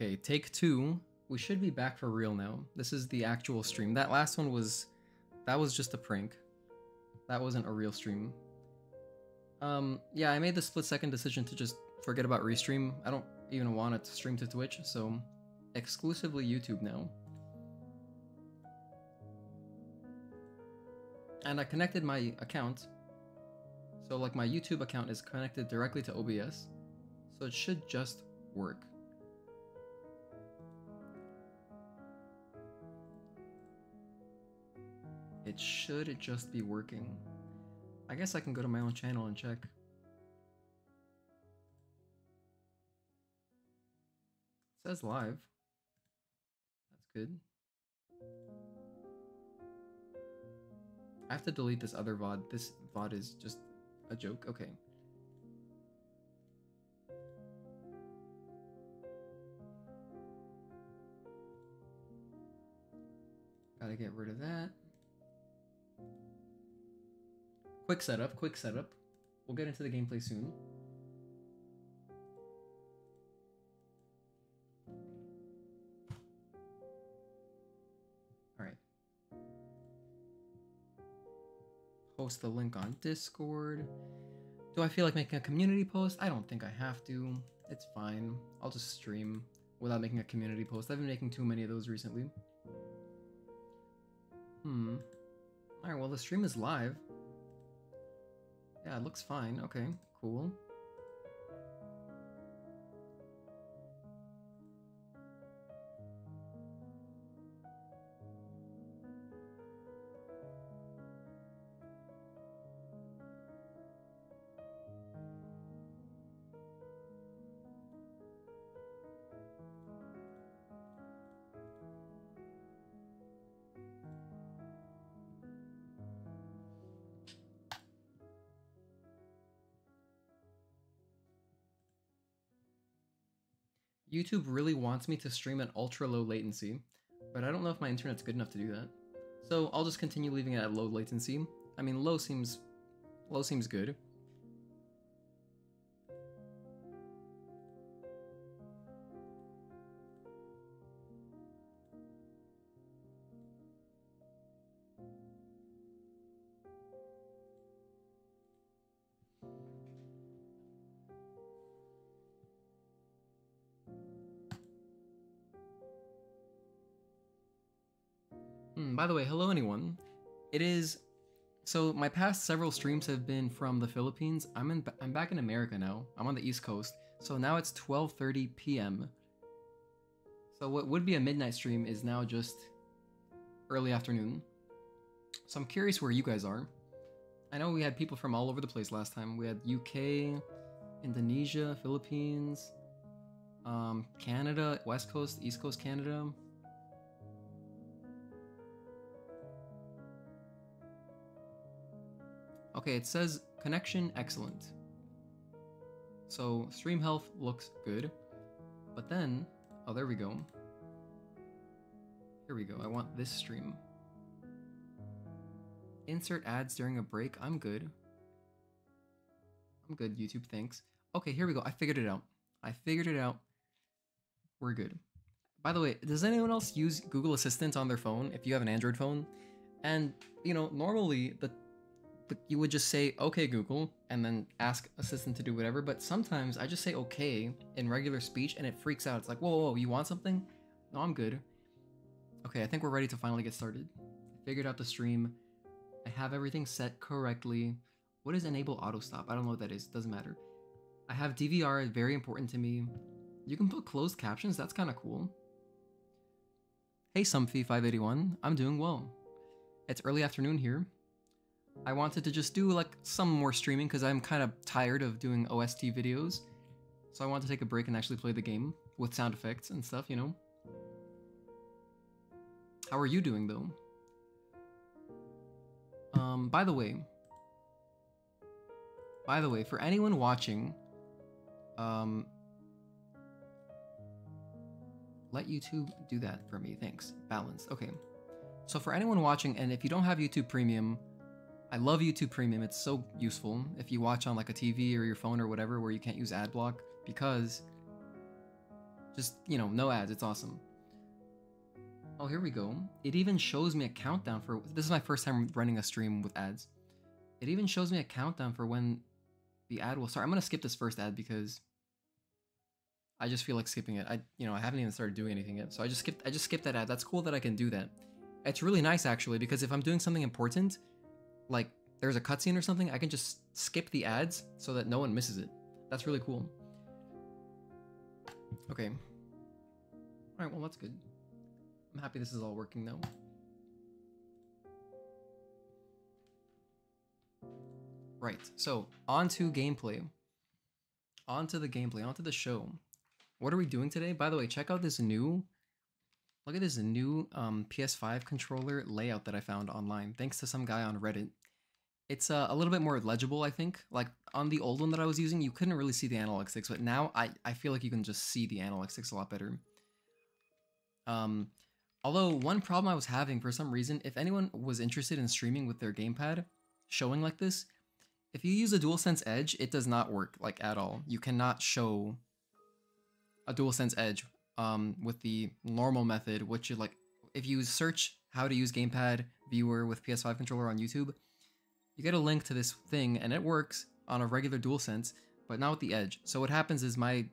Okay, take two. We should be back for real now. This is the actual stream. That last one was... That was just a prank. That wasn't a real stream. Yeah, I made the split-second decision to just forget about restream. I don't even want to stream to Twitch, so... Exclusively YouTube now. And I connected my account. So, like, my YouTube account is connected directly to OBS. So it should just work. It should just be working. I guess I can go to my own channel and check. It says live. That's good. I have to delete this other VOD. This VOD is just a joke. Okay. Gotta get rid of that. Quick setup, quick setup. We'll get into the gameplay soon. Alright. Post the link on Discord. Do I feel like making a community post? I don't think I have to. It's fine. I'll just stream without making a community post. I've been making too many of those recently. Alright, well the stream is live. Yeah, it looks fine. Okay, cool. YouTube really wants me to stream at ultra low latency, but I don't know if my internet's good enough to do that. So I'll just continue leaving it at low latency. I mean, low seems good. By the way, hello anyone. It is... So my past several streams have been from the Philippines. I'm back in America now. I'm on the East Coast. So now it's 12:30 p.m. So what would be a midnight stream is now just early afternoon. So I'm curious where you guys are. I know we had people from all over the place last time. We had UK, Indonesia, Philippines, Canada, West Coast, East Coast Canada. Okay, it says connection excellent. So stream health looks good. But then, oh, there we go. Here we go. I want this stream. Insert ads during a break. I'm good. I'm good, YouTube, thanks. Okay, here we go. I figured it out. I figured it out. We're good. By the way, does anyone else use Google Assistant on their phone if you have an Android phone? And, you know, normally you would just say, okay, Google, and then ask Assistant to do whatever, but sometimes I just say okay in regular speech and it freaks out. It's like, whoa, you want something? No, I'm good. Okay, I think we're ready to finally get started. I figured out the stream. I have everything set correctly. What is enable auto stop? I don't know what that is. Doesn't matter. I have DVR, very important to me. You can put closed captions. That's kind of cool. Hey, Sumphy581. I'm doing well. It's early afternoon here. I wanted to just do like some more streaming because I'm kind of tired of doing OST videos. So I want to take a break and actually play the game with sound effects and stuff, you know? How are you doing though? By the way, for anyone watching, let YouTube do that for me, thanks. Balanced, okay. So for anyone watching, and if you don't have YouTube Premium, I love YouTube Premium, it's so useful if you watch on like a TV or your phone or whatever where you can't use ad block, because Just, you know, no ads. It's awesome. Oh, here we go. It even shows me a countdown for... This is my first time running a stream with ads. It even shows me a countdown for when the ad will start. I'm going to skip this first ad because I just feel like skipping it. I haven't even started doing anything yet. So I just skipped that ad. That's cool that I can do that. It's really nice actually, because if I'm doing something important, like there's a cutscene or something, I can just skip the ads so that no one misses it. That's really cool. Okay. Alright, well that's good. I'm happy this is all working now. Right, so on to gameplay. Onto the gameplay, onto the show. What are we doing today? By the way, check out this new... Look at this new PS5 controller layout that I found online, thanks to some guy on Reddit. It's a little bit more legible, I think. Like, on the old one that I was using, you couldn't really see the analog sticks, but now I feel like you can just see the analog sticks a lot better. Although, one problem I was having, for some reason, if anyone was interested in streaming with their gamepad showing like this, if you use a DualSense Edge, it does not work, like, at all. You cannot show a DualSense Edge with the normal method, which is like, if you search how to use gamepad viewer with PS5 controller on YouTube, you get a link to this thing, and it works on a regular DualSense, but not with the Edge. So what happens is my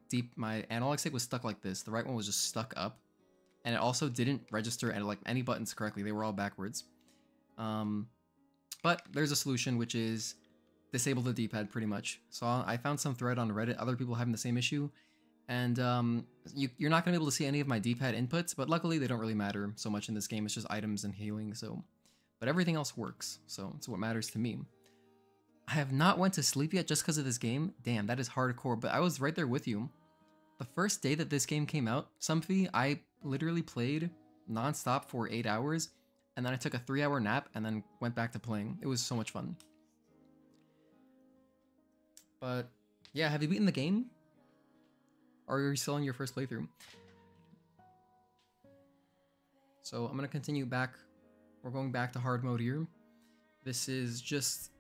analog stick was stuck like this. The right one was just stuck up, and it also didn't register any buttons correctly. They were all backwards. But there's a solution, which is disable the D-pad pretty much. So I found some thread on Reddit, other people having the same issue, and you're not going to be able to see any of my D-pad inputs, but luckily they don't really matter so much in this game. It's just items and healing, so... But everything else works, so it's what matters to me. I have not went to sleep yet just because of this game. Damn, that is hardcore, but I was right there with you. The first day that this game came out, Sumphy, I literally played non-stop for 8 hours, and then I took a 3-hour nap, and then went back to playing. It was so much fun. But, yeah, have you beaten the game? Or are you still on your first playthrough? So, I'm gonna continue back. We're going back to hard mode here. This is just...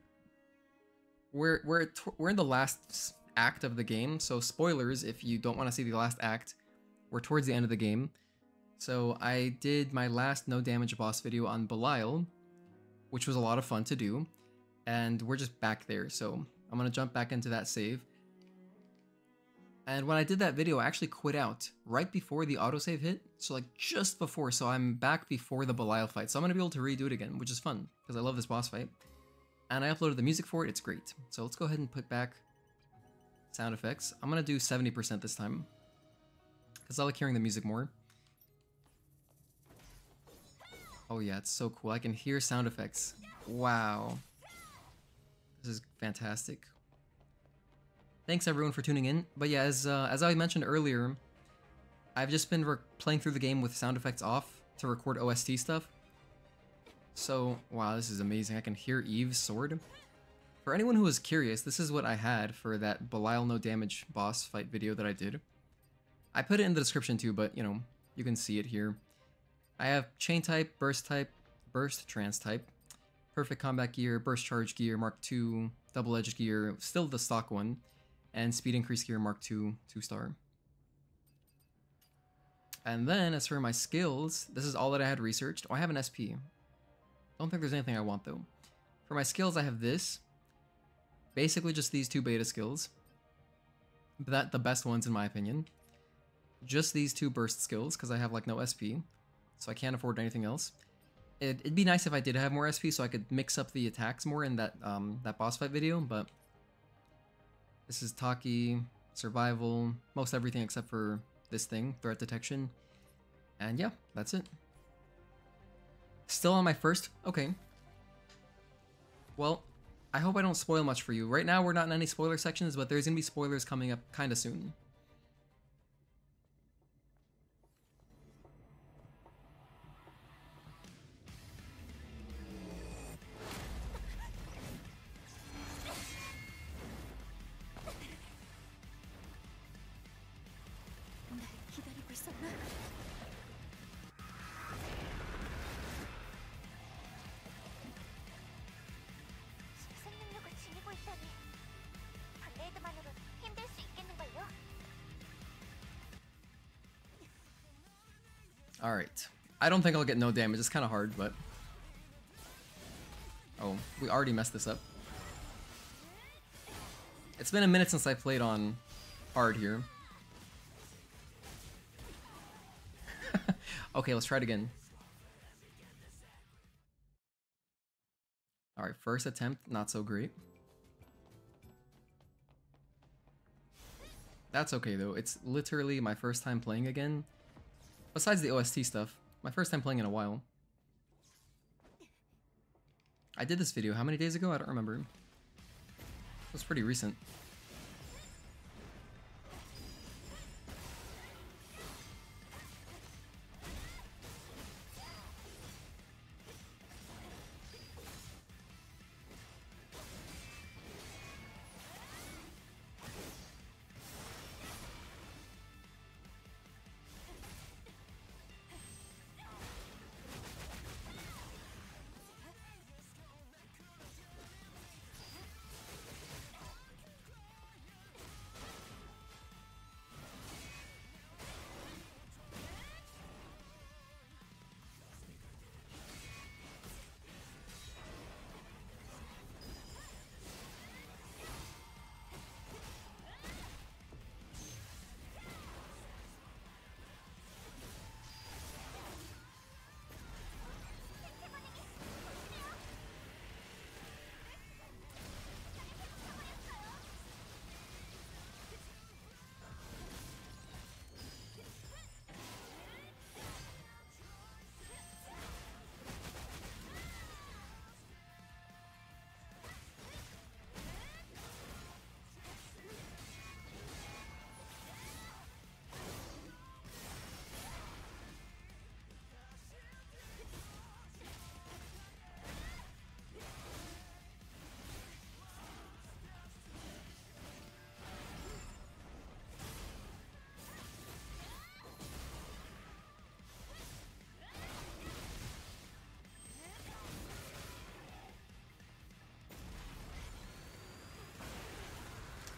We're in the last act of the game, so spoilers if you don't want to see the last act. We're towards the end of the game. So I did my last no damage boss video on Belial, which was a lot of fun to do, and we're just back there, so I'm gonna jump back into that save. And when I did that video, I actually quit out right before the autosave hit, so like just before, so I'm back before the Belial fight, so I'm gonna be able to redo it again, which is fun, because I love this boss fight. And I uploaded the music for it, it's great. So let's go ahead and put back sound effects. I'm gonna do 70% this time, because I like hearing the music more. Oh yeah, it's so cool, I can hear sound effects. Wow. This is fantastic. Thanks everyone for tuning in. But yeah, as I mentioned earlier, I've just been playing through the game with sound effects off to record OST stuff. So, wow, this is amazing. I can hear Eve's sword. For anyone who was curious, this is what I had for that Belial no damage boss fight video that I did. I put it in the description too, but you know, you can see it here. I have chain type, burst trance type, perfect combat gear, burst charge gear, Mark II, double-edged gear, still the stock one, and speed increase gear Mark II, 2-star. And then, as for my skills, this is all that I had researched. Oh, I have an SP. Don't think there's anything I want, though. For my skills, I have this. Basically just these 2 beta skills. The best ones, in my opinion. Just these 2 burst skills, because I have, like, no SP. So I can't afford anything else. It'd be nice if I did have more SP, so I could mix up the attacks more in that boss fight video, but... This is Taki, survival, most everything except for this thing, threat detection. And yeah, that's it. Still on my first? Okay. Well, I hope I don't spoil much for you. Right now we're not in any spoiler sections, but there's gonna be spoilers coming up kinda soon. Alright. I don't think I'll get no damage. It's kind of hard, but... Oh, we already messed this up. It's been a minute since I played on hard here. Okay, let's try it again. Alright, first attempt, not so great. That's okay though, it's literally my first time playing again. Besides the OST stuff, my first time playing in a while. I did this video how many days ago? I don't remember. It was pretty recent.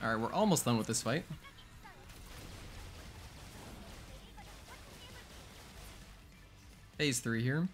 Alright, we're almost done with this fight. Phase 3 here.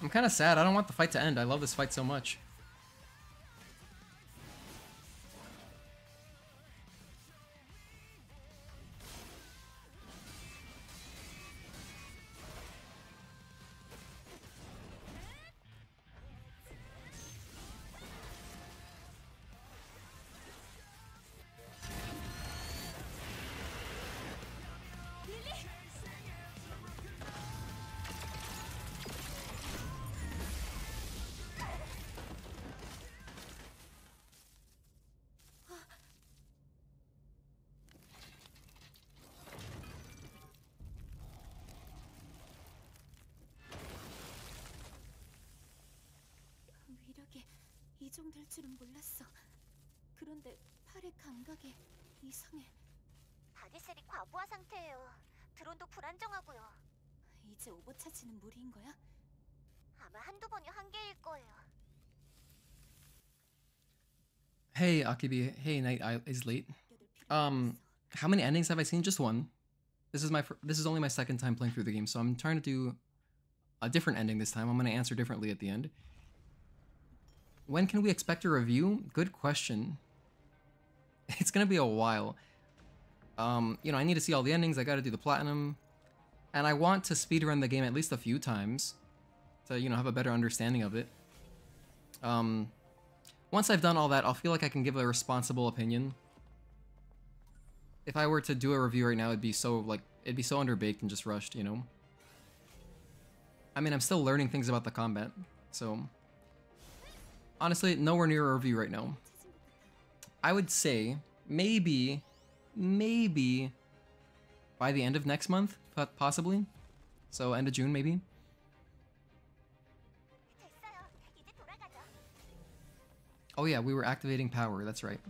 I'm kind of sad. I don't want the fight to end. I love this fight so much. 이종될 줄은 몰랐어. 그런데 팔의 감각이 이상해. 바디셀이 과부하 상태예요. 드론도 불안정하고요. 이제 오버차지는 무리인 거야? 아마 한두 번이 한계일 거예요. Hey, Akibi. Hey, Night is late. How many endings have I seen? Just one. This is only my second time playing through the game, so I'm trying to do a different ending this time. I'm going to answer differently at the end. When can we expect a review? Good question. It's gonna be a while. You know, I need to see all the endings, I gotta do the platinum. And I want to speedrun the game at least a few times to, you know, have a better understanding of it. Once I've done all that, I'll feel like I can give a responsible opinion. If I were to do a review right now, it'd be so underbaked and just rushed, you know? I mean, I'm still learning things about the combat, so... Honestly, nowhere near a review right now. I would say maybe by the end of next month, possibly. So end of June, maybe. 됐어요. 이제 돌아가죠. Oh yeah, we were activating power. That's right.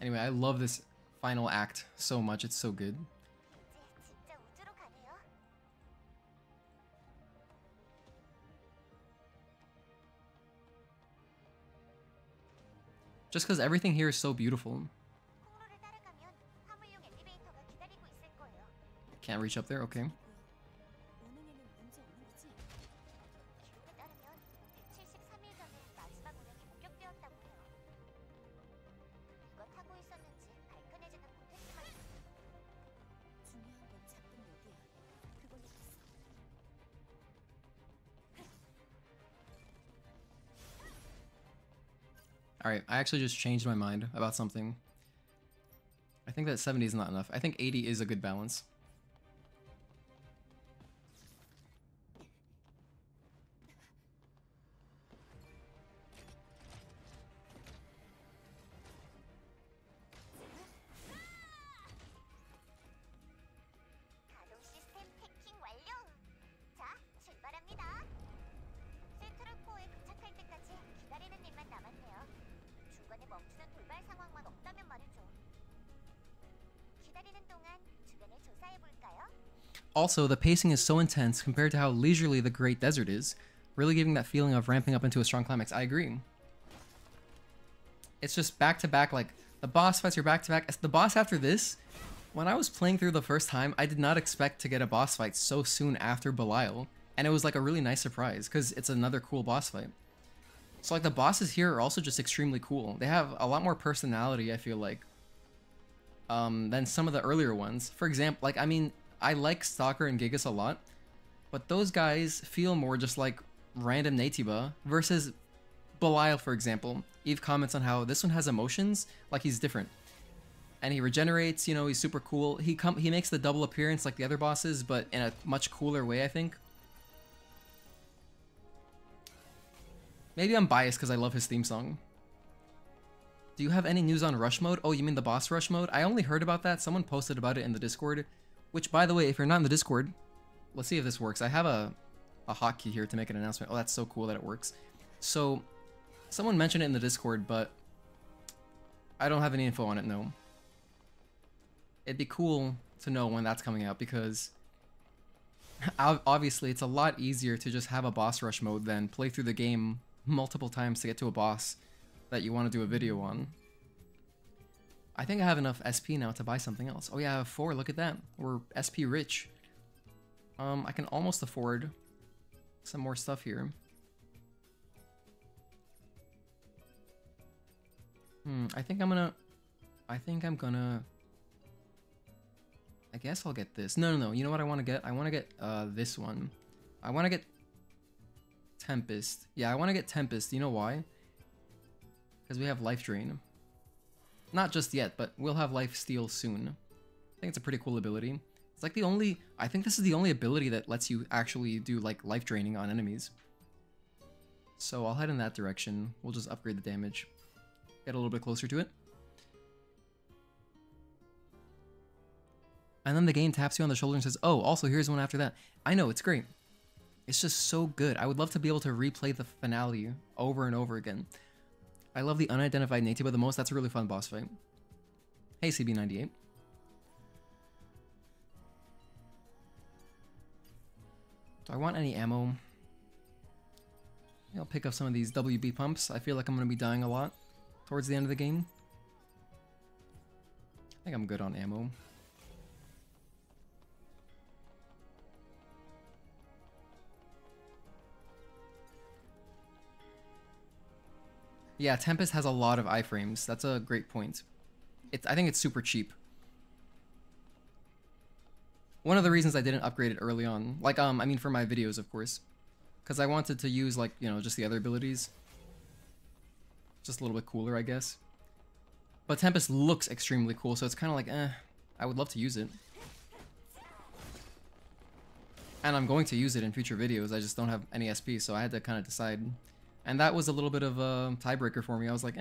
Anyway, I love this final act so much. It's so good. 이제 진짜 우주로 가네요. Just because everything here is so beautiful. 통로를 따라가면 화물용 엘리베이터가 기다리고 있을 거예요. Can't reach up there. Okay. 운행에는 문제 없는 거지? 기록에 따르면 173일 전에 마지막 운행이 목격되었다고 해요. 누가 타고 있었는지 발견하지는 못했지만 중요한 건 작동 여기야. 그걸로 됐어. Alright, I actually just changed my mind about something. I think that 70 is not enough. I think 80 is a good balance. 가동 시스템 해킹 완료. 자, 출발합니다. 센트럴 코어에 도착할 때까지 기다리는 일만 남았네요. 중간에 멈추는 돌발 상황만 없다면 말이죠. 기다리는 동안 주변을 조사해 볼까요? Also, the pacing is so intense compared to how leisurely the Great Desert is, really giving that feeling of ramping up into a strong climax. I agree. It's just back to back, like the boss fights are back to back. The boss after this, when I was playing through the first time, I did not expect to get a boss fight so soon after Belial, and it was like a really nice surprise because it's another cool boss fight. So like the bosses here are also just extremely cool. They have a lot more personality, I feel like, than some of the earlier ones. For example, like I mean, I like Stalker and Gigas a lot, but those guys feel more just like random Natiba versus Belial, for example. Eve comments on how this one has emotions, like he's different. And he regenerates, you know, he's super cool. He makes the double appearance like the other bosses, but in a much cooler way, I think. Maybe I'm biased because I love his theme song. Do you have any news on rush mode? Oh, you mean the boss rush mode? I only heard about that. Someone posted about it in the Discord. Which, by the way, if you're not in the Discord, let's see if this works. I have a hotkey here to make an announcement. Oh, that's so cool that it works. So, someone mentioned it in the Discord, but I don't have any info on it, no. It'd be cool to know when that's coming out because obviously it's a lot easier to just have a boss rush mode than play through the game multiple times to get to a boss that you want to do a video on. I think I have enough SP now to buy something else. Oh yeah, I have 4, look at that. We're SP rich. I can almost afford some more stuff here. I guess I'll get this. No. You know what I want to get? I want to get this one. I want to get Tempest. Yeah, I want to get Tempest. You know why? Because we have Life Drain. Not just yet, but we'll have Life Steal soon. I think it's a pretty cool ability. It's like the only... I think this is the only ability that lets you actually do like life draining on enemies. So I'll head in that direction. We'll just upgrade the damage. Get a little bit closer to it. And then the game taps you on the shoulder and says, oh, also here's one after that. I know, it's great. It's just so good. I would love to be able to replay the finale over and over again. I love the unidentified Natiba the most. That's a really fun boss fight. Hey, CB98. Do I want any ammo? I'll pick up some of these WB pumps. I feel like I'm going to be dying a lot towards the end of the game. I think I'm good on ammo. Yeah, Tempest has a lot of iframes. That's a great point. I think it's super cheap. One of the reasons I didn't upgrade it early on, like, I mean for my videos, of course, because I wanted to use, like, you know, just the other abilities. Just a little bit cooler, I guess. But Tempest looks extremely cool, so it's kind of like, I would love to use it. And I'm going to use it in future videos, I just don't have any SP, so I had to kind of decide. And that was a little bit of a tiebreaker for me. I was like,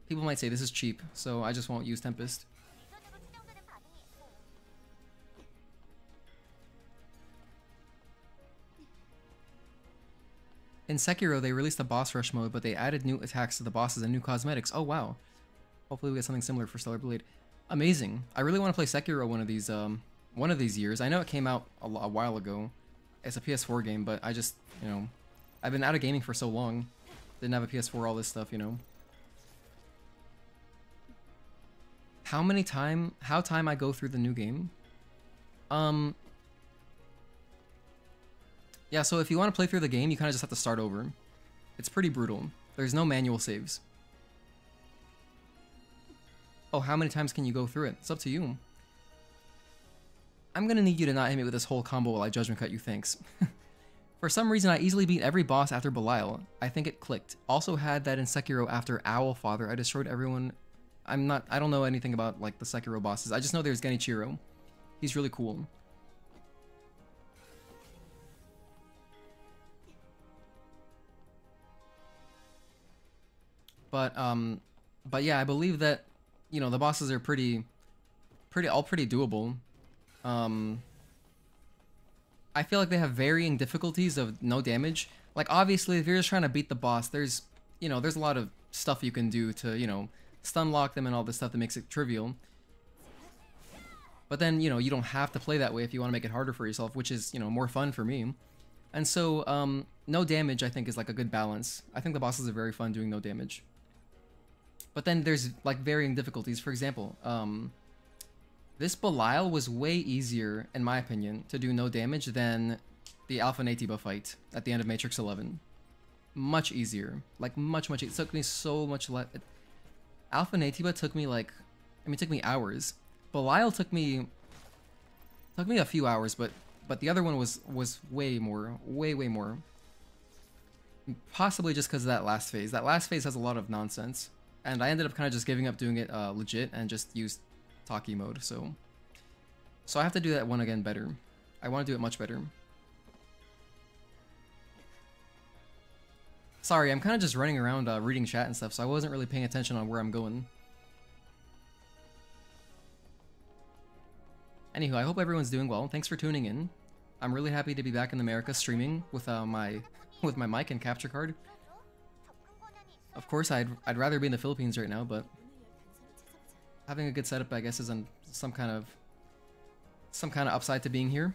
people might say this is cheap, so I just won't use Tempest. 의도적으로 수정되는 반응이 있어요. In Sekiro, they released a boss rush mode, but they added new attacks to the bosses and new cosmetics. Oh wow. Hopefully we get something similar for Stellar Blade. Amazing. I really want to play Sekiro one of these years. I know it came out a while ago. It's a PS4 game, but I just, you know, I've been out of gaming for so long. Didn't have a PS4, all this stuff, you know. How time I go through the new game? Yeah, so if you want to play through the game, you kind of just have to start over. It's pretty brutal. There's no manual saves. Oh, how many times can you go through it? It's up to you. I'm gonna need you to not hit me with this whole combo while I judgment cut you, thanks. For some reason, I easily beat every boss after Belial. I think it clicked. Also had that in Sekiro after Owl Father. I destroyed everyone. I don't know anything about like the Sekiro bosses. I just know there's Genichiro. He's really cool. But yeah, I believe that, you know, the bosses are pretty doable. I feel like they have varying difficulties of no damage. Like obviously, if you're just trying to beat the boss, there's a lot of stuff you can do to, you know, stun lock them and all this stuff that makes it trivial. But then, you know, you don't have to play that way if you want to make it harder for yourself, which is, you know, more fun for me. And so, no damage, I think, is like a good balance. I think the bosses are very fun doing no damage. But then there's like varying difficulties. For example, this Belial was way easier, in my opinion, to do no damage than the Alpha Natiba fight at the end of Matrix 11. Much easier. Like, much easier. It took me so much less. Alpha Natiba took me like, it took me hours. Belial took me a few hours, but the other one was way more. Way more. Possibly just because of that last phase. That last phase has a lot of nonsense. And I ended up kind of just giving up doing it legit and just used Taki mode, so I have to do that one again better. I want to do it much better. Sorry, I'm kind of just running around reading chat and stuff, so I wasn't really paying attention on where I'm going. Anywho, I hope everyone's doing well. Thanks for tuning in. I'm really happy to be back in America streaming with my mic and capture card. Of course, I'd rather be in the Philippines right now, but having a good setup, I guess, is some kind of upside to being here.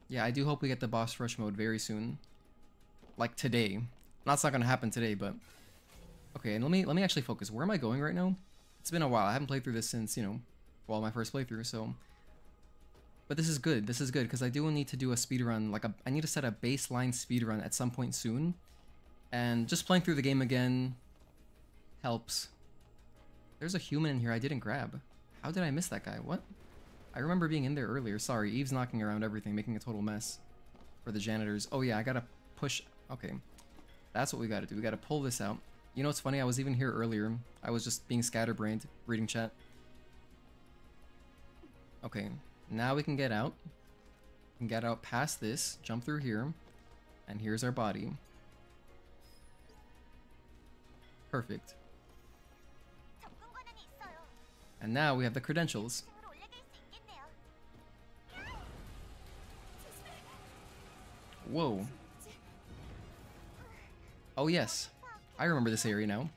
Yeah, I do hope we get the boss rush mode very soon, like today. That's not gonna happen today, but okay. And let me actually focus. Where am I going right now? It's been a while. I haven't played through this since, you know, well, my first playthrough. So. But this is good. This is good because I do need to do a speedrun. Like I need to set a baseline speedrun at some point soon. And just playing through the game again helps. There's a human in here I didn't grab. How did I miss that guy? What? I remember being in there earlier. Sorry, Eve's knocking around everything, making a total mess for the janitors. Oh yeah, I gotta push. Okay, that's what we gotta do. We gotta pull this out. You know what's funny? I was even here earlier. I was just being scatterbrained, reading chat. Okay. Now we can get out. We can get out past this, jump through here, and here's our body. Perfect. And now we have the credentials. Whoa. Oh yes, I remember this area now.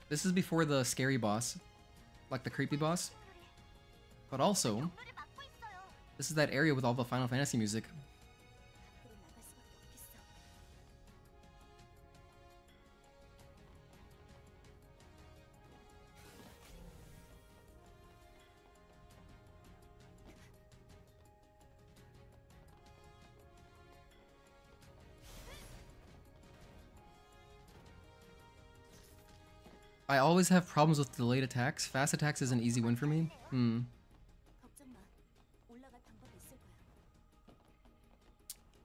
This is before the scary boss, like the creepy boss. But also, this is that area with all the Final Fantasy music. I always have problems with delayed attacks. Fast attacks is an easy win for me.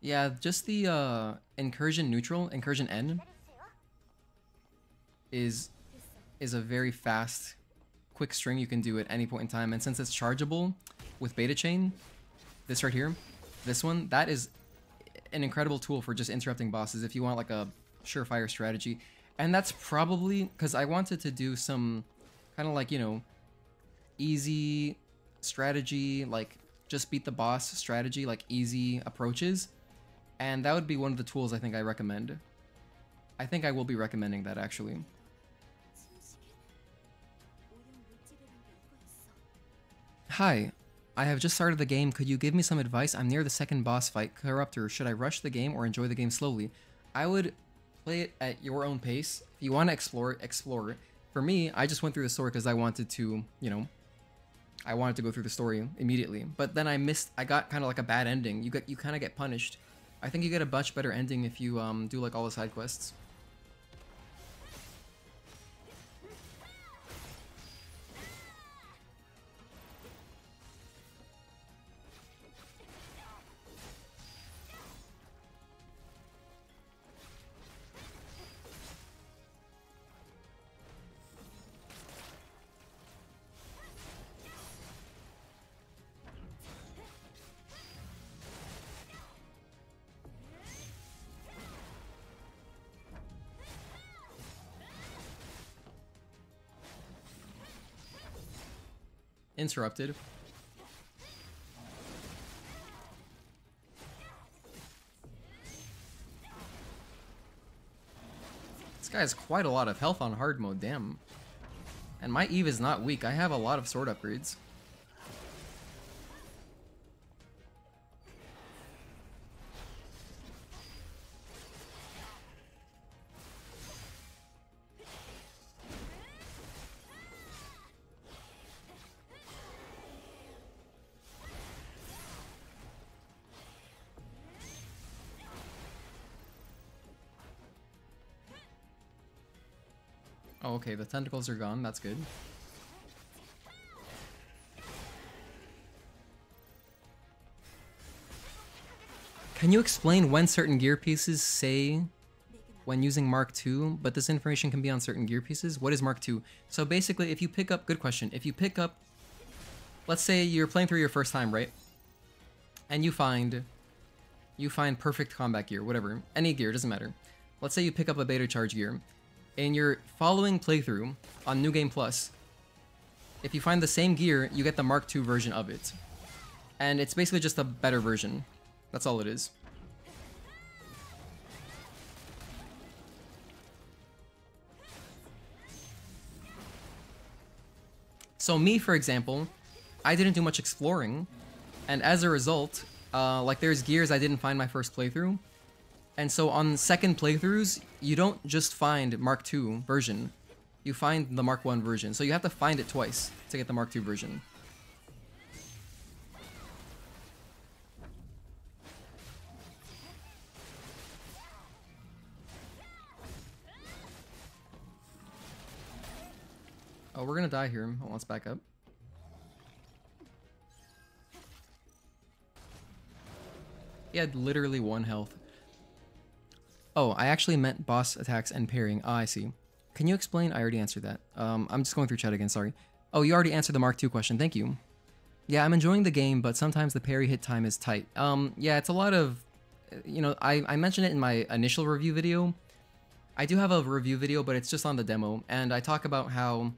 Yeah, just the incursion neutral, incursion N 기다렸어요. is 됐어. a very fast, quick string you can do at any point in time. And since it's chargeable with beta chain, this right here, this one, that is an incredible tool for just interrupting bosses if you want like a surefire strategy. And that's probably because I wanted to do some kind of like, you know, easy strategy, like just beat the boss strategy, like easy approaches. And that would be one of the tools I think I recommend. I think I will be recommending that actually. 침식에는 오염 물질이란 게 이거였어. Hi, I have just started the game. Could you give me some advice? I'm near the second boss fight, Corruptor. Should I rush the game or enjoy the game slowly? I would play it at your own pace. If you want to explore it, explore it. For me, I just went through the story because I wanted to, you know, I wanted to go through the story immediately. But then I got kind of like a bad ending. You kind of get punished. I think you get a much better ending if you do like all the side quests. Interrupted. This guy has quite a lot of health on hard mode, damn. And my Eve is not weak. I have a lot of sword upgrades. Oh, okay, the tentacles are gone. That's good. Can you explain when certain gear pieces say when using Mark II, but this information can be on certain gear pieces? What is Mark II? So basically, if you pick up, good question, if you pick up, let's say you're playing through your first time, right? And you find perfect combat gear, whatever, any gear, doesn't matter. Let's say you pick up a beta charge gear. In your following playthrough on New Game Plus, if you find the same gear, you get the Mark II version of it. And it's basically just a better version. That's all it is. So me, for example, I didn't do much exploring, and as a result, like there's gears I didn't find my first playthrough. And so on second playthroughs, you don't just find Mark II version, you find the Mark I version. So you have to find it twice to get the Mark II version. Oh, we're gonna die here. Oh, let's back up. He had literally 1 health. Oh, I actually meant boss attacks and parrying. Ah, I see. Can you explain? I already answered that. I'm just going through chat again, sorry. Oh, you already answered the Mark II question, thank you. Yeah, I'm enjoying the game, but sometimes the parry hit time is tight. Yeah, it's a lot of... You know, I mentioned it in my initial review video. I do have a review video, but it's just on the demo, and I talk about how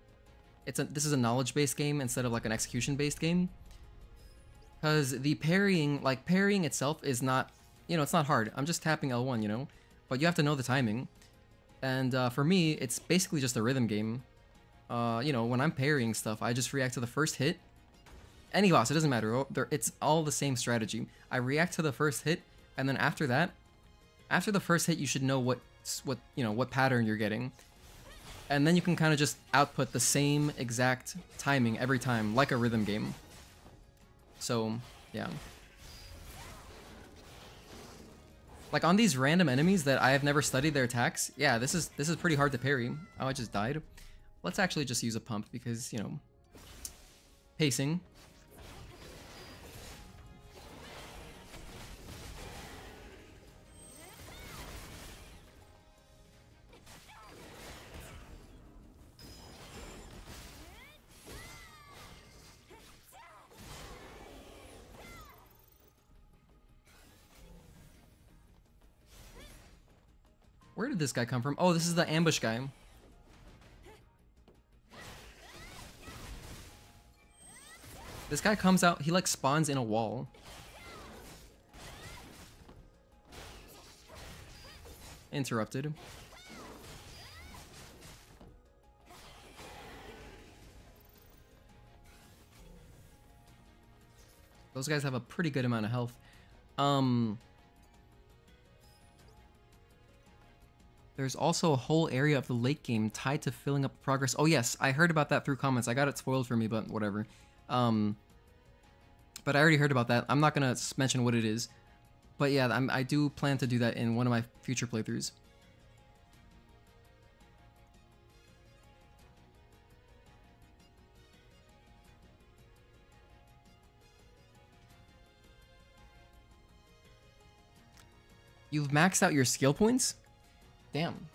this is a knowledge-based game instead of like an execution-based game. Because the parrying, like parrying itself is not, you know, it's not hard. I'm just tapping L1, you know? But you have to know the timing. And for me, it's basically just a rhythm game. You know, when I'm parrying stuff, I just react to the first hit. Any boss, it doesn't matter. It's all the same strategy. I react to the first hit, and then after that, after the first hit, you should know what pattern you're getting. And then you can kind of just output the same exact timing every time, like a rhythm game. So, yeah. Like on these random enemies that I have never studied their attacks, yeah, this is pretty hard to parry. Oh, I just died. Let's actually just use a pump because, you know, pacing. Where did this guy come from? Oh, this is the ambush guy. This guy comes out, he like spawns in a wall. Interrupted. Those guys have a pretty good amount of health. There's also a whole area of the late game tied to filling up progress. Oh yes, I heard about that through comments. I got it spoiled for me, but whatever. But I already heard about that. I'm not gonna mention what it is. But yeah, I do plan to do that in one of my future playthroughs. You've maxed out your skill points? Damn.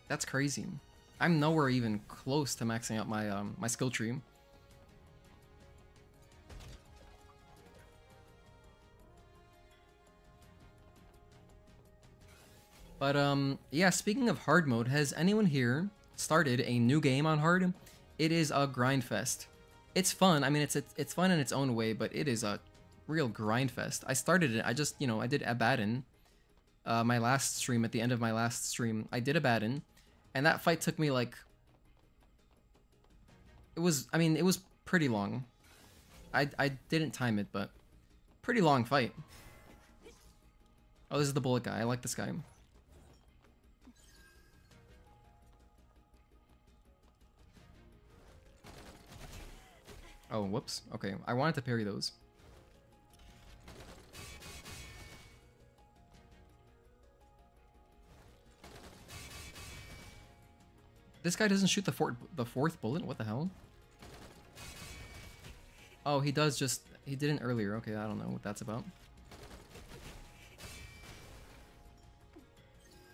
That's crazy. I'm nowhere even close to maxing out my my skill tree. But yeah, speaking of hard mode, has anyone here started a new game on hard? It is a grind fest. It's fun. I mean, it's fun in its own way, but it is a real grind fest. I started it. I just, you know, I did Abaddon. My last stream, at the end of my last stream, I did Abaddon, and that fight took me like, it was pretty long. I didn't time it, but pretty long fight. Oh, this is the bullet guy. I like this guy. Oh, whoops. Okay, I wanted to parry those. This guy doesn't shoot the fourth bullet? What the hell? Oh, he does just... He didn't earlier. Okay, I don't know what that's about.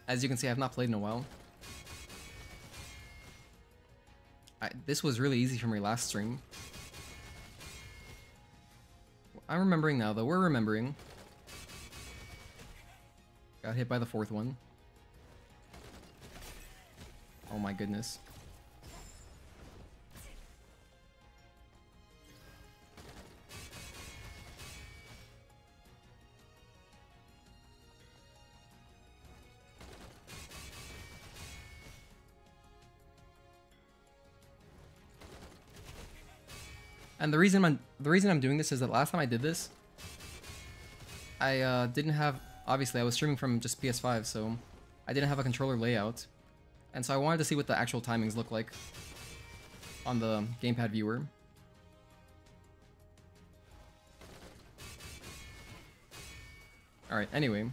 As you can see, I've not played in a while. This was really easy for me last stream. I'm remembering now, though. We're remembering. Got hit by the fourth one. Oh my goodness. And the reason I'm doing this is that last time I did this, I didn't have, obviously I was streaming from just PS5, so I didn't have a controller layout. And so I wanted to see what the actual timings look like on the gamepad viewer. Alright, anyway.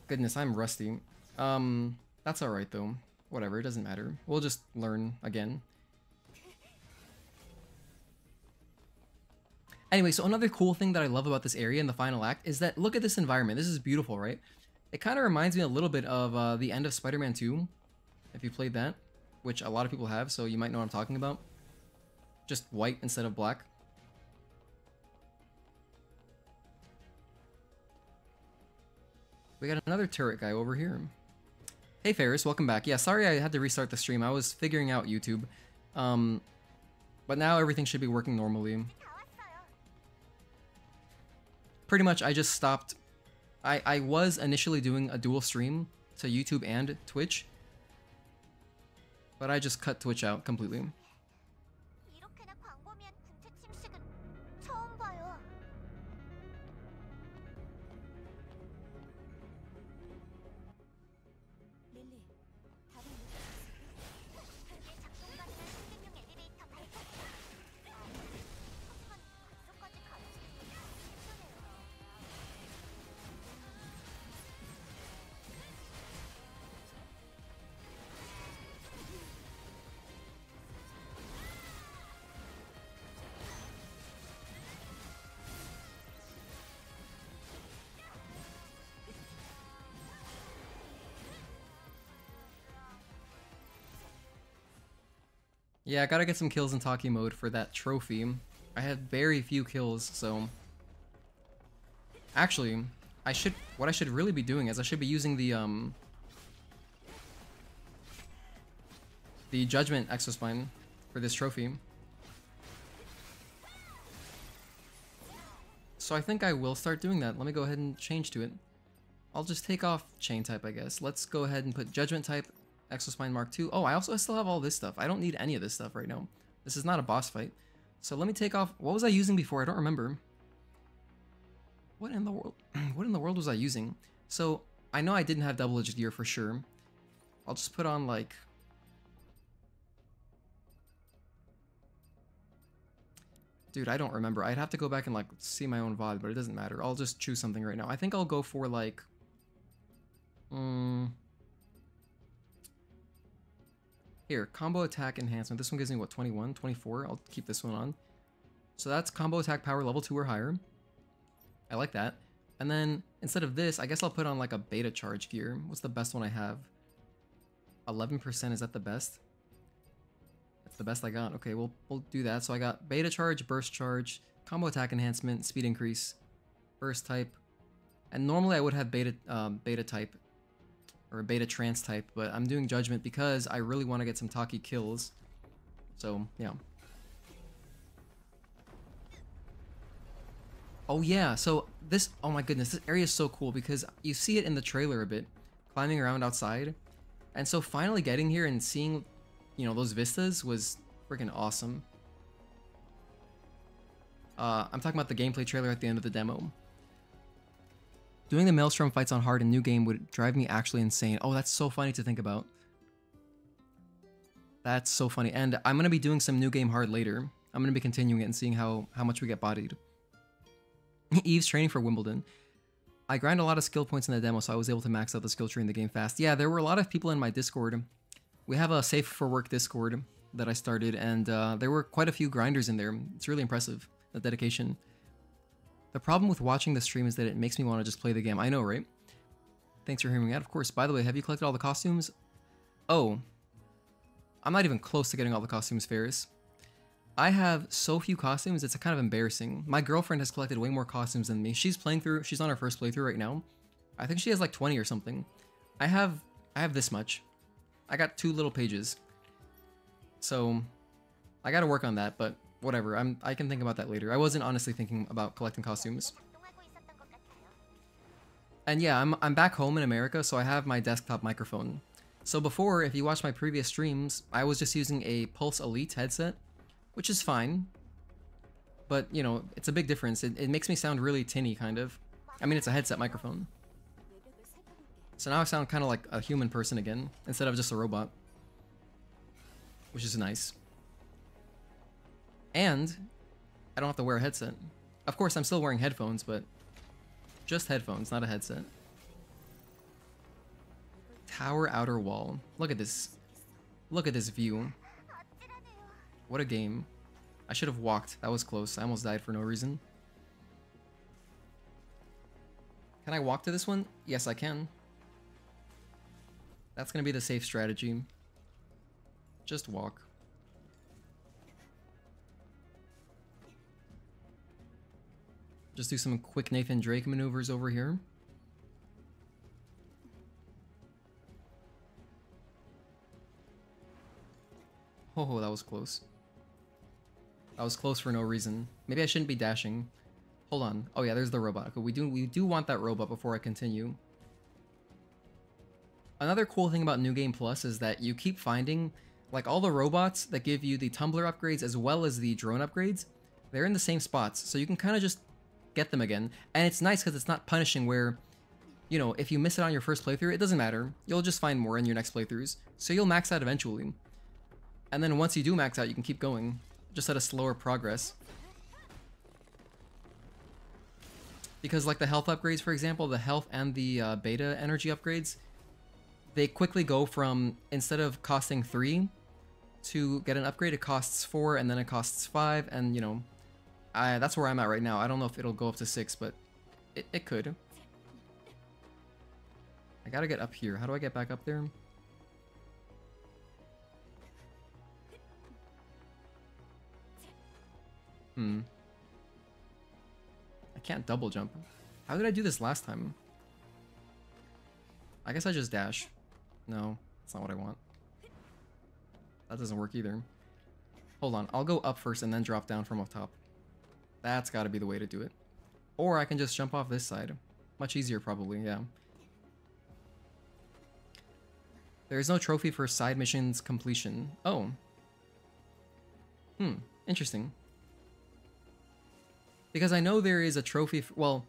Goodness, I'm rusty. That's alright though. Whatever, it doesn't matter. We'll just learn again. Anyway, so another cool thing that I love about this area in the final act is that, look at this environment. This is beautiful, right? It kind of reminds me a little bit of the end of Spider-Man 2, if you played that, which a lot of people have, so you might know what I'm talking about. Just white instead of black. We got another turret guy over here. Hey Ferris, welcome back. Yeah, sorry I had to restart the stream. I was figuring out YouTube. But now everything should be working normally. Pretty much I just stopped. I was initially doing a dual stream to YouTube and Twitch, but I just cut Twitch out completely. 이렇게나 광범위한 군체 침식은 처음 봐요. 릴리, 다른 현재 작동 가능한 승객용 엘리베이터 발전. 하지만 벌써까지 가는 신선해요. Yeah, I gotta get some kills in Taki mode for that trophy. I had very few kills, so... Actually, what I should really be doing is I should be using the Judgment Exospine for this trophy. So I think I will start doing that. Let me go ahead and change to it. I'll just take off Chain type, I guess. Let's go ahead and put Judgment type, Exospine Mark II. Oh, I still have all this stuff. I don't need any of this stuff right now. This is not a boss fight. So let me take off... What was I using before? I don't remember. What in the world? What in the world was I using? So I know I didn't have double-edged gear for sure. I'll just put on like... Dude, I don't remember. I'd have to go back and like see my own VOD, but it doesn't matter. I'll just choose something right now. I think I'll go for like... Here, combo attack enhancement. This one gives me what, 21, 24? I'll keep this one on. So that's combo attack power level 2 or higher. I like that. And then instead of this, I guess I'll put on like a beta charge gear. What's the best one I have? 11%, is that the best? That's the best I got. Okay, we'll do that. So I got beta charge, burst charge, combo attack enhancement, speed increase, burst type. And normally I would have beta type or beta trance type, but I'm doing judgment because I really want to get some Taki kills. So, yeah. Oh yeah, so this, oh my goodness, this area is so cool because you see it in the trailer a bit, climbing around outside. And so finally getting here and seeing, you know, those vistas was freaking awesome. I'm talking about the gameplay trailer at the end of the demo. Doing the Maelstrom fights on hard in new game would drive me actually insane. Oh, that's so funny to think about. That's so funny. And I'm going to be doing some new game hard later. I'm going to be continuing it and seeing how much we get bodied. Eve's training for Wimbledon. I grind a lot of skill points in the demo, so I was able to max out the skill tree in the game fast. Yeah, there were a lot of people in my Discord. We have a Safe for Work Discord that I started, and there were quite a few grinders in there. It's really impressive, the dedication. The problem with watching the stream is that it makes me want to just play the game. I know, right? Thanks for hearing me out. Of course, by the way, have you collected all the costumes? Oh. I'm not even close to getting all the costumes, Ferris. I have so few costumes, it's kind of embarrassing. My girlfriend has collected way more costumes than me. She's on her first playthrough right now. I think she has like 20 or something. I have this much. I got 2 little pages. So, I gotta work on that, but whatever. I can think about that later. I wasn't honestly thinking about collecting costumes. And yeah, I'm back home in America, so I have my desktop microphone. So before, if you watch my previous streams, I was just using a Pulse Elite headset, which is fine. But, you know, it's a big difference. It makes me sound really tinny, kind of. I mean, it's a headset microphone. So now I sound kind of like a human person again, instead of just a robot. Which is nice. And I don't have to wear a headset. Of course, I'm still wearing headphones, but just headphones, not a headset. Tower Outer Wall. Look at this. Look at this view. What a game. I should have walked. That was close. I almost died for no reason. Can I walk to this one? Yes, I can. That's going to be the safe strategy. Just walk. Just do some quick Nathan Drake maneuvers over here. Oh, that was close. That was close for no reason. Maybe I shouldn't be dashing. Hold on. Oh yeah, there's the robot. Okay, we do want that robot before I continue. Another cool thing about New Game Plus is that you keep finding, like, all the robots that give you the tumbler upgrades as well as the drone upgrades, they're in the same spots, so you can kind of just get them again. And it's nice because it's not punishing where, you know, if you miss it on your first playthrough, it doesn't matter. You'll just find more in your next playthroughs, so you'll max out eventually. And then once you do max out, you can keep going, just at a slower progress. Because like the health upgrades, for example, the health and the beta energy upgrades, they quickly go from, instead of costing 3 to get an upgrade, it costs 4 and then it costs 5, and you know, that's where I'm at right now. I don't know if it'll go up to 6, but it could. I gotta get up here. How do I get back up there? I can't double jump. How did I do this last time? I guess I just dash. No, that's not what I want. That doesn't work either. Hold on, I'll go up first and then drop down from up top. That's gotta be the way to do it. Or I can just jump off this side. Much easier probably, yeah. There is no trophy for side missions completion. Oh. Interesting. Because I know there is a trophy well,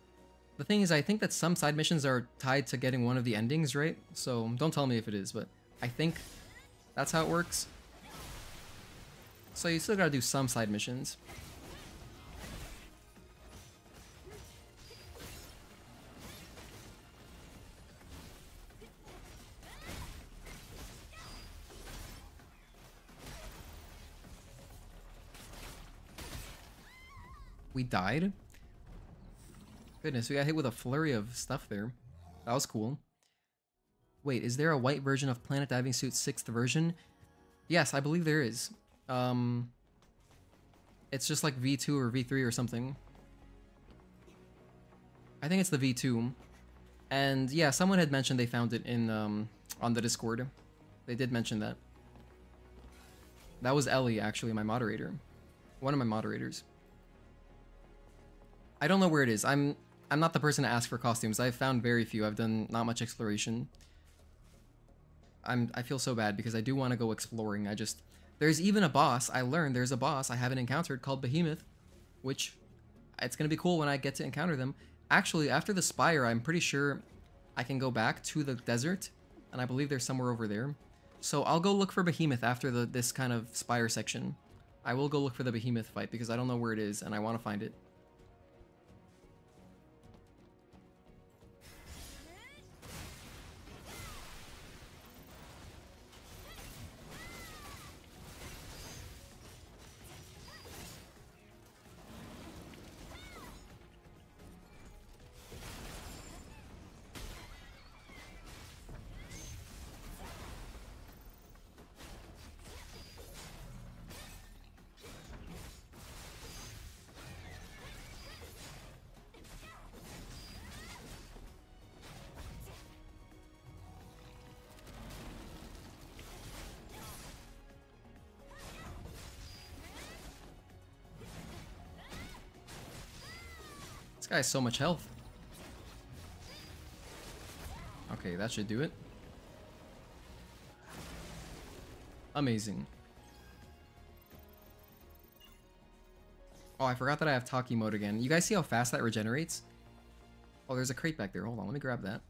the thing is I think that some side missions are tied to getting one of the endings, right? So don't tell me if it is, but I think that's how it works. So you still gotta do some side missions. We died? Goodness, we got hit with a flurry of stuff there. That was cool. Wait, is there a white version of Planet Diving Suit 6th version? Yes, I believe there is. It's just like V2 or V3 or something. I think it's the V2. And yeah, someone had mentioned they found it in on the Discord. They did mention that. That was Ellie, actually, my moderator. One of my moderators. I don't know where it is. I'm not the person to ask for costumes. I've found very few. I've done not much exploration. I feel so bad because I do want to go exploring. There's even a boss. I learned there's a boss I haven't encountered called Behemoth, which it's going to be cool when I get to encounter them. Actually, after the Spire, I'm pretty sure I can go back to the desert, and I believe there's somewhere over there. So I'll go look for Behemoth after this kind of Spire section. I will go look for the Behemoth fight because I don't know where it is, and I want to find it. This guy has so much health. Okay, that should do it. Amazing. Oh, I forgot that I have Taki mode again. You guys see how fast that regenerates? Oh, there's a crate back there. Hold on, let me grab that.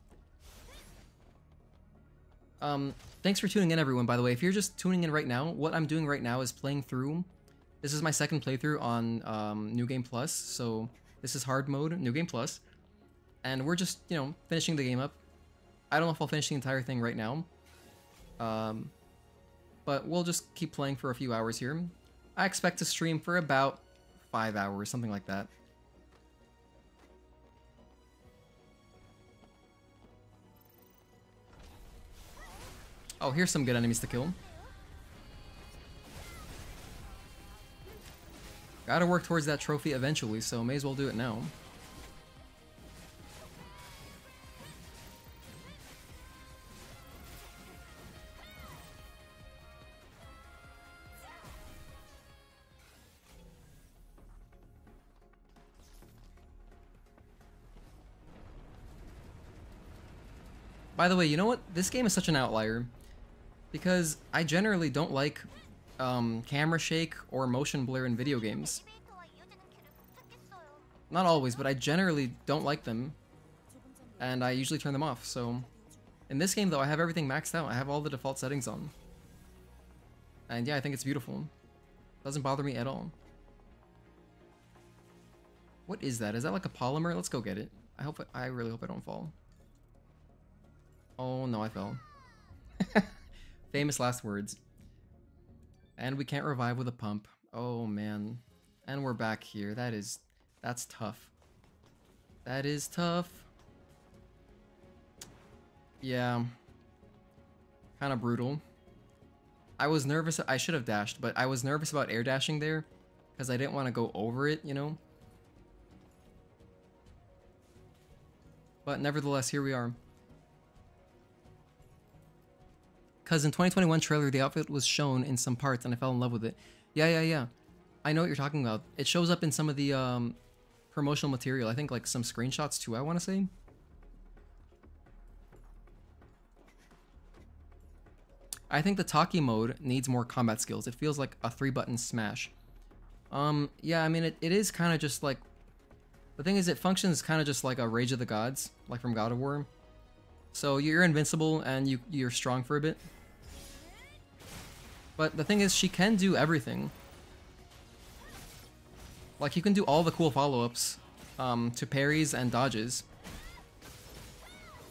Thanks for tuning in, everyone, by the way. If you're just tuning in right now, what I'm doing right now is playing through. This is my second playthrough on New Game Plus, so this is hard mode, New Game Plus. And we're just, you know, finishing the game up. I don't know if I'll finish the entire thing right now. But we'll just keep playing for a few hours here. I expect to stream for about 5 hours, something like that. Oh, here's some good enemies to kill. Gotta work towards that trophy eventually, so may as well do it now. By the way, you know what? This game is such an outlier. Because I generally don't like camera shake or motion blur in video games. Not always, but I generally don't like them. And I usually turn them off, so... In this game, though, I have everything maxed out. I have all the default settings on. And yeah, I think it's beautiful. Doesn't bother me at all. What is that? Is that like a polymer? Let's go get it. I really hope I don't fall. Oh no, I fell. Famous last words. And we can't revive with a pump. Oh man. And we're back here. That's tough. That is tough. Yeah. Kind of brutal. I was nervous. I should have dashed, but I was nervous about air dashing there because I didn't want to go over it, you know? But nevertheless, here we are. Because in 2021 trailer, the outfit was shown in some parts and I fell in love with it. Yeah. I know what you're talking about. It shows up in some of the promotional material. I think like some screenshots too, I want to say. I think the Taki mode needs more combat skills. It feels like a 3-button smash. Yeah, I mean, it is kind of just like... The thing is, it functions kind of just like a Rage of the Gods, like from God of War. So you're invincible and you're strong for a bit. But the thing is, she can do everything. Like, you can do all the cool follow-ups to parries and dodges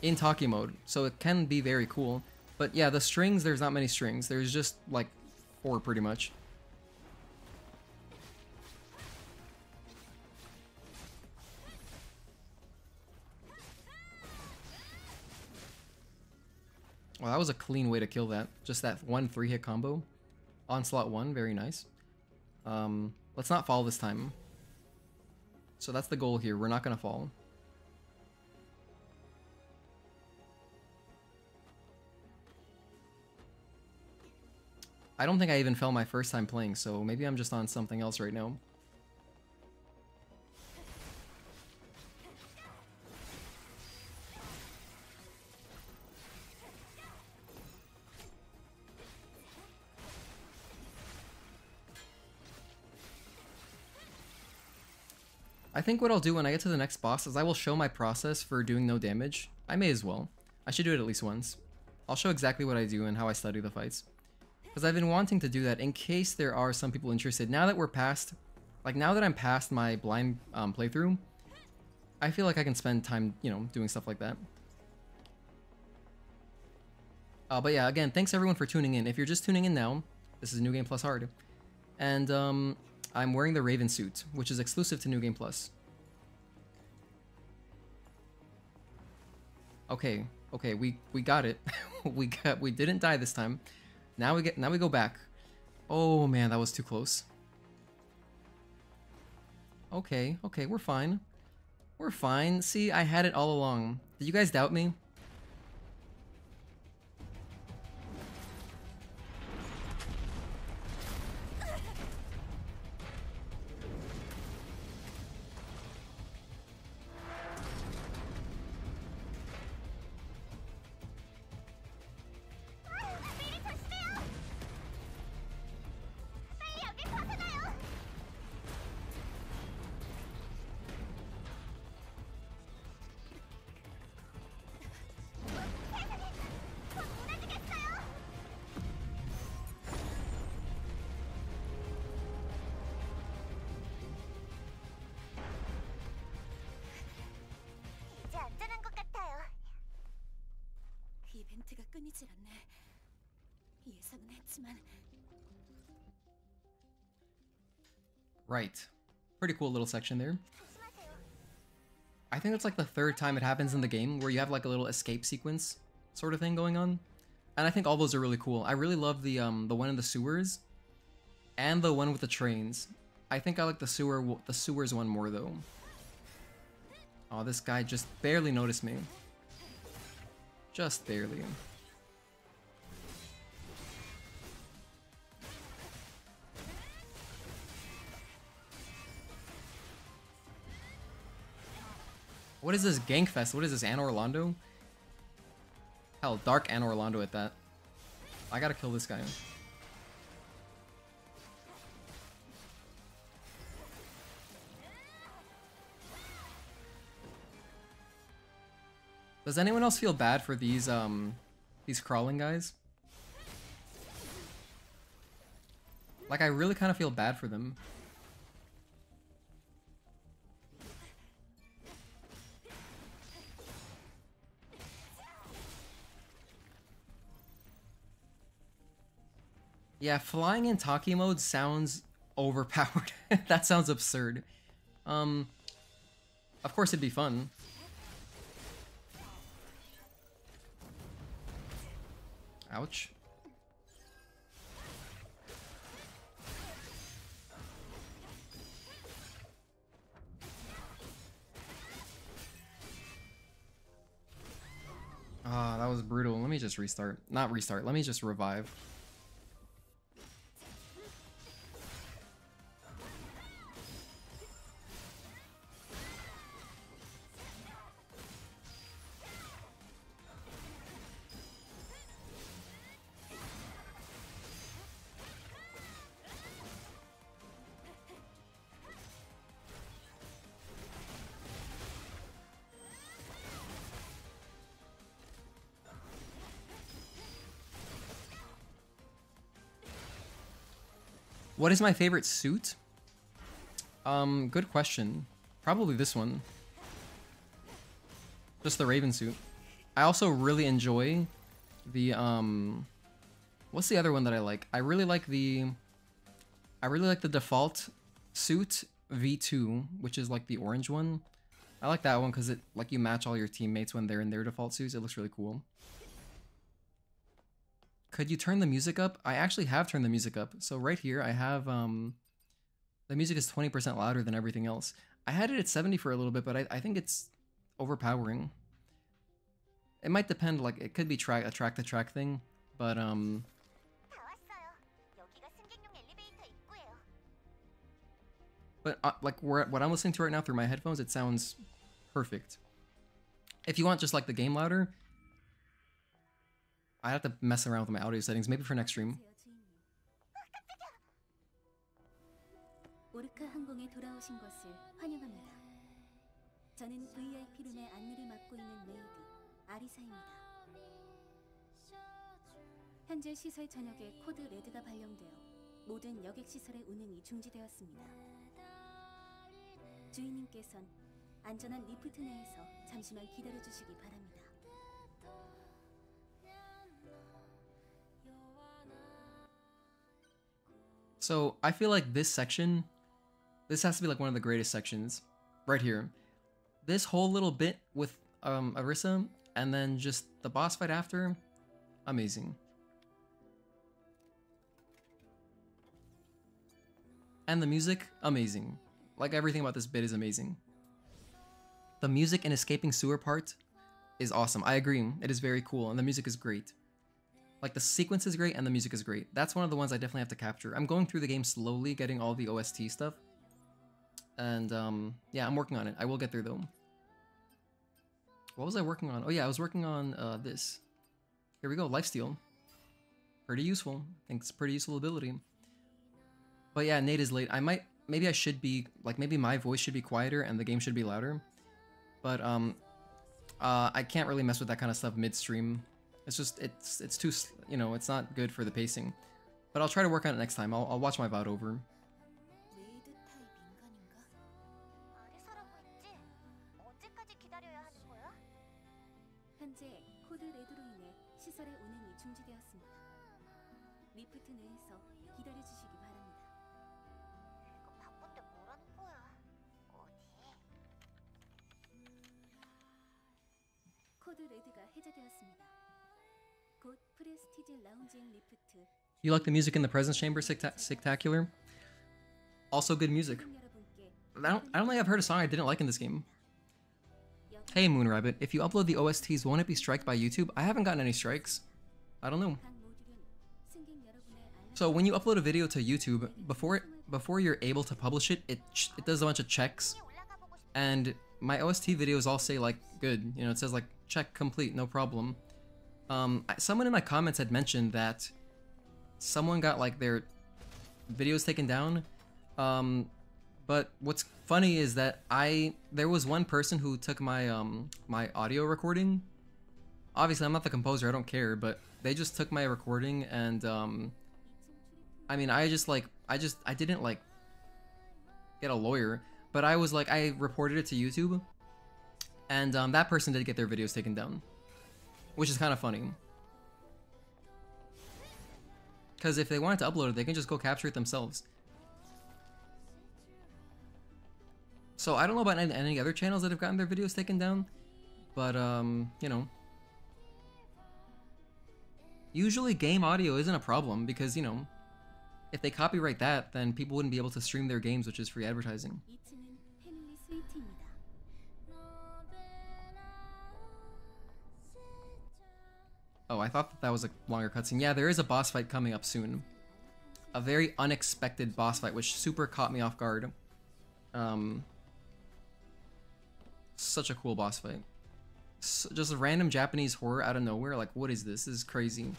in Taki mode, so it can be very cool. But yeah, the strings, there's not many strings. There's just, like, 4 pretty much. Well, that was a clean way to kill that. Just that one 3-hit combo. Onslaught 1, very nice. Let's not fall this time. So that's the goal here. We're not going to fall. I don't think I even fell my first time playing, so maybe I'm just on something else right now. I think what I'll do when I get to the next boss is I will show my process for doing no damage. I may as well. I should do it at least once. I'll show exactly what I do and how I study the fights. Because I've been wanting to do that in case there are some people interested. Now that we're past... Like, now that I'm past my blind playthrough, I feel like I can spend time, you know, doing stuff like that. But yeah, again, thanks everyone for tuning in. If you're just tuning in now, this is New Game Plus Hard. And, I'm wearing the Raven suit, which is exclusive to New Game Plus. Okay, we got it. we didn't die this time. Now we go back. Oh man, that was too close. Okay, we're fine. We're fine. See, I had it all along. Did you guys doubt me? 이제 안전한 것 같아요. 이벤트가 끊이질 않네. 예상은 했지만 Right. Pretty cool little section there. 조심하세요. I think it's like the 3rd time it happens in the game where you have like a little escape sequence sort of thing going on. And I think all those are really cool. I really love the one in the sewers and the one with the trains. I think I like the sewers one more though. Oh, this guy just barely noticed me. Just barely. What is this Gangfest? What is this, Anne Orlando? Hell, Dark Anne Orlando at that. I gotta kill this guy. Does anyone else feel bad for these crawling guys? Like, I really kind of feel bad for them. Yeah, flying in Taki mode sounds overpowered. That sounds absurd. Of course it'd be fun. Ouch. Ah, that was brutal. Let me just restart. Not restart. Let me just revive. What is my favorite suit? Good question. Probably this one. Just the Raven suit. I also really enjoy the what's the other one that I like? I really like the default suit V2, which is like the orange one. I like that one because it like you match all your teammates when they're in their default suits. It looks really cool. Could you turn the music up? I actually have turned the music up. So right here I have the music is 20% louder than everything else. I had it at 70 for a little bit, but I think it's overpowering. It might depend, like it could be a track to track thing, but 다 왔어요. 여기가 승객용 엘리베이터 입구예요. but like what I'm listening to right now through my headphones, it sounds perfect. If you want just like the game louder, I have to mess around with my audio settings, maybe for next stream. 오르카 항공에 돌아오신 것을 환영합니다. 저는 VIP 룸의 안내를 맡고 있는 메이드 아리사입니다. 현재 시설 전역에 코드 레드가 발령되어 모든 여객 시설의 운행이 중지되었습니다. 주인님께선 안전한 리프트 내에서 잠시만 기다려 주시기 바랍니다. So I feel like this section, this has to be like one of the greatest sections, right here. This whole little bit with Arissa, and then just the boss fight after, amazing. And the music, amazing. Like everything about this bit is amazing. The music in escaping sewer part is awesome. I agree, it is very cool, and the music is great. Like the sequence is great and the music is great. That's one of the ones I definitely have to capture. I'm going through the game slowly, getting all the OST stuff. And yeah, I'm working on it. I will get there though. What was I working on? Oh yeah, I was working on this. Here we go, lifesteal. Pretty useful. I think it's a pretty useful ability. But yeah, Nate is late. Maybe I should be, like maybe my voice should be quieter and the game should be louder. But I can't really mess with that kind of stuff mid-stream. It's just, it's too, you know, it's not good for the pacing. But I'll try to work on it next time. I'll watch my VOD over. 메이드 타입 인간인가? 아리사라고 했지? 언제까지 기다려야 하는 거야? 현재 코드 레드로 인해 시설의 운행이 중지되었습니다. 리프트 내에서 기다려 주시기 바랍니다. 이거 바쁜데 뭐라는 거야? 어디? 코드 레드가 해제되었습니다. 곧 프레스티지 라운지인 리프트. You like the music in the presence chamber spectacular? Also good music. I don't think I've heard a song I didn't like in this game. Hey Moonrabbit, if you upload the OSTs, won't it be striked by YouTube? I haven't gotten any strikes. I don't know. So when you upload a video to YouTube, before you're able to publish it, it does a bunch of checks. And my OST videos all say like good, you know, it says like check complete, no problem. Someone in my comments had mentioned that someone got like their videos taken down. But what's funny is that there was one person who took my my audio recording. Obviously, I'm not the composer, I don't care, but they just took my recording and I mean, I didn't like get a lawyer, but I was like, I reported it to YouTube, and that person did get their videos taken down, which is kind of funny. Because if they wanted to upload it, they can just go capture it themselves. So I don't know about any other channels that have gotten their videos taken down, but you know. Usually game audio isn't a problem because, you know, if they copyright that, then people wouldn't be able to stream their games, which is free advertising. 2층은 패밀리 스위트입니다. I thought that was a longer cutscene. Yeah, there is a boss fight coming up soon. A very unexpected boss fight, which super caught me off guard. Such a cool boss fight. Just a random Japanese horror out of nowhere. Like, what is this? This is crazy.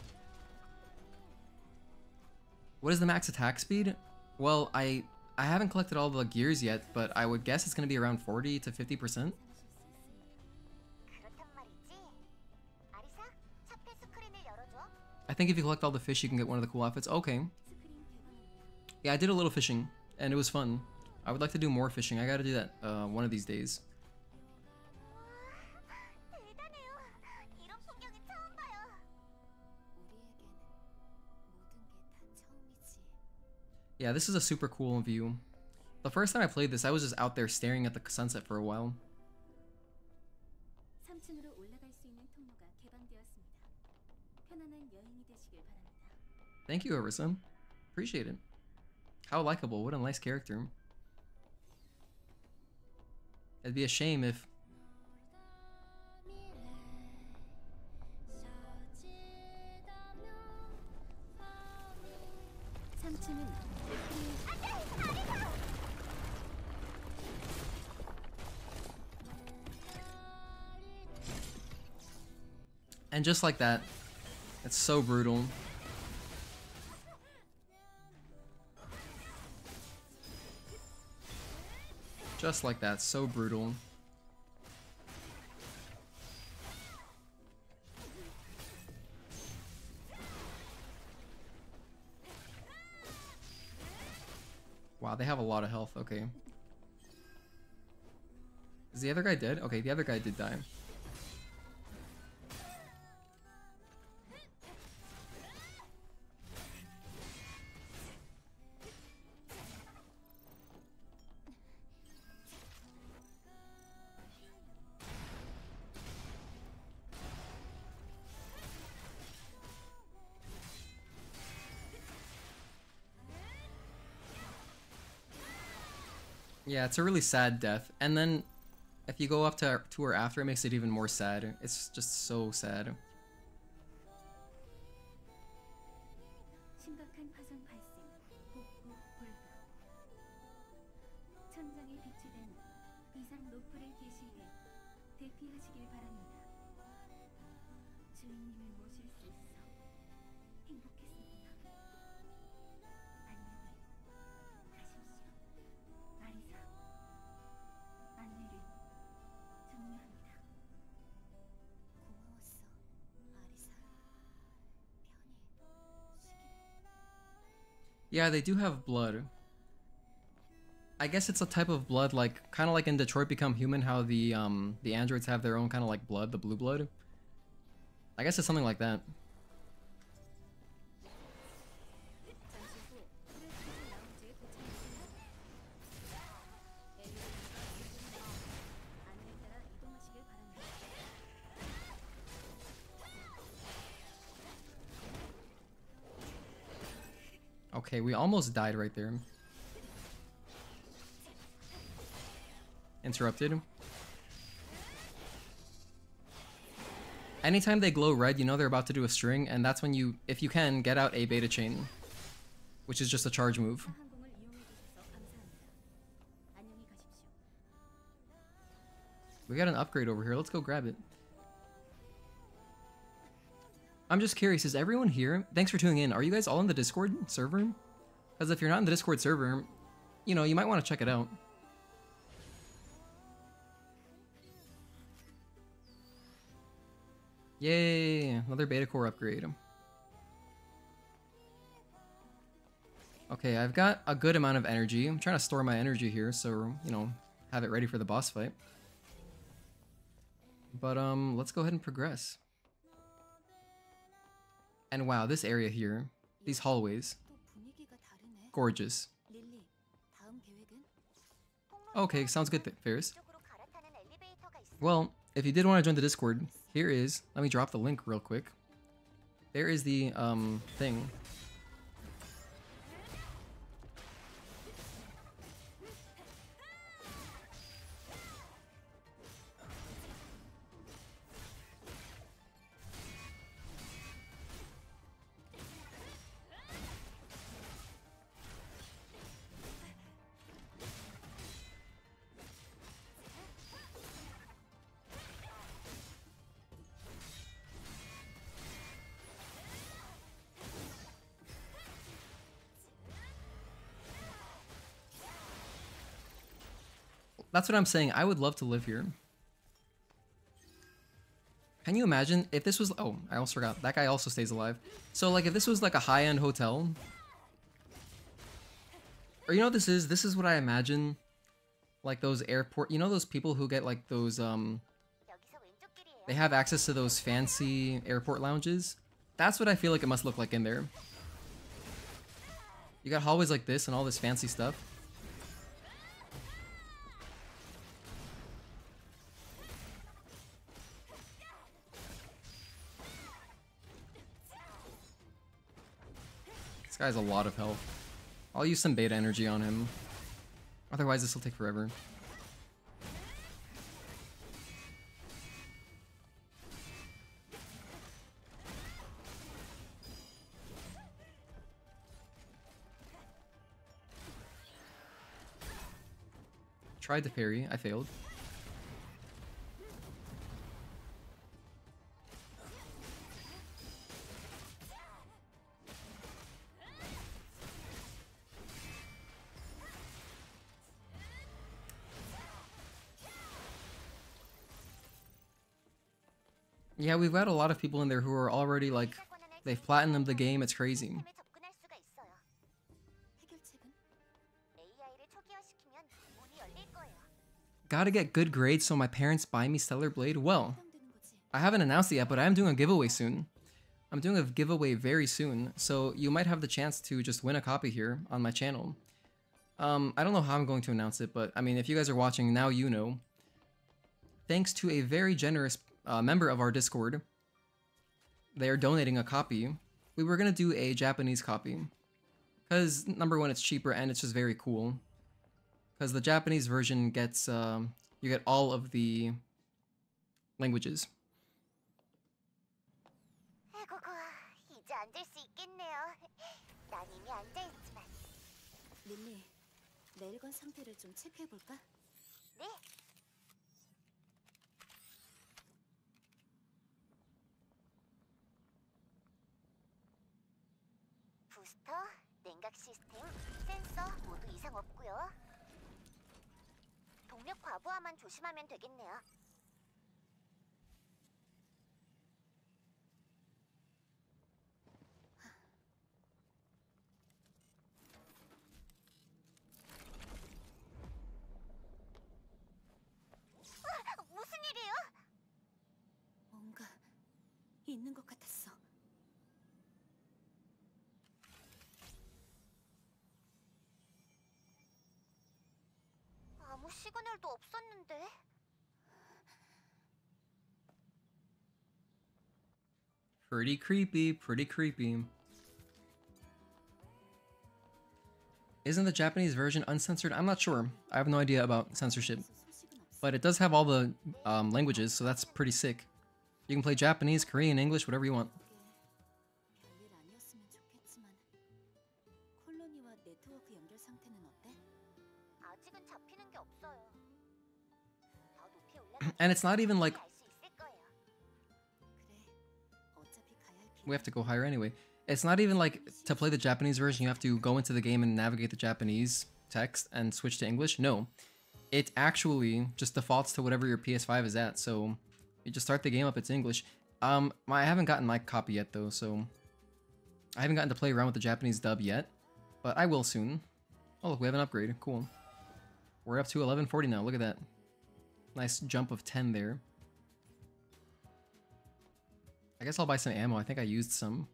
What is the max attack speed? Well, I haven't collected all the gears yet, but I would guess it's going to be around 40 to 50%. I think if you collect all the fish, you can get one of the cool outfits. Okay. Yeah, I did a little fishing, and it was fun. I would like to do more fishing. I gotta do that one of these days. Yeah, this is a super cool view. The first time I played this, I was just out there staring at the sunset for a while. Thank you, Arissa. Appreciate it. How likable. What a nice character. It'd be a shame if... And just like that, it's so brutal. Just like that, so brutal. Wow, they have a lot of health, okay. Is the other guy dead? Okay, the other guy did die. Yeah, it's a really sad death. And then if you go up to her after, it makes it even more sad. It's just so sad. Yeah, they do have blood. I guess it's a type of blood, like kind of like in Detroit Become Human, how the androids have their own kind of like blood, the blue blood. I guess it's something like that. Okay, we almost died right there. Interrupted. Anytime they glow red, you know they're about to do a string, and that's when you, if you can, get out a beta chain, which is just a charge move. We got an upgrade over here. Let's go grab it. I'm just curious, is everyone here? Thanks for tuning in. Are you guys all in the Discord server? Because if you're not in the Discord server, you know, you might want to check it out. Yay! Another beta core upgrade. Okay, I've got a good amount of energy. I'm trying to store my energy here, so, you know, have it ready for the boss fight. But, let's go ahead and progress. And wow, this area here, these hallways, gorgeous. Okay, sounds good, Ferris. Well, if you did want to join the Discord, here is, let me drop the link real quick. There is the, thing. That's what I'm saying. I would love to live here. Can you imagine if this was... Oh, I almost forgot. That guy also stays alive. So, like, if this was, like, a high-end hotel... Or, you know what this is? This is what I imagine. Like, those airport... You know those people who get, like, those, 여기서 왼쪽 길이에요. They have access to those fancy airport lounges? That's what I feel like it must look like in there. You got hallways like this and all this fancy stuff. This guy has a lot of health. I'll use some beta energy on him. Otherwise this will take forever. Tried to parry, I failed. Yeah, we've got a lot of people in there who are already like, they've platinumed the game, it's crazy. 템에 접근할 수가 있어요. 해결책은? AI를 초기화시키면 문이 열릴 거예요. Gotta get good grades so my parents buy me Stellar Blade? Well, 해당되는 거지. I haven't announced it yet, but I am doing a giveaway soon. I'm doing a giveaway very soon, so you might have the chance to just win a copy here on my channel. I don't know how I'm going to announce it, but I mean, if you guys are watching, now you know. Thanks to a very generous member of our Discord, they are donating a copy. We were gonna do a Japanese copy, because number one, it's cheaper and it's just very cool. Because the Japanese version gets, you get all of the languages. 아이고고, 이제 앉을 수 있겠네요. 난 이미 앉아 있지만. 릴리, 내일건 상태를 좀 체크해볼까? 네. 부스터, 냉각 시스템, 센서 모두 이상 없고요. 동력 과부하만 조심하면 되겠네요. 무슨 일이에요? 뭔가 있는 것 같았어. 아무 시그널도 없었는데. Pretty creepy, pretty creepy. Isn't the Japanese version uncensored? I'm not sure. I have no idea about censorship. 소식은 없어. But it does have all the languages, so that's pretty sick. You can play Japanese, Korean, English, whatever you want. 별일 아니었으면 좋겠지만 콜로니와 네트워크 연결 상태는 어때? 아직은 잡히는 게 없어요. 더 높이 올라가. And it's not even like 알수 있을 거예요. 그래, 어차피 가야 할 we have to go higher anyway. It's not even like to play the Japanese version, you have to go into the game and navigate the Japanese text and switch to English. No, it actually just defaults to whatever your PS5 is at. So you just start the game up, it's English. I haven't gotten my copy yet though, so I haven't gotten to play around with the Japanese dub yet, but I will soon. Oh, look, we have an upgrade. Cool. We're up to 1140 now. Look at that. Nice jump of 10 there. I guess I'll buy some ammo. I think I used some.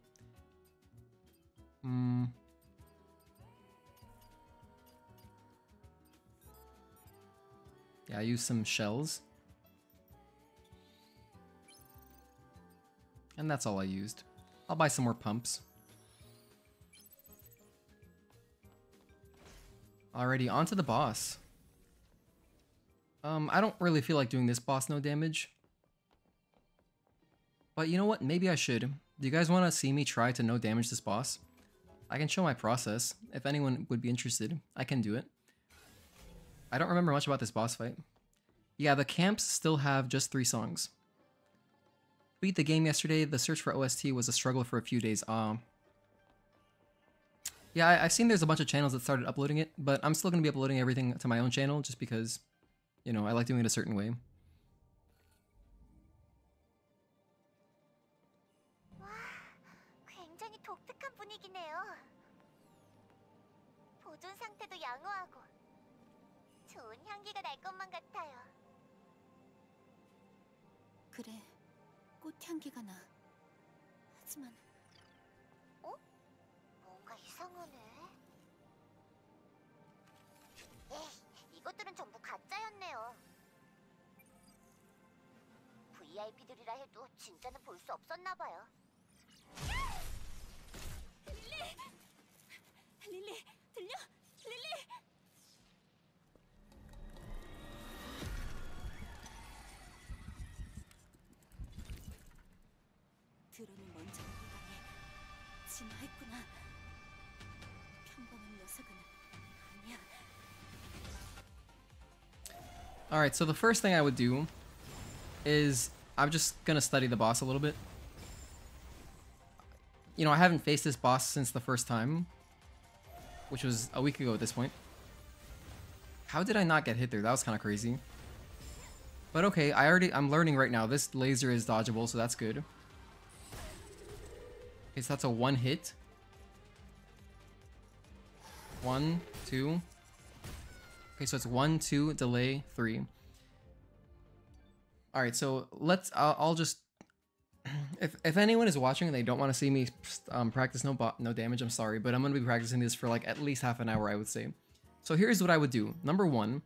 Yeah, I used some shells. And that's all I used. I'll buy some more pumps. Alrighty, on to the boss. I don't really feel like doing this boss no damage. But you know what? Maybe I should. Do you guys want to see me try to no damage this boss? I can show my process. If anyone would be interested, I can do it. I don't remember much about this boss fight. Yeah, the camps still have just 3 songs. Beat the game yesterday. The search for OST was a struggle for a few days. Yeah, I've seen there's a bunch of channels that started uploading it, but I'm still going to be uploading everything to my own channel just because You know, I like doing it a certain way. 와, 굉장히 독특한 분위기네요. 보존 상태도 양호하고 좋은 향기가 날 것만 같아요. 그래, 꽃향기가 나. 하지만 뭔가 이상하네. 에이, 이것들은 전부 가짜였네요. VIP들이라 해도 진짜는 볼 수 없었나 봐요. 릴리, 들려? 릴리! 드론을 먼저 당해 진화했구나. 평범한 녀석은 아니야. Alright, so the first thing I would do is I'm just gonna study the boss a little bit. You know, I haven't faced this boss since the first time, which was a week ago at this point. How did I not get hit there? That was kind of crazy. But okay, I'm learning right now. This laser is dodgeable, so that's good. Okay, so that's a one hit. 1, 2. Okay, so it's 1, 2, delay, 3. Alright, so I'll just... If anyone is watching and they don't want to see me practice no damage, I'm sorry, but I'm going to be practicing this for like at least half an hour, I would say. So here's what I would do. Number 1,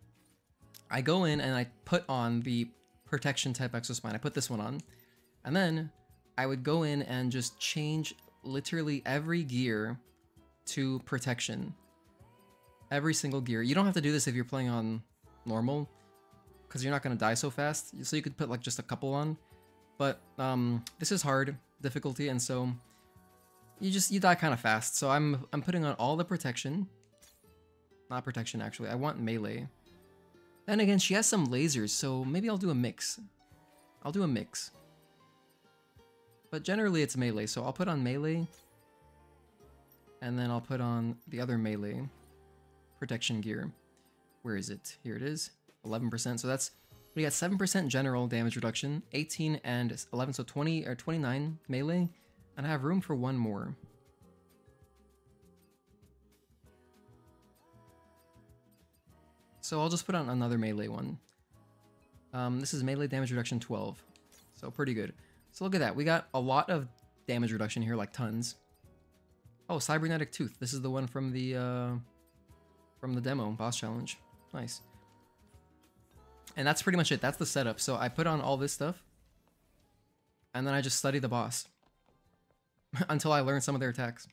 I go in and I put on the protection type exospine. I put this one on. And then I would go in and just change literally every gear to protection. Every single gear. You don't have to do this if you're playing on normal, because you're not going to die so fast. So you could put like just a couple on. But this is hard difficulty, and so you die kind of fast. So I'm putting on all the protection. Not protection, actually. I want melee. Then again, she has some lasers, so maybe I'll do a mix. I'll do a mix. But generally it's melee, so I'll put on melee. And then I'll put on the other melee protection gear. Where is it? Here it is. 11%. So that's... We got 7% general damage reduction, 18 and 11, so 20 or 29 melee, and I have room for one more. So I'll just put on another melee one. This is melee damage reduction 12, so pretty good. So look at that, we got a lot of damage reduction here, like tons. Oh, cybernetic tooth. This is the one from the demo boss challenge. Nice. And that's pretty much it. That's the setup. So I put on all this stuff, and then I just study the boss until I learn some of their attacks.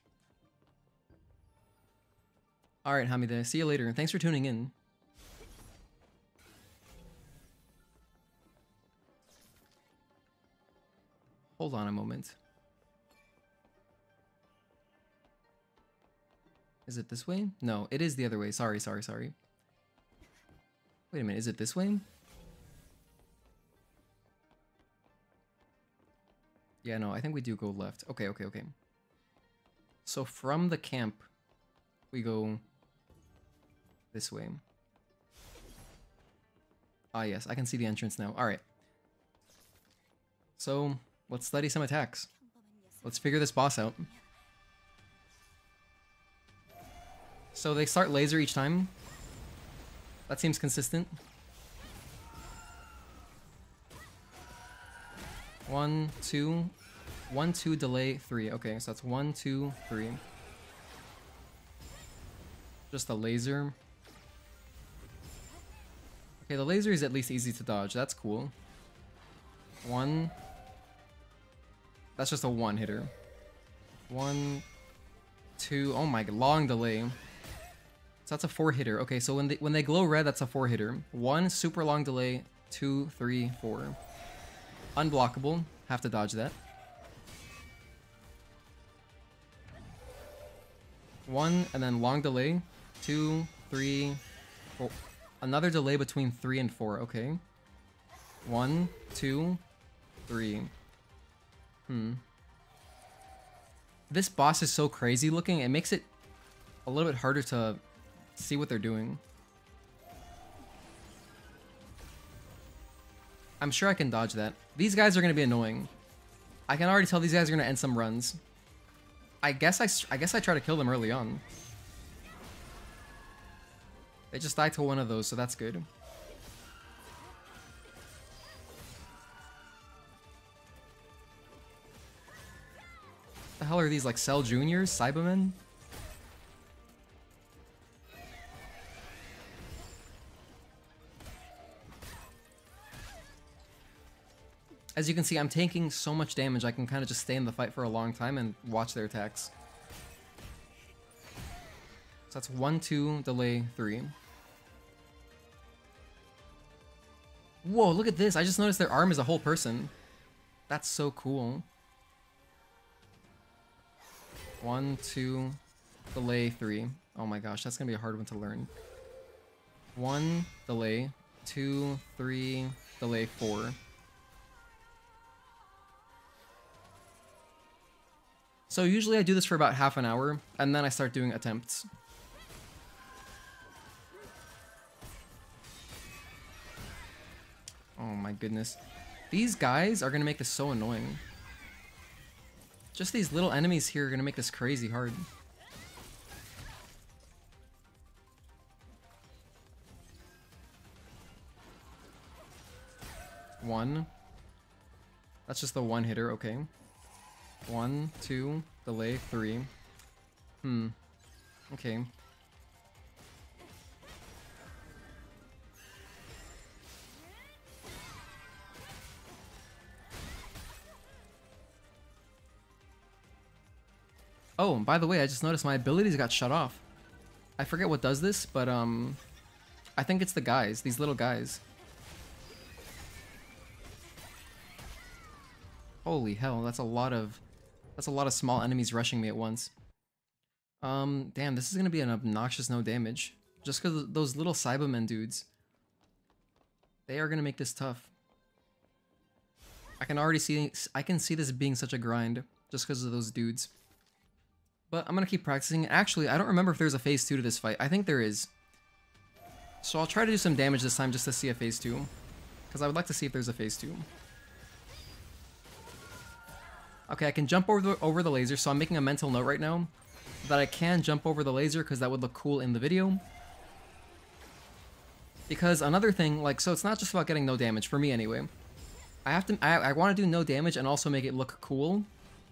Alright, Hamide. See you later. Thanks for tuning in. Hold on a moment. Is it this way? No, it is the other way. Sorry. Wait a minute, is it this way? Yeah, no, I think we do go left. Okay. So from the camp, we go this way. Ah, yes, I can see the entrance now. Alright. So, let's study some attacks. Let's figure this boss out. So they start laser each time. That seems consistent. 1, 2, 1, 2, delay, 3. Okay, so that's 1, 2, 3. Just a laser. Okay, the laser is at least easy to dodge. That's cool. 1. That's just a one hitter. 1, 2. Oh my god, long delay. So that's a 4 hitter. Okay, so when they glow red, that's a 4 hitter. 1 super long delay, 2, 3, 4. Unblockable. Have to dodge that. 1 and then long delay. 2, 3, 4. Another delay between 3 and 4. Okay. 1, 2, 3. This boss is so crazy looking. It makes it a little bit harder to see what they're doing. I'm sure I can dodge that. These guys are going to be annoying. I can already tell these guys are going to end some runs. I guess I try to kill them early on. They just died to one of those, so that's good. The hell are these, like Cell Juniors? Cybermen? As you can see, I'm taking so much damage, I can kind of just stay in the fight for a long time and watch their attacks. So that's 1, 2, delay, 3. Whoa, look at this! I just noticed their arm is a whole person. That's so cool. 1, 2, delay, 3. Oh my gosh, that's gonna be a hard one to learn. 1, delay, 2, 3, delay, 4. So usually I do this for about half an hour, and then I start doing attempts. Oh my goodness. These guys are gonna make this so annoying. Just these little enemies here are gonna make this crazy hard. One. That's just the one hitter, okay. 1, 2, delay, 3. Okay. Oh, by the way, I just noticed my abilities got shut off. I forget what does this, but I think it's the guys, these little guys. Holy hell, that's a lot of small enemies rushing me at once. Damn, this is gonna be an obnoxious no damage. Just because those little Cybermen dudes. They are gonna make this tough. I can see this being such a grind, just because of those dudes. But I'm gonna keep practicing. Actually, I don't remember if there's a phase 2 to this fight. I think there is. So I'll try to do some damage this time just to see a phase 2. Because I would like to see if there's a phase 2. Okay, I can jump over the laser, so I'm making a mental note right now that I can jump over the laser because that would look cool in the video. Because another thing, like, so it's not just about getting no damage, for me anyway. I want to do no damage and also make it look cool,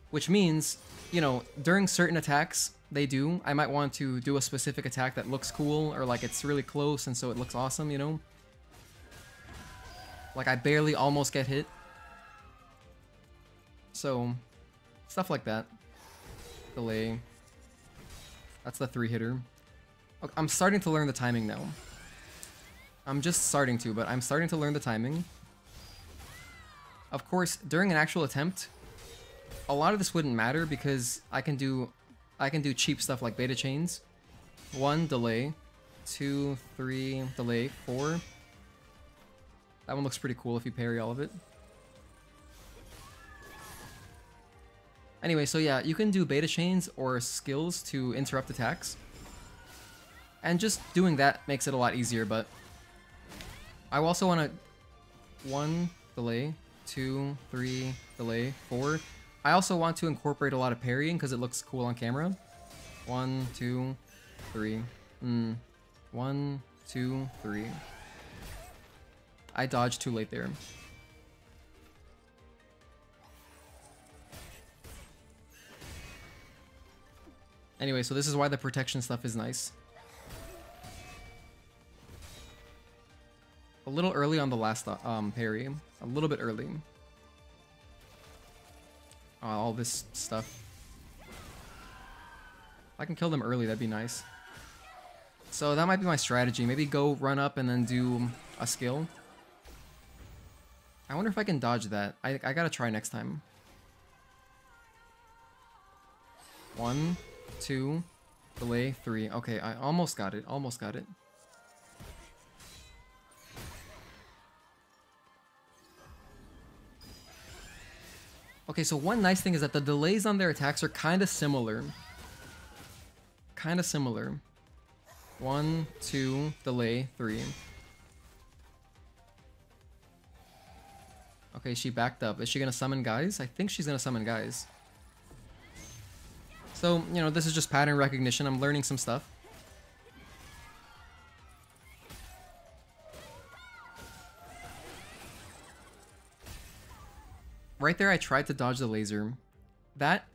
which means, you know, during certain attacks I might want to do a specific attack that looks cool, or like it's really close and so it looks awesome, you know? Like I barely almost get hit. So, stuff like that. Delay. That's the 3 hitter. Okay, I'm starting to learn the timing now. I'm just starting to, but I'm starting to learn the timing. Of course, during an actual attempt, a lot of this wouldn't matter because I can do cheap stuff like beta chains. 1, delay. 2, 3, delay. 4. That one looks pretty cool if you parry all of it. Anyway, so yeah, you can do beta chains or skills to interrupt attacks. And just doing that makes it a lot easier, but I also want to 1, delay, 2, 3, delay, 4. I also want to incorporate a lot of parrying because it looks cool on camera. 1, 2, 3. 1, 2, 3. I dodged too late there. Anyway, so this is why the protection stuff is nice. A little early on the last parry. A little bit early. All this stuff. If I can kill them early, that'd be nice. So that might be my strategy. Maybe go run up and then do a skill. I wonder if I can dodge that. I gotta try next time. 1, 2, delay, 3. Okay, I almost got it. Almost got it. Okay, so one nice thing is that the delays on their attacks are kind of similar. Kind of similar. 1, 2, delay, 3. Okay, she backed up. Is she gonna summon guys? I think she's gonna summon guys. So, you know, this is just pattern recognition. I'm learning some stuff. Right there, I tried to dodge the laser. That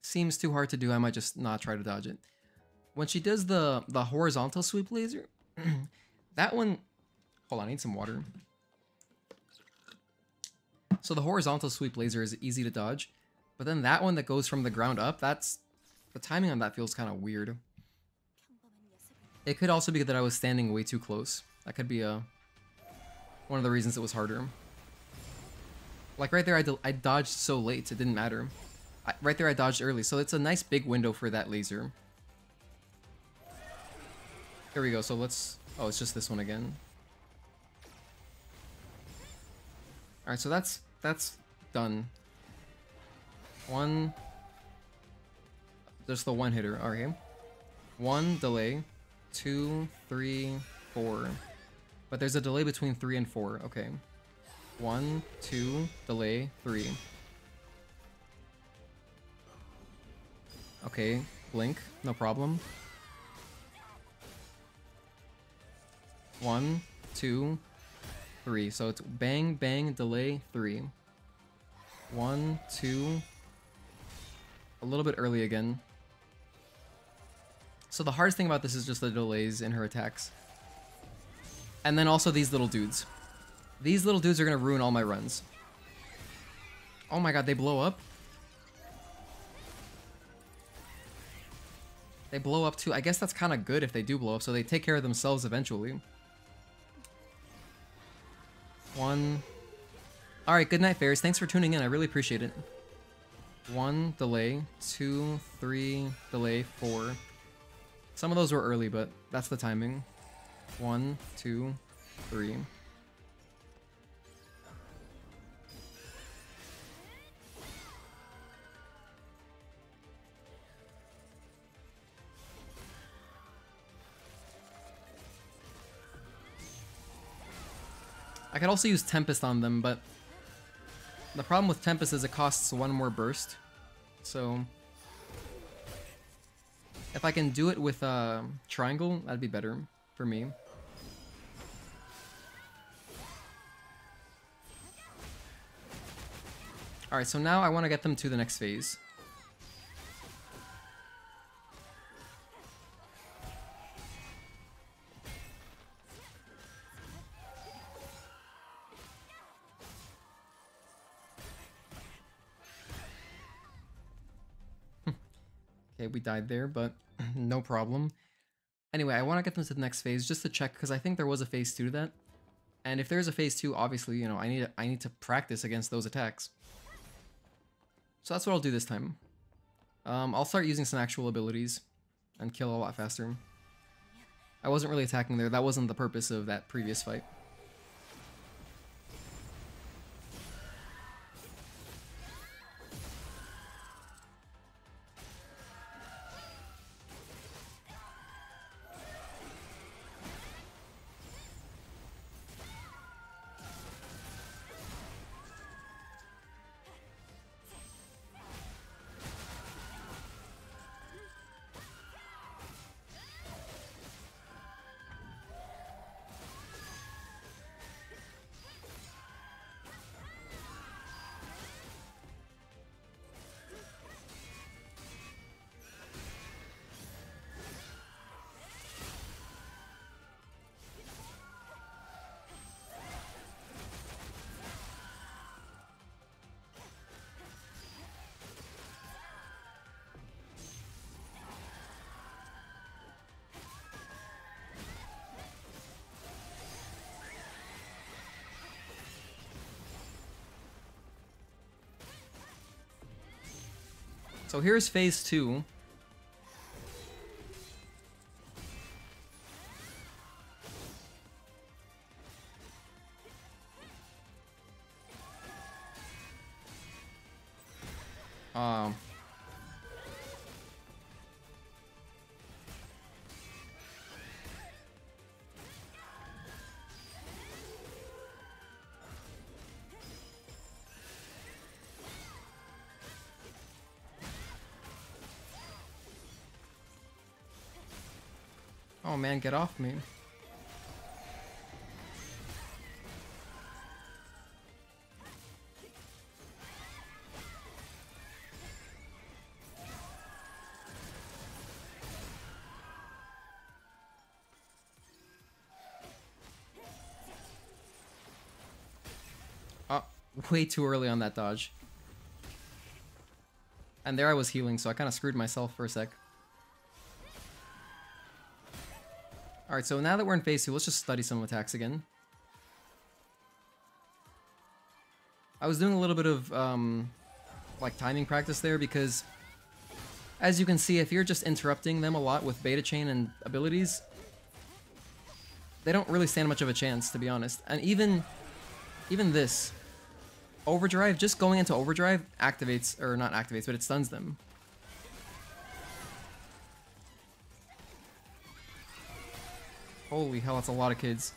seems too hard to do. I might just not try to dodge it. When she does the horizontal sweep laser, that one... Hold on, I need some water. So the horizontal sweep laser is easy to dodge. But then that one that goes from the ground up, that's... The timing on that feels kind of weird. It could also be that I was standing way too close. That could be one of the reasons it was harder. Like right there, I dodged so late, it didn't matter. Right there, I dodged early, so it's a nice big window for that laser. Here we go, so let's... Oh, it's just this one again. Alright, so that's done. One... Just the one hitter, okay. One delay, 2, 3, 4. But there's a delay between 3 and 4, okay. 1, 2, delay, 3. Okay, blink, no problem. 1, 2, 3. So it's bang, bang, delay, 3. 1, 2. A little bit early again. So the hardest thing about this is just the delays in her attacks. And then also these little dudes. These little dudes are gonna ruin all my runs. Oh my god, they blow up? They blow up too. I guess that's kind of good if they do blow up, so they take care of themselves eventually. 1. Alright, good night, fairies. Thanks for tuning in. I really appreciate it. 1, delay. 2, 3, delay. 4. Some of those were early, but that's the timing. 1, 2, 3. I could also use Tempest on them, but the problem with Tempest is it costs one more burst. So if I can do it with Triangle, that'd be better for me. Alright, so now I want to get them to the next phase. Okay, we died there, but no problem. Anyway, I want to get them to the next phase just to check, because I think there was a phase 2 to that. And if there's a phase 2, obviously, you know, I need to practice against those attacks. So that's what I'll do this time. I'll start using some actual abilities and kill a lot faster. I wasn't really attacking there. That wasn't the purpose of that previous fight. So here's phase 2. Oh man, get off me. Oh, way too early on that dodge. And there I was healing, so I kind of screwed myself for a sec. Alright, so now that we're in phase 2, let's just study some attacks again. I was doing a little bit of, like, timing practice there because, as you can see, if you're just interrupting them a lot with beta chain and abilities, they don't really stand much of a chance, to be honest. And even this, overdrive, just going into overdrive activates, or not activates, but it stuns them. Holy hell, that's a lot of kids.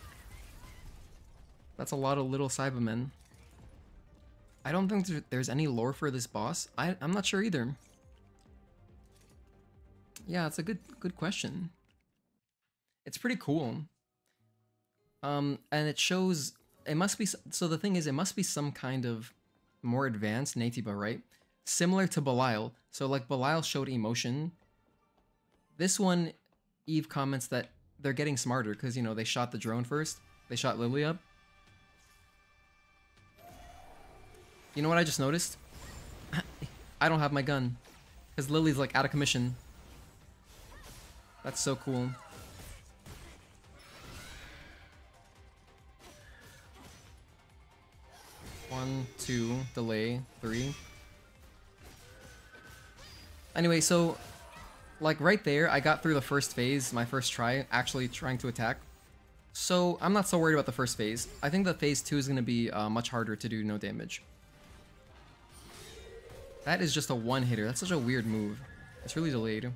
That's a lot of little Cybermen. I don't think there's any lore for this boss. I'm not sure either. Yeah, it's a good question. It's pretty cool. And it shows, it must be, so the thing is, it must be some kind of more advanced Natiba, right? Similar to Belial. So like Belial showed emotion. This one, Eve comments that they're getting smarter because, you know, they shot the drone first. They shot Lily up. You know what I just noticed? I don't have my gun. Because Lily's like out of commission. That's so cool. One, two, delay, three. Anyway, so like right there, I got through the first phase, my first try, actually trying to attack. So I'm not so worried about the first phase. I think that phase 2 is going to be much harder to do no damage. That is just a one hitter. That's such a weird move. It's really delayed.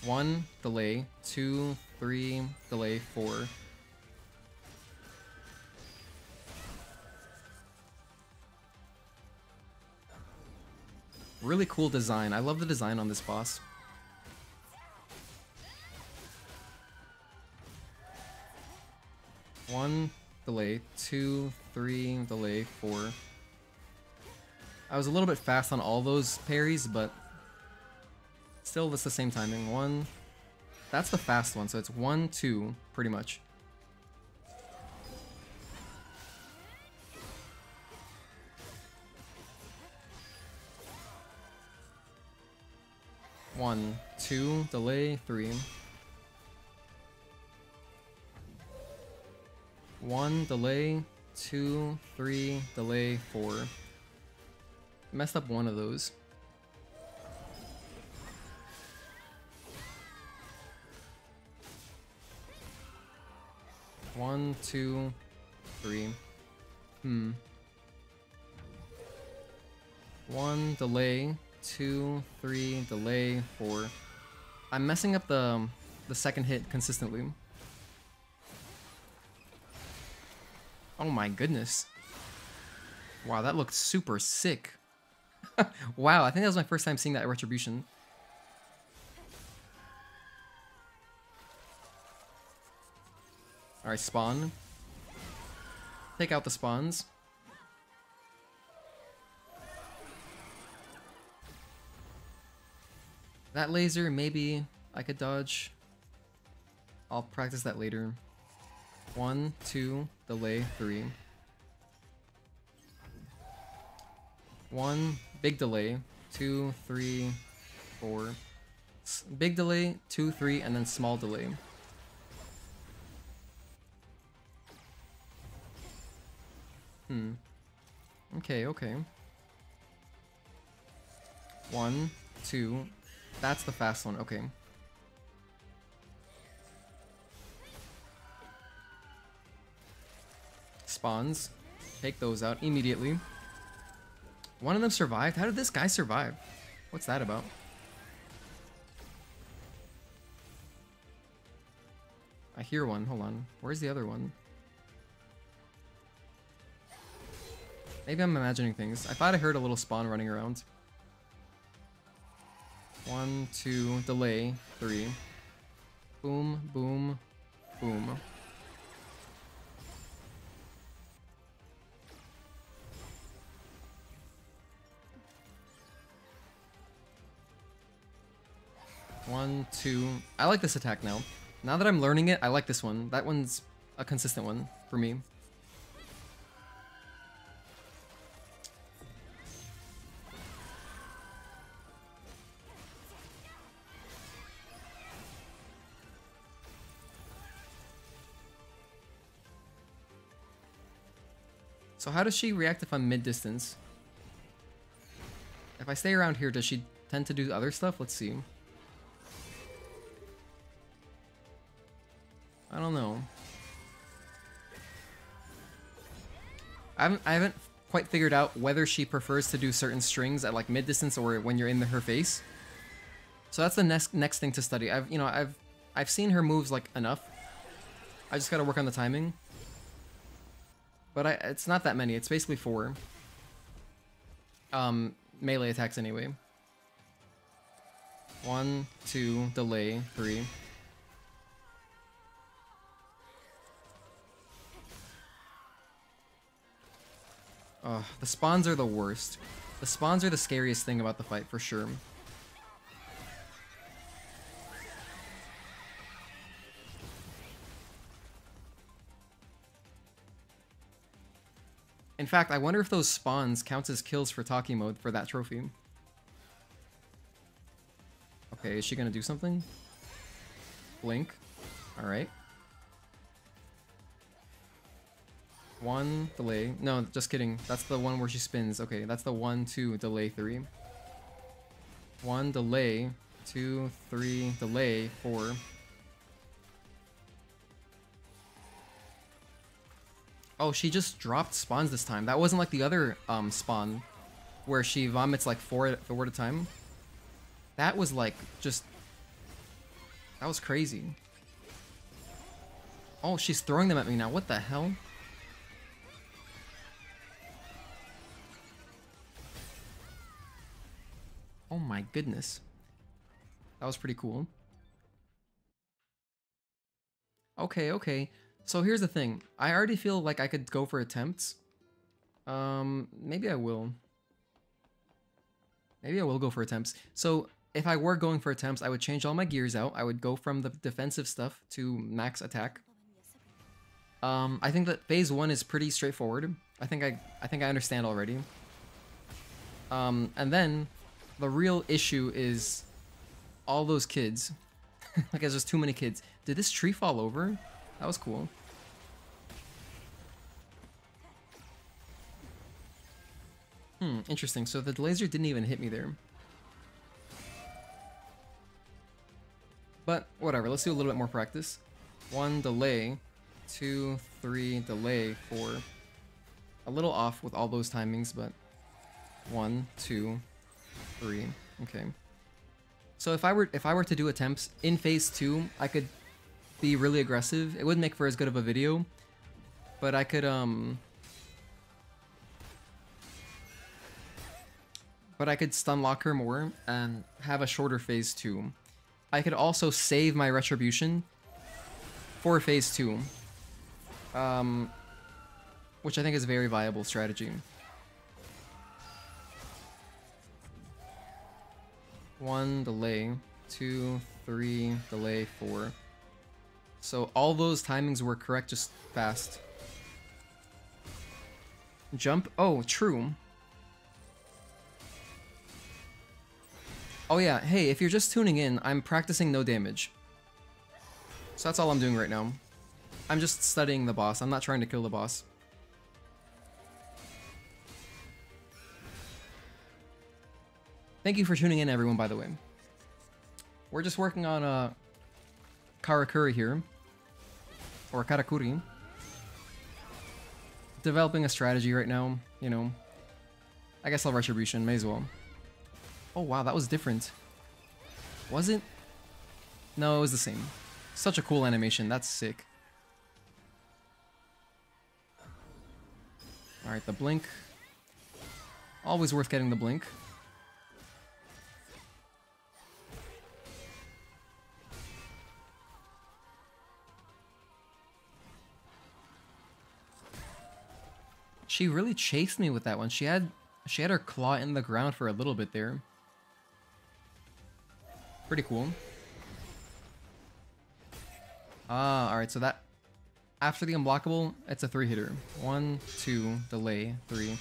1, delay, 2, 3, delay, 4. Really cool design. I love the design on this boss. One, delay, 2, 3, delay, 4. I was a little bit fast on all those parries, but still that's the same timing. 1, that's the fast one, so it's 1, 2, pretty much. One, 2, delay, 3. 1, delay, 2, 3, delay, 4. Messed up one of those. One, 2, 3. 1, delay, 2, 3, delay, 4. I'm messing up the second hit consistently. Oh my goodness. Wow, that looked super sick. Wow, I think that was my first time seeing that retribution. Alright, spawn. Take out the spawns. That laser, maybe I could dodge. I'll practice that later. 1, 2, delay, 3. 1, big delay, 2, 3, 4. Big delay, 2, 3, and then small delay. Okay, okay. 1, 2. That's the fast one, okay. Spawns. Take those out immediately. One of them survived? How did this guy survive? What's that about? I hear one. Hold on. Where's the other one? Maybe I'm imagining things. I thought I heard a little spawn running around. 1, 2, delay, 3. Boom, boom, boom. One, two. I like this attack now. Now that I'm learning it, I like this one. That one's a consistent one for me. So how does she react if I'm mid-distance? If I stay around here, does she tend to do other stuff? Let's see. I don't know. I haven't quite figured out whether she prefers to do certain strings at like mid-distance or when you're in her face. So that's the next thing to study. I've seen her moves like enough. I just gotta work on the timing. But it's not that many. It's basically 4. Melee attacks anyway. 1, 2, delay, 3. The spawns are the worst. The spawns are the scariest thing about the fight, for sure. In fact, I wonder if those spawns count as kills for Taki mode for that trophy. Okay, is she gonna do something? Blink. Alright. 1, delay. No, just kidding. That's the one where she spins. Okay, that's the 1, 2, delay, 3. 1, delay. 2, 3, delay, 4. Oh, she just dropped spawns this time. That wasn't like the other spawn where she vomits like 4 at a time. That was like just... That was crazy. Oh, she's throwing them at me now. What the hell? Oh my goodness. That was pretty cool. Okay, okay. So here's the thing. I already feel like I could go for attempts. Maybe I will. Maybe I will go for attempts. So if I were going for attempts, I would change all my gears out. I would go from the defensive stuff to max attack. I think that phase 1 is pretty straightforward. I think I understand already. And then the real issue is all those kids. Like, there's just too many kids. Did this tree fall over? That was cool. Interesting. So the laser didn't even hit me there. But whatever, let's do a little bit more practice. 1, delay. 2, 3, delay, 4. A little off with all those timings, but 1, 2, 3. Okay. So if I were to do attempts in phase 2, I could be really aggressive. It wouldn't make for as good of a video, but I could stun lock her more and have a shorter phase 2. I could also save my retribution for phase 2, which I think is a very viable strategy. 1, delay. 2, 3, delay, 4. So all those timings were correct, just fast. Jump. Oh, true. Oh yeah, hey, if you're just tuning in, I'm practicing no damage. So that's all I'm doing right now. I'm just studying the boss. I'm not trying to kill the boss. Thank you for tuning in, everyone, by the way. We're just working on Karakuri here. Or Karakuri. Developing a strategy right now, you know. I guess I'll Retribution, may as well. Oh wow, that was different. Was it? No, it was the same. Such a cool animation, that's sick. Alright, the blink. Always worth getting the blink. She really chased me with that one. She had her claw in the ground for a little bit there. Pretty cool. Ah, alright, so that after the unblockable, it's a 3-hitter. 1, 2, delay, 3.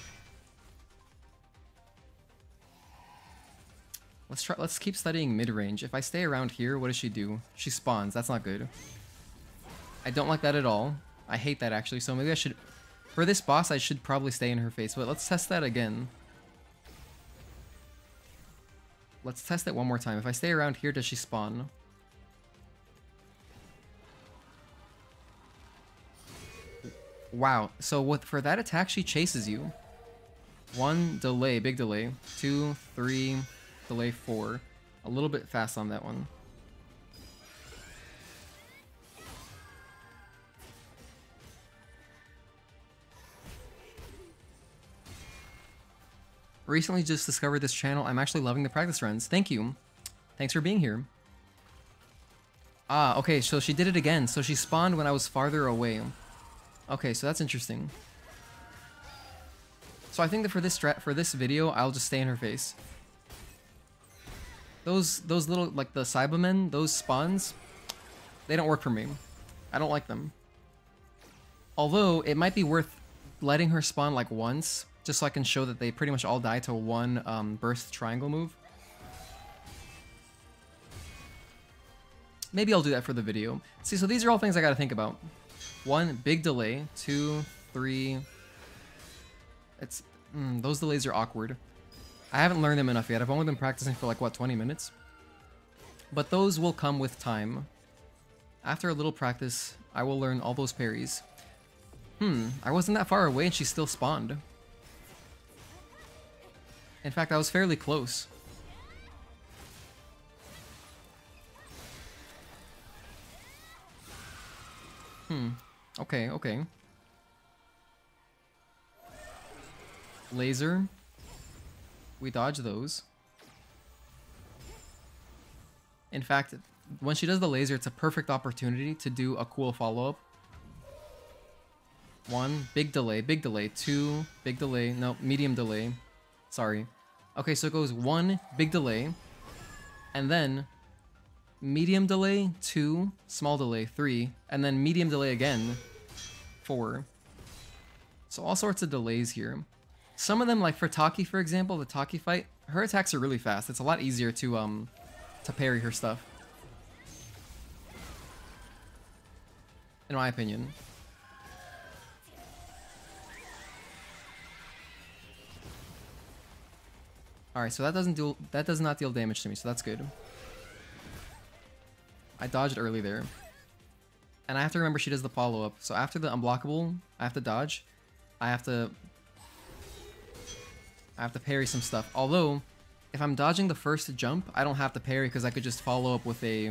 Let's keep studying mid-range. If I stay around here, what does she do? She spawns. That's not good. I don't like that at all. I hate that actually. So maybe I should, for this boss, I should probably stay in her face. But let's test that again. Let's test it one more time. If I stay around here, does she spawn? Wow. So for that attack, she chases you. 1, delay, big delay. 2, 3, delay, 4. A little bit fast on that one. Recently just discovered this channel. I'm actually loving the practice runs. Thank you. Thanks for being here. Ah, okay, so she did it again. So she spawned when I was farther away. Okay, so that's interesting. So I think that for this video, I'll just stay in her face. Those little, like the Cybermen, those spawns, they don't work for me. I don't like them. Although, it might be worth letting her spawn like once, just so I can show that they pretty much all die to one burst triangle move. Maybe I'll do that for the video. See, so these are all things I gotta think about. 1, big delay. 2, 3. It's those delays are awkward. I haven't learned them enough yet. I've only been practicing for like, what, 20 minutes? But those will come with time. After a little practice, I will learn all those parries. I wasn't that far away and she still spawned. In fact, I was fairly close. Okay, okay. Laser. We dodge those. In fact, when she does the laser, it's a perfect opportunity to do a cool follow-up. 1, big delay, big delay. 2, big delay. No, medium delay. Sorry. Okay, so it goes 1, big delay. And then medium delay, 2, small delay, 3. And then medium delay again, 4. So all sorts of delays here. Some of them, like for Taki, for example, the Taki fight, her attacks are really fast. It's a lot easier to parry her stuff. In my opinion. Alright, so that does not deal damage to me, so that's good. I dodged early there. And I have to remember she does the follow-up. So after the unblockable, I have to dodge. I have to parry some stuff. Although, if I'm dodging the first jump, I don't have to parry because I could just follow up with a,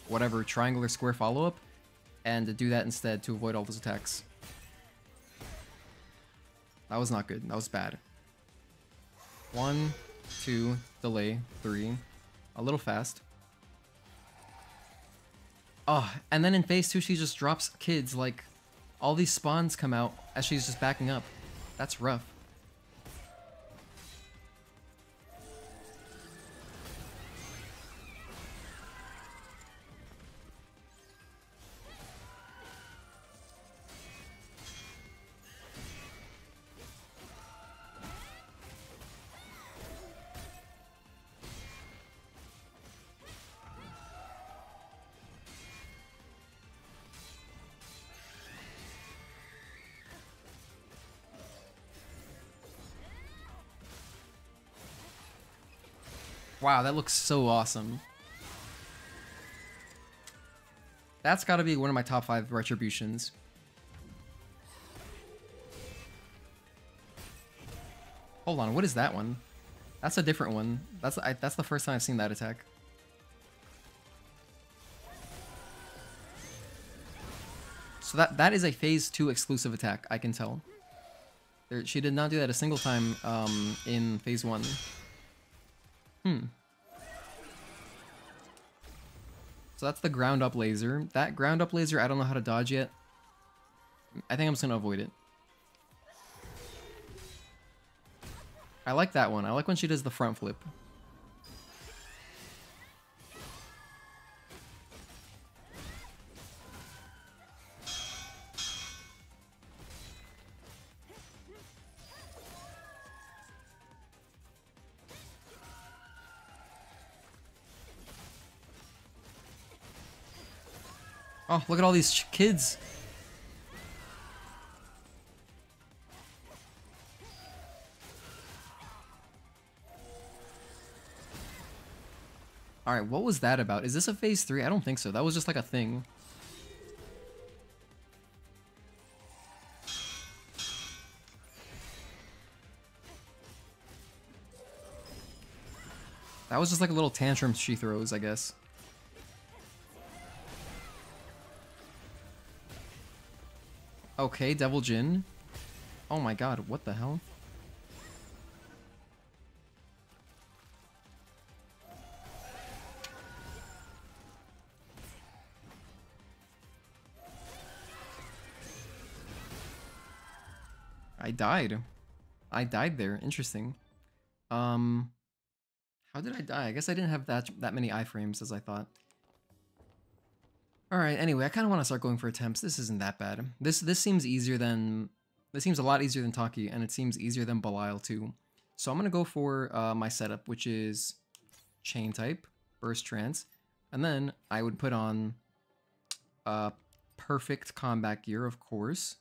whatever, triangle or square follow-up. And do that instead to avoid all those attacks. That was not good. That was bad. 1, 2, delay, 3. A little fast. Oh, and then in phase 2 she just drops kids, like, all these spawns come out as she's just backing up. That's rough. Wow, that looks so awesome. That's gotta be one of my top 5 retributions. Hold on, what is that one? That's a different one. That's the first time I've seen that attack. So that is a phase 2 exclusive attack, I can tell. She did not do that a single time in phase 1. So that's the ground up laser. That ground up laser, I don't know how to dodge yet. I think I'm just gonna avoid it. I like that one. I like when she does the front flip. Oh, look at all these kids. Alright, what was that about? Is this a phase 3? I don't think so. That was just like a thing. That was just like a little tantrum she throws, I guess. Okay, Devil Jin. Oh my god, what the hell? I died. I died there. Interesting. How did I die? I guess I didn't have that many iframes as I thought. Alright, anyway, I kind of want to start going for attempts. This isn't that bad. This seems easier than... This seems a lot easier than Taki, and it seems easier than Belial too. So I'm going to go for my setup, which is Chain type, Burst Trance, and then I would put on Perfect Combat Gear, of course.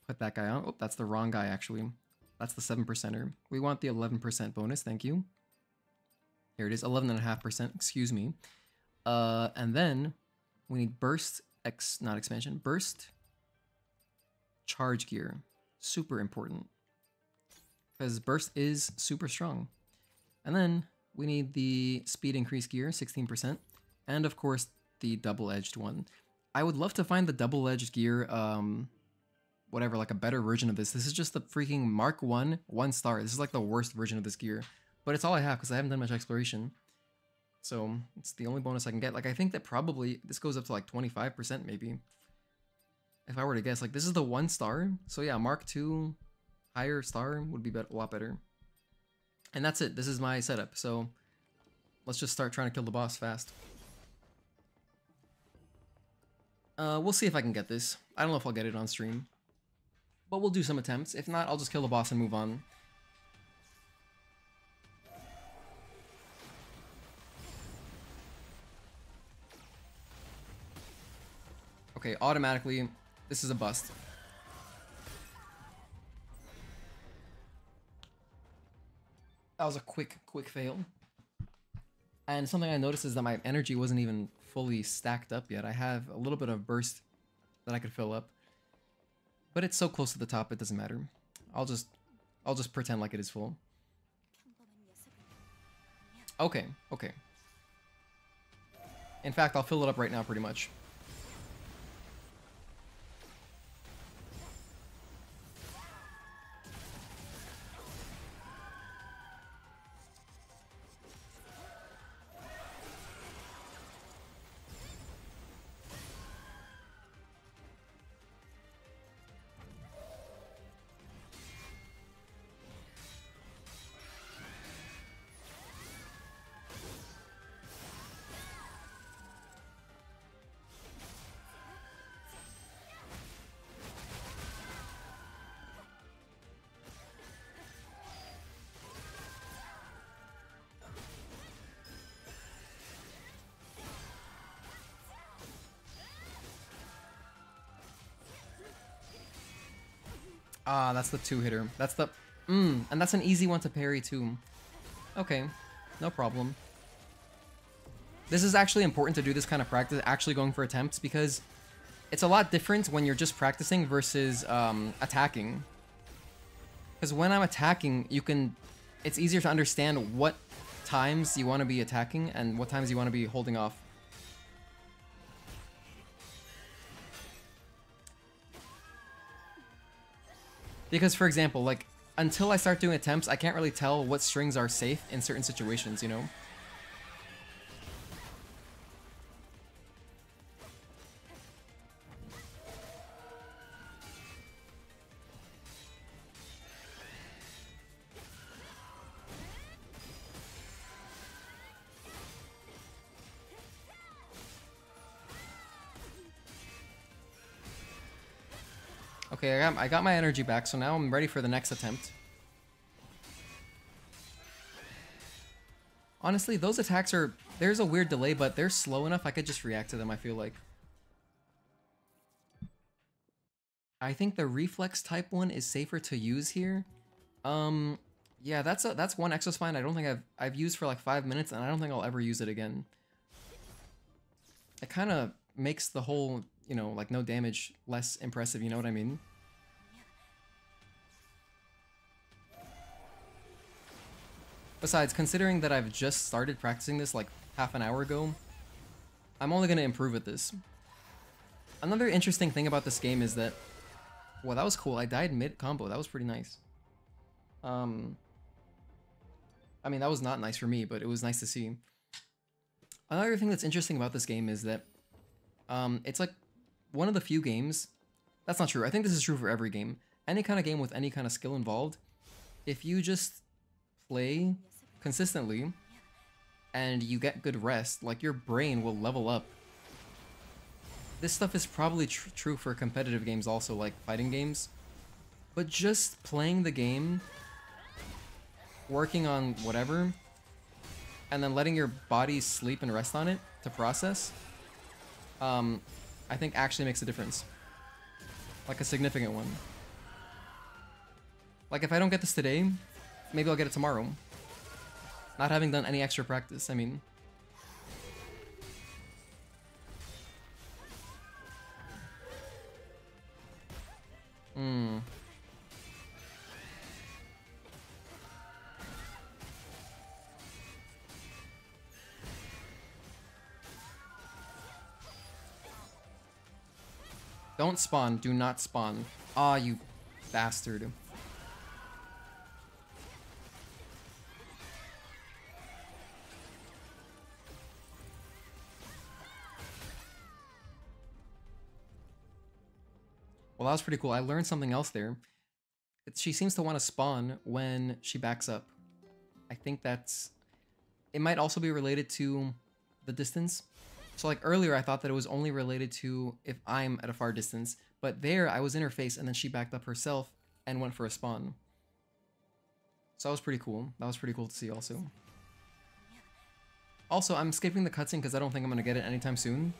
Put that guy on. Oh, that's the wrong guy, actually. That's the 7%er. We want the 11% bonus, thank you. Here it is, 11.5%, excuse me. And then we need Burst, not expansion, Burst Charge Gear. Super important. Because Burst is super strong. And then we need the Speed Increase Gear, 16%. And of course, the double-edged one. I would love to find the double-edged gear, whatever, like a better version of this. This is just the freaking Mark 1, 1 star. This is like the worst version of this gear. But it's all I have because I haven't done much exploration. So it's the only bonus I can get. Like, I think that probably this goes up to like 25% maybe. If I were to guess, like this is the 1 star. So yeah, Mark 2 higher star would be a lot better. And that's it. This is my setup. So let's just start trying to kill the boss fast. We'll see if I can get this. I don't know if I'll get it on stream. But we'll do some attempts. If not, I'll just kill the boss and move on. Okay, automatically, this is a bust. That was a quick fail. And something I noticed is that my energy wasn't even fully stacked up yet. I have a little bit of burst that I could fill up. But it's so close to the top, it doesn't matter. I'll just pretend like it is full. Okay, okay. In fact, I'll fill it up right now pretty much. Ah, that's the 2-hitter. That's the... and that's an easy one to parry too. Okay, no problem. This is actually important to do this kind of practice, actually going for attempts, because it's a lot different when you're just practicing versus attacking. Because when I'm attacking, it's easier to understand what times you want to be attacking and what times you want to be holding off. Because, for example, like, until I start doing attempts, I can't really tell what strings are safe in certain situations, you know? Okay, I got my energy back, so now I'm ready for the next attempt. Honestly, those attacks are... There's a weird delay, but they're slow enough I could just react to them, I feel like. I think the reflex type one is safer to use here. Yeah, that's one Exospine I don't think I've used for like 5 minutes, and I don't think I'll ever use it again. It kind of makes the whole, you know, like no damage less impressive, you know what I mean? Besides, considering that I've just started practicing this like half an hour ago, I'm only going to improve at this. Another interesting thing about this game is that... Well, that was cool. I died mid-combo. That was pretty nice. I mean, that was not nice for me, but it was nice to see. Another thing that's interesting about this game is that it's like one of the few games... That's not true. I think this is true for every game. Any kind of game with any kind of skill involved, if you just play consistently and you get good rest, like your brain will level up. This stuff is probably true for competitive games also, like fighting games. But just playing the game, working on whatever, and then letting your body sleep and rest on it to process, I think actually makes a difference. Like a significant one. Like if I don't get this today, maybe I'll get it tomorrow. Not having done any extra practice, I mean. Don't spawn. Do not spawn. Ah, you bastard. Well, that was pretty cool. I learned something else there. She seems to want to spawn when she backs up. I think that's... It might also be related to the distance. So like earlier, I thought that it was only related to if I'm at a far distance. But there, I was in her face and then she backed up herself and went for a spawn. So that was pretty cool. That was pretty cool to see also. Also, I'm skipping the cutscene because I don't think I'm going to get it anytime soon.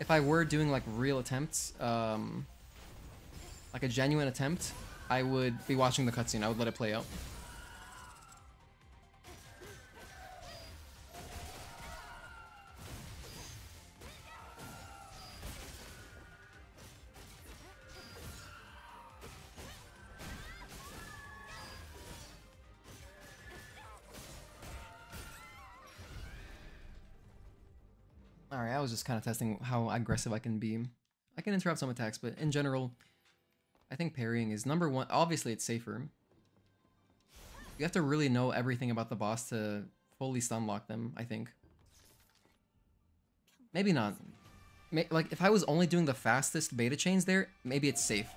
If I were doing like real attempts, like a genuine attempt, I would be watching the cutscene. I would let it play out. Alright, I was just kind of testing how aggressive I can be. I can interrupt some attacks, but in general, I think parrying is number one. Obviously, it's safer. You have to really know everything about the boss to fully stun lock them, I think. Maybe not. Like, if I was only doing the fastest beta chains there, maybe it's safe.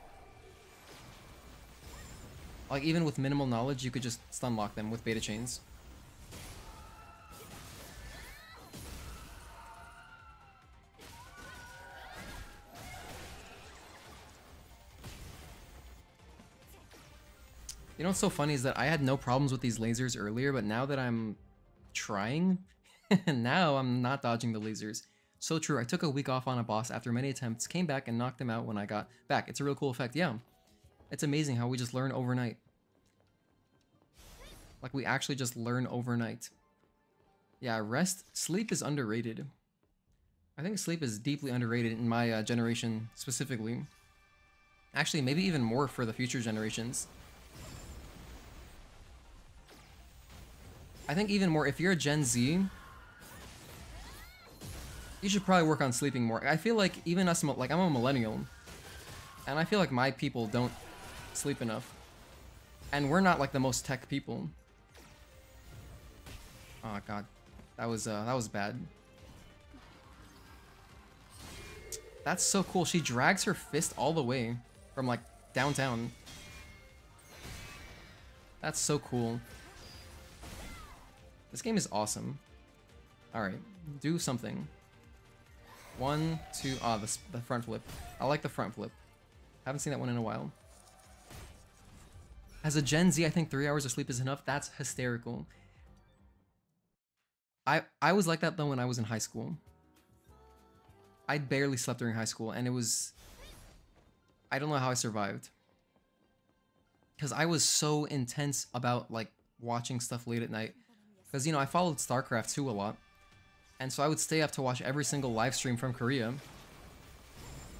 Like, even with minimal knowledge, you could just stun lock them with beta chains. You know what's so funny is that I had no problems with these lasers earlier, but now that I'm trying, now I'm not dodging the lasers. So true, I took a week off on a boss after many attempts, came back and knocked him out when I got back. It's a real cool effect, yeah. It's amazing how we just learn overnight. Like we actually just learn overnight. Yeah, sleep is underrated. I think sleep is deeply underrated in my generation specifically. Actually, maybe even more for the future generations. I think even more, if you're a Gen Z, you should probably work on sleeping more. I feel like even us, like I'm a millennial, and I feel like my people don't sleep enough. And we're not like the most tech people. Oh god, that was bad. That's so cool. She drags her fist all the way from like downtown. That's so cool. This game is awesome. Alright, do something. 1, 2, the front flip. I like the front flip. Haven't seen that one in a while. As a Gen Z, I think 3 hours of sleep is enough. That's hysterical. I was like that though when I was in high school. I barely slept during high school, and it was... I don't know how I survived. Because I was so intense about, like, watching stuff late at night. Because, you know, I followed StarCraft 2 a lot. And so I would stay up to watch every single live stream from Korea.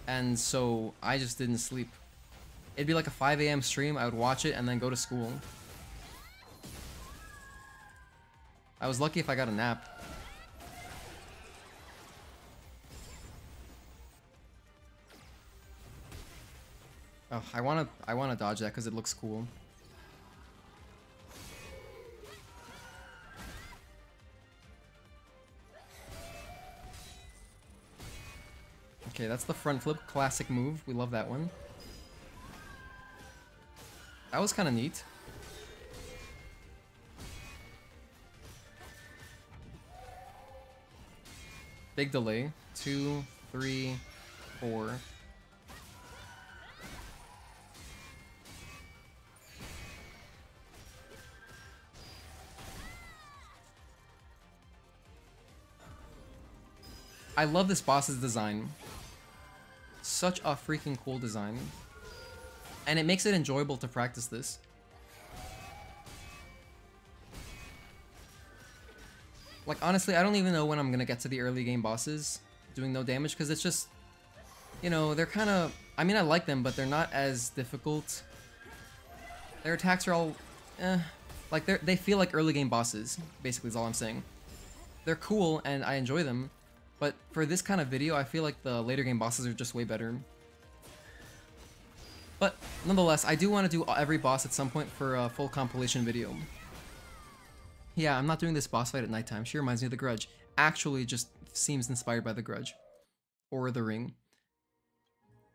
And so I just didn't sleep. It'd be like a 5 a.m. stream, I would watch it and then go to school. I was lucky if I got a nap. Oh, I wanna dodge that because it looks cool. Okay, that's the front flip, classic move. We love that one. That was kind of neat. Big delay. 2, 3, 4. I love this boss's design. Such a freaking cool design. And it makes it enjoyable to practice this. Like, honestly, I don't even know when I'm gonna get to the early game bosses doing no damage, because it's just, you know, they're kind of... I mean, I like them, but they're not as difficult. Their attacks are all... like, they feel like early game bosses, basically is all I'm saying. They're cool, and I enjoy them. But for this kind of video, I feel like the later game bosses are just way better. But nonetheless, I do want to do every boss at some point for a full compilation video. Yeah, I'm not doing this boss fight at nighttime. She reminds me of The Grudge. Actually, just seems inspired by The Grudge. Or The Ring.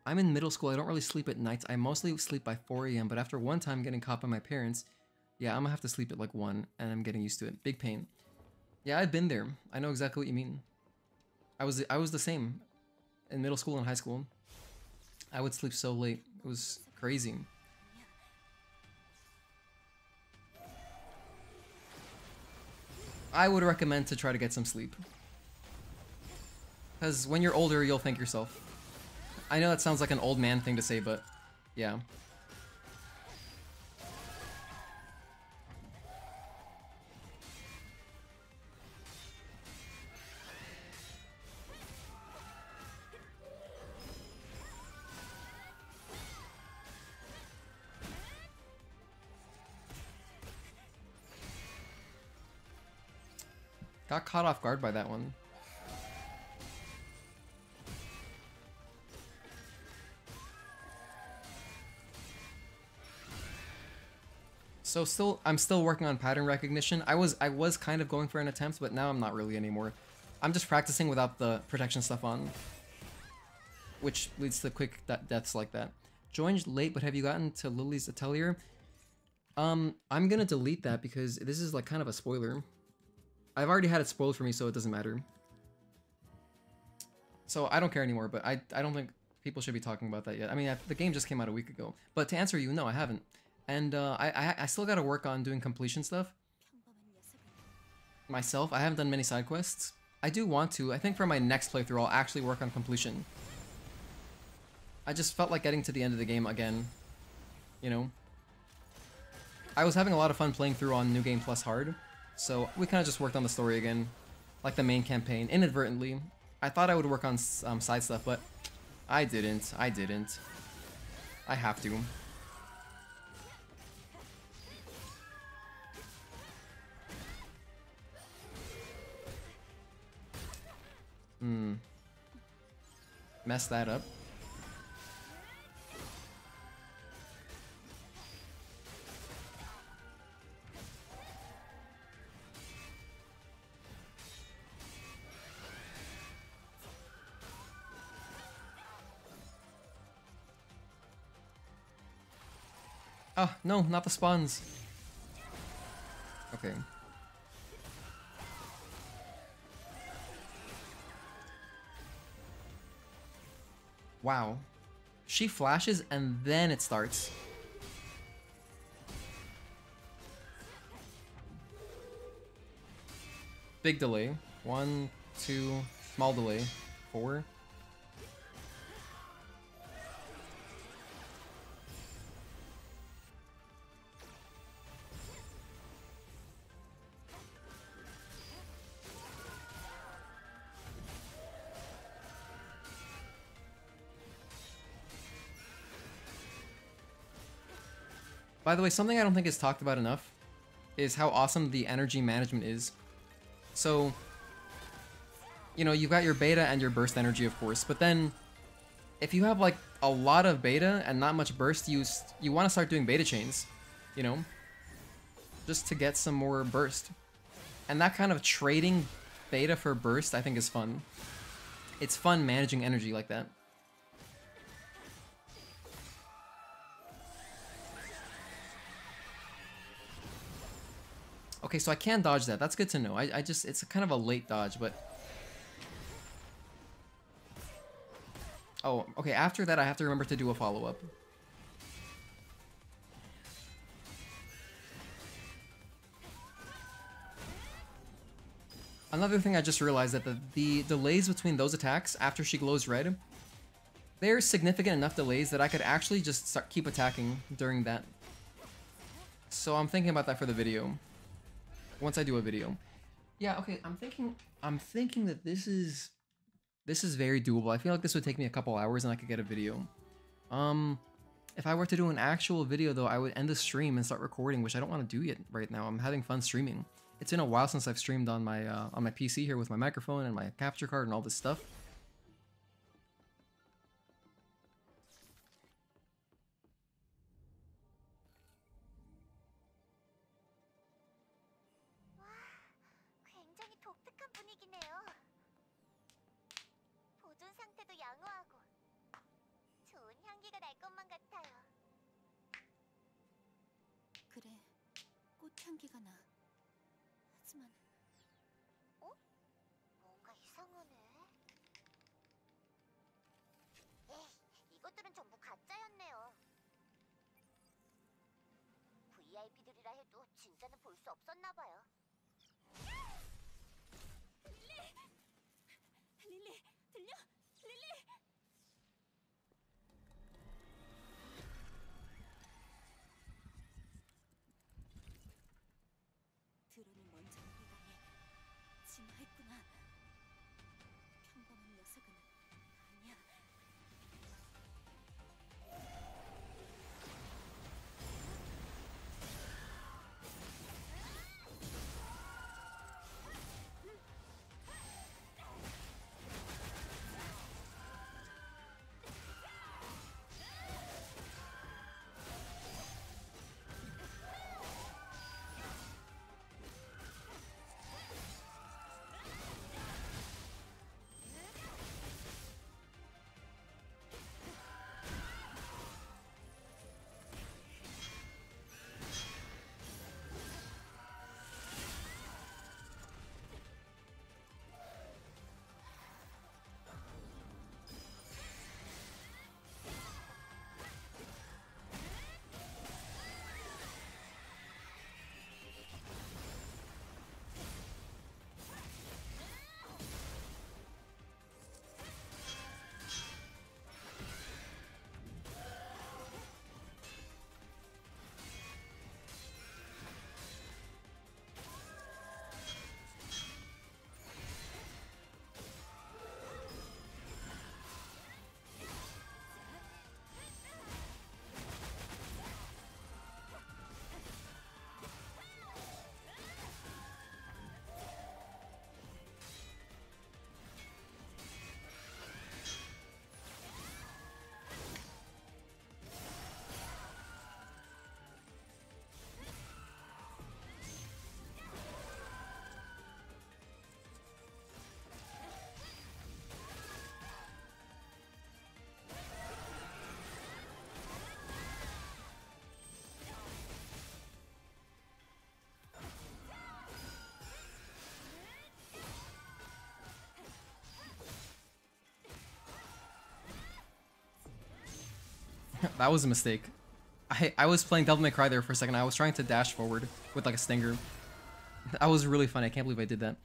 I'm in middle school. I don't really sleep at nights. I mostly sleep by 4 a.m. But after one time getting caught by my parents, yeah, I'm gonna have to sleep at like 1. And I'm getting used to it. Big pain. Yeah, I've been there. I know exactly what you mean. I was the same in middle school and high school. I would sleep so late. It was crazy. I would recommend to try to get some sleep. Because when you're older, you'll thank yourself. I know that sounds like an old man thing to say, but yeah. Got caught off guard by that one. So I'm still working on pattern recognition. I was kind of going for an attempt, but now I'm not really anymore. I'm just practicing without the protection stuff on, which leads to quick deaths like that. Joined late, but have you gotten to Lily's Atelier? I'm gonna delete that because this is like kind of a spoiler. I've already had it spoiled for me, so it doesn't matter. So I don't care anymore, but I don't think people should be talking about that yet. I mean, the game just came out a week ago. But to answer you, no, I haven't. And I still gotta work on doing completion stuff. Myself, I haven't done many side quests. I do want to. I think for my next playthrough, I'll actually work on completion. I just felt like getting to the end of the game again. You know? I was having a lot of fun playing through on New Game Plus Hard. So we kind of just worked on the story again, like the main campaign, inadvertently. I thought I would work on side stuff, but I didn't. I have to. Mess that up. Ah, no, not the spawns. Okay. Wow. She flashes and then it starts. Big delay. 1, 2, small delay. 4. By the way, something I don't think is talked about enough is how awesome the energy management is. So, you know, you've got your beta and your burst energy, of course, but then if you have like a lot of beta and not much burst, you want to start doing beta chains, you know, just to get some more burst. And that kind of trading beta for burst, I think, is fun. It's fun managing energy like that. Okay, so I can dodge that. That's good to know. I just, it's kind of a late dodge, but... Oh, okay, after that I have to remember to do a follow-up. Another thing I just realized that the delays between those attacks after she glows red, they're significant enough delays that I could actually just keep attacking during that. So I'm thinking about that for the video. Once I do a video. Yeah, okay, I'm thinking that this is very doable. I feel like this would take me a couple hours and I could get a video. If I were to do an actual video though, I would end the stream and start recording, which I don't want to do yet right now. I'm having fun streaming. It's been a while since I've streamed on my PC here with my microphone and my capture card and all this stuff. 굉장히 독특한 분위기네요. 보존 상태도 양호하고 좋은 향기가 날 것만 같아요. 그래, 꽃향기가 나. 하지만 뭔가 이상하네. 이것들은 전부 가짜였네요. VIP들이라 해도 진짜는 볼 수 없었나 봐요. 릴리, 들려? 릴리! 드론이 먼저 우리 방에 진화했구나. 평범한 녀석은 아니야. That was a mistake. I was playing Devil May Cry there for a second. I was trying to dash forward with like a stinger. That was really funny. I can't believe I did that.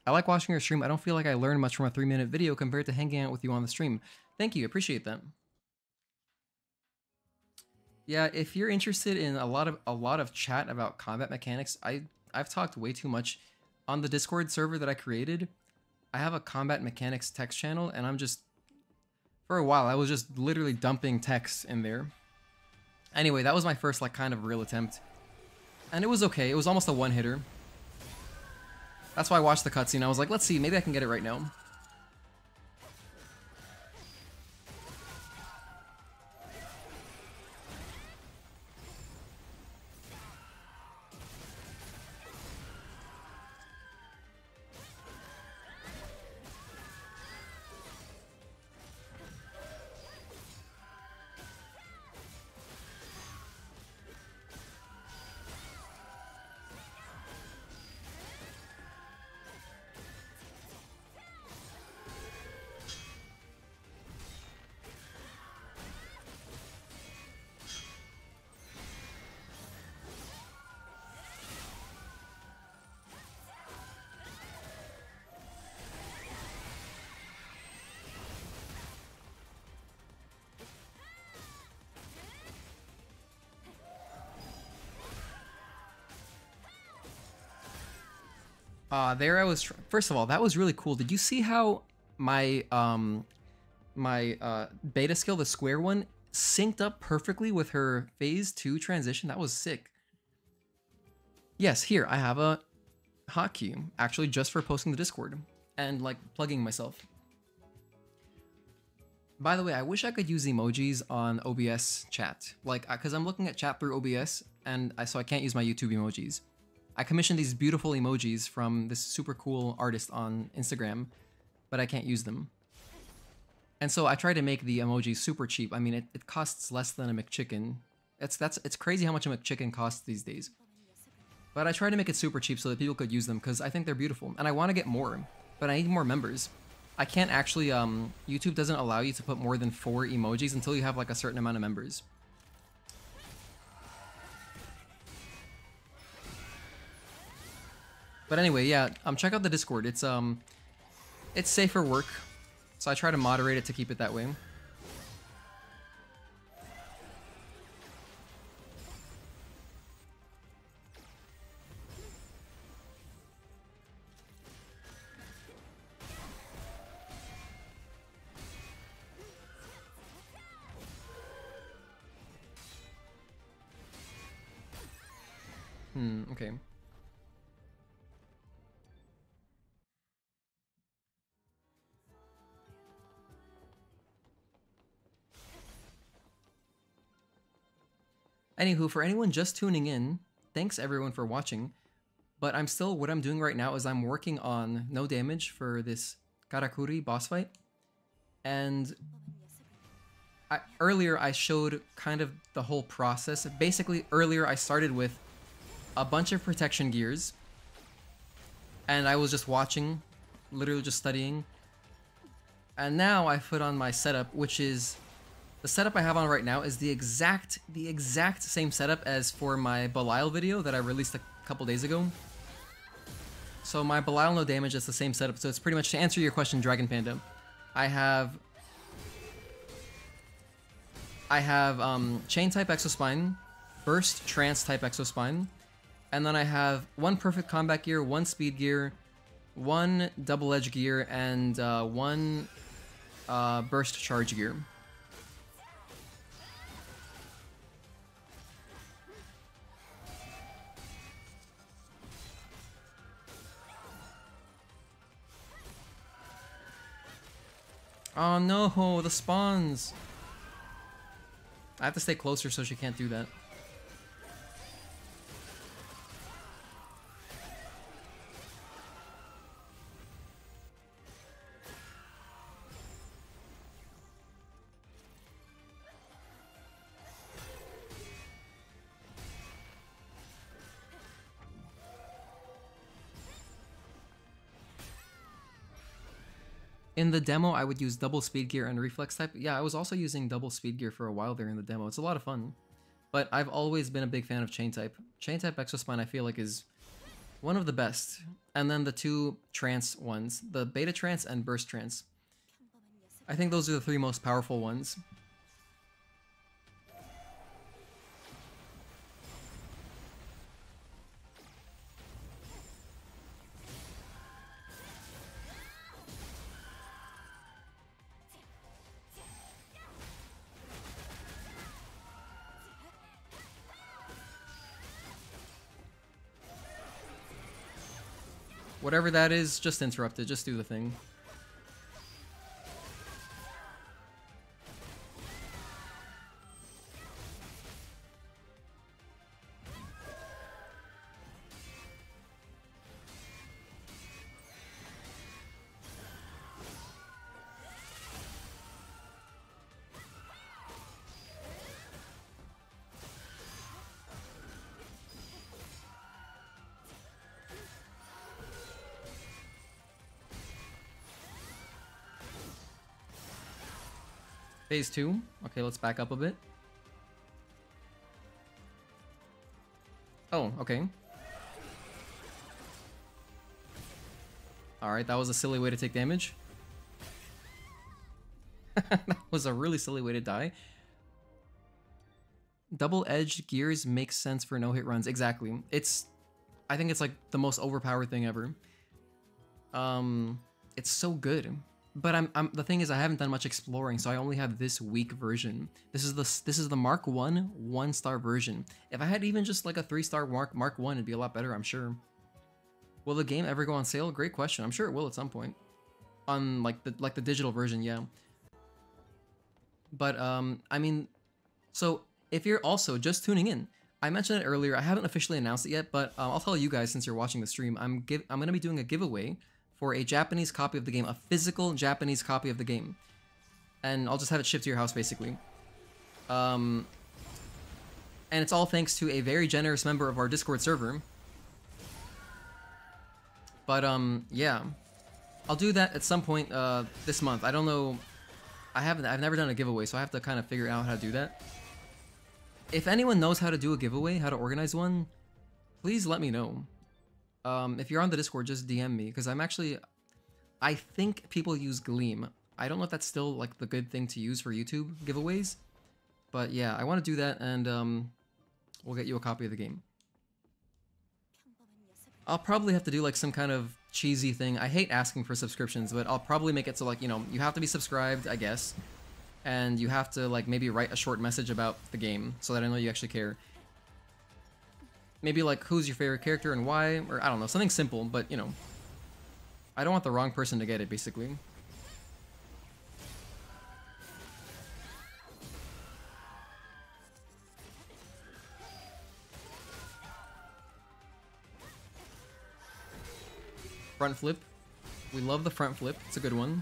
I like watching your stream. I don't feel like I learned much from a 3-minute video compared to hanging out with you on the stream. Thank you. Appreciate that. Yeah, if you're interested in a lot of chat about combat mechanics, I've talked way too much on the Discord server that I created. I have a combat mechanics text channel, and I'm just, for a while I was just literally dumping text in there. Anyway, that was my first like kind of real attempt, and it was okay. It was almost a one-hitter. That's why I watched the cutscene. I was like, let's see, maybe I can get it right now. There I was. First of all, that was really cool. Did you see how my beta skill, the square one, synced up perfectly with her phase 2 transition? That was sick. Yes, here I have a hotkey actually just for posting the Discord and like plugging myself. By the way, I wish I could use emojis on OBS chat, like because I'm looking at chat through OBS and so I can't use my YouTube emojis. I commissioned these beautiful emojis from this super cool artist on Instagram, but I can't use them. And so I tried to make the emojis super cheap. I mean, it costs less than a McChicken. It's crazy how much a McChicken costs these days. But I tried to make it super cheap so that people could use them because I think they're beautiful. And I want to get more, but I need more members. I can't actually, YouTube doesn't allow you to put more than 4 emojis until you have like a certain amount of members. But anyway, yeah, check out the Discord. It's safe for work, so I try to moderate it to keep it that way. Okay. Anywho, for anyone just tuning in, thanks everyone for watching. But what I'm doing right now is I'm working on no damage for this Karakuri boss fight. And earlier I showed kind of the whole process. Basically, earlier I started with a bunch of protection gears. And I was just watching, literally just studying. And now I put on my setup, which is... The setup I have on right now is the exact same setup as for my Belial video that I released a couple days ago. So my Belial no damage is the same setup. So it's pretty much, to answer your question, Dragon Panda, I have Chain type Exospine, Burst Trance type Exospine, and then I have 1 Perfect Combat Gear, 1 Speed Gear, 1 Double Edge Gear, and 1 Burst Charge Gear. Oh no, the spawns! I have to stay closer so she can't do that. In the demo, I would use double speed gear and reflex type. Yeah, I was also using double speed gear for a while there in the demo. It's a lot of fun. But I've always been a big fan of chain type. Chain type Exospine I feel like is one of the best. And then the two trance ones, the beta trance and burst trance. I think those are the three most powerful ones. Whatever that is, just interrupt it. Just do the thing. Phase 2. Okay, let's back up a bit. Oh, okay. Alright, that was a silly way to take damage. That was a really silly way to die. Double-edged gears makes sense for no-hit runs. Exactly. I think it's like the most overpowered thing ever. It's so good. But the thing is, I haven't done much exploring, so I only have this weak version. This is the Mark 1 1-star version. If I had even just like a 3-star Mark 1, it'd be a lot better, I'm sure. Will the game ever go on sale? Great question. I'm sure it will at some point. On like the digital version, yeah. But I mean, so if you're also just tuning in, I mentioned it earlier. I haven't officially announced it yet, but I'll tell you guys since you're watching the stream. I'm gonna be doing a giveaway for a Japanese copy of the game, a physical Japanese copy of the game. And I'll just have it shipped to your house, basically. And it's all thanks to a very generous member of our Discord server. But, yeah. I'll do that at some point, this month. I don't know. I've never done a giveaway, so I have to kind of figure out how to do that. If anyone knows how to do a giveaway, how to organize one, please let me know. If you're on the Discord, just DM me, because I think people use Gleam. I don't know if that's still like the good thing to use for YouTube giveaways, but yeah, I want to do that, and we'll get you a copy of the game. I'll probably have to do like some kind of cheesy thing. I hate asking for subscriptions, but I'll probably make it so like, you know, you have to be subscribed, I guess, and you have to like maybe write a short message about the game so that I know you actually care. Maybe like, who's your favorite character and why? Or I don't know, something simple, but you know. I don't want the wrong person to get it, basically. Front flip. We love the front flip. It's a good one.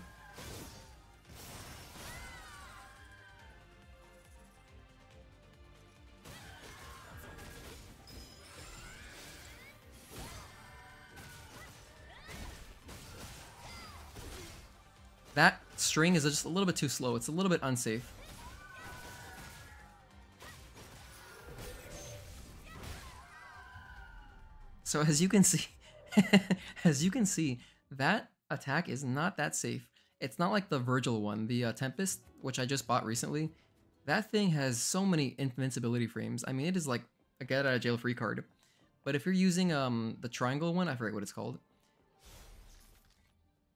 That string is just a little bit too slow. It's a little bit unsafe. So as you can see, that attack is not that safe. It's not like the Virgil one, the Tempest, which I just bought recently. That thing has so many invincibility frames. I mean, it is like a get out of jail free card. But if you're using the triangle one, I forget what it's called.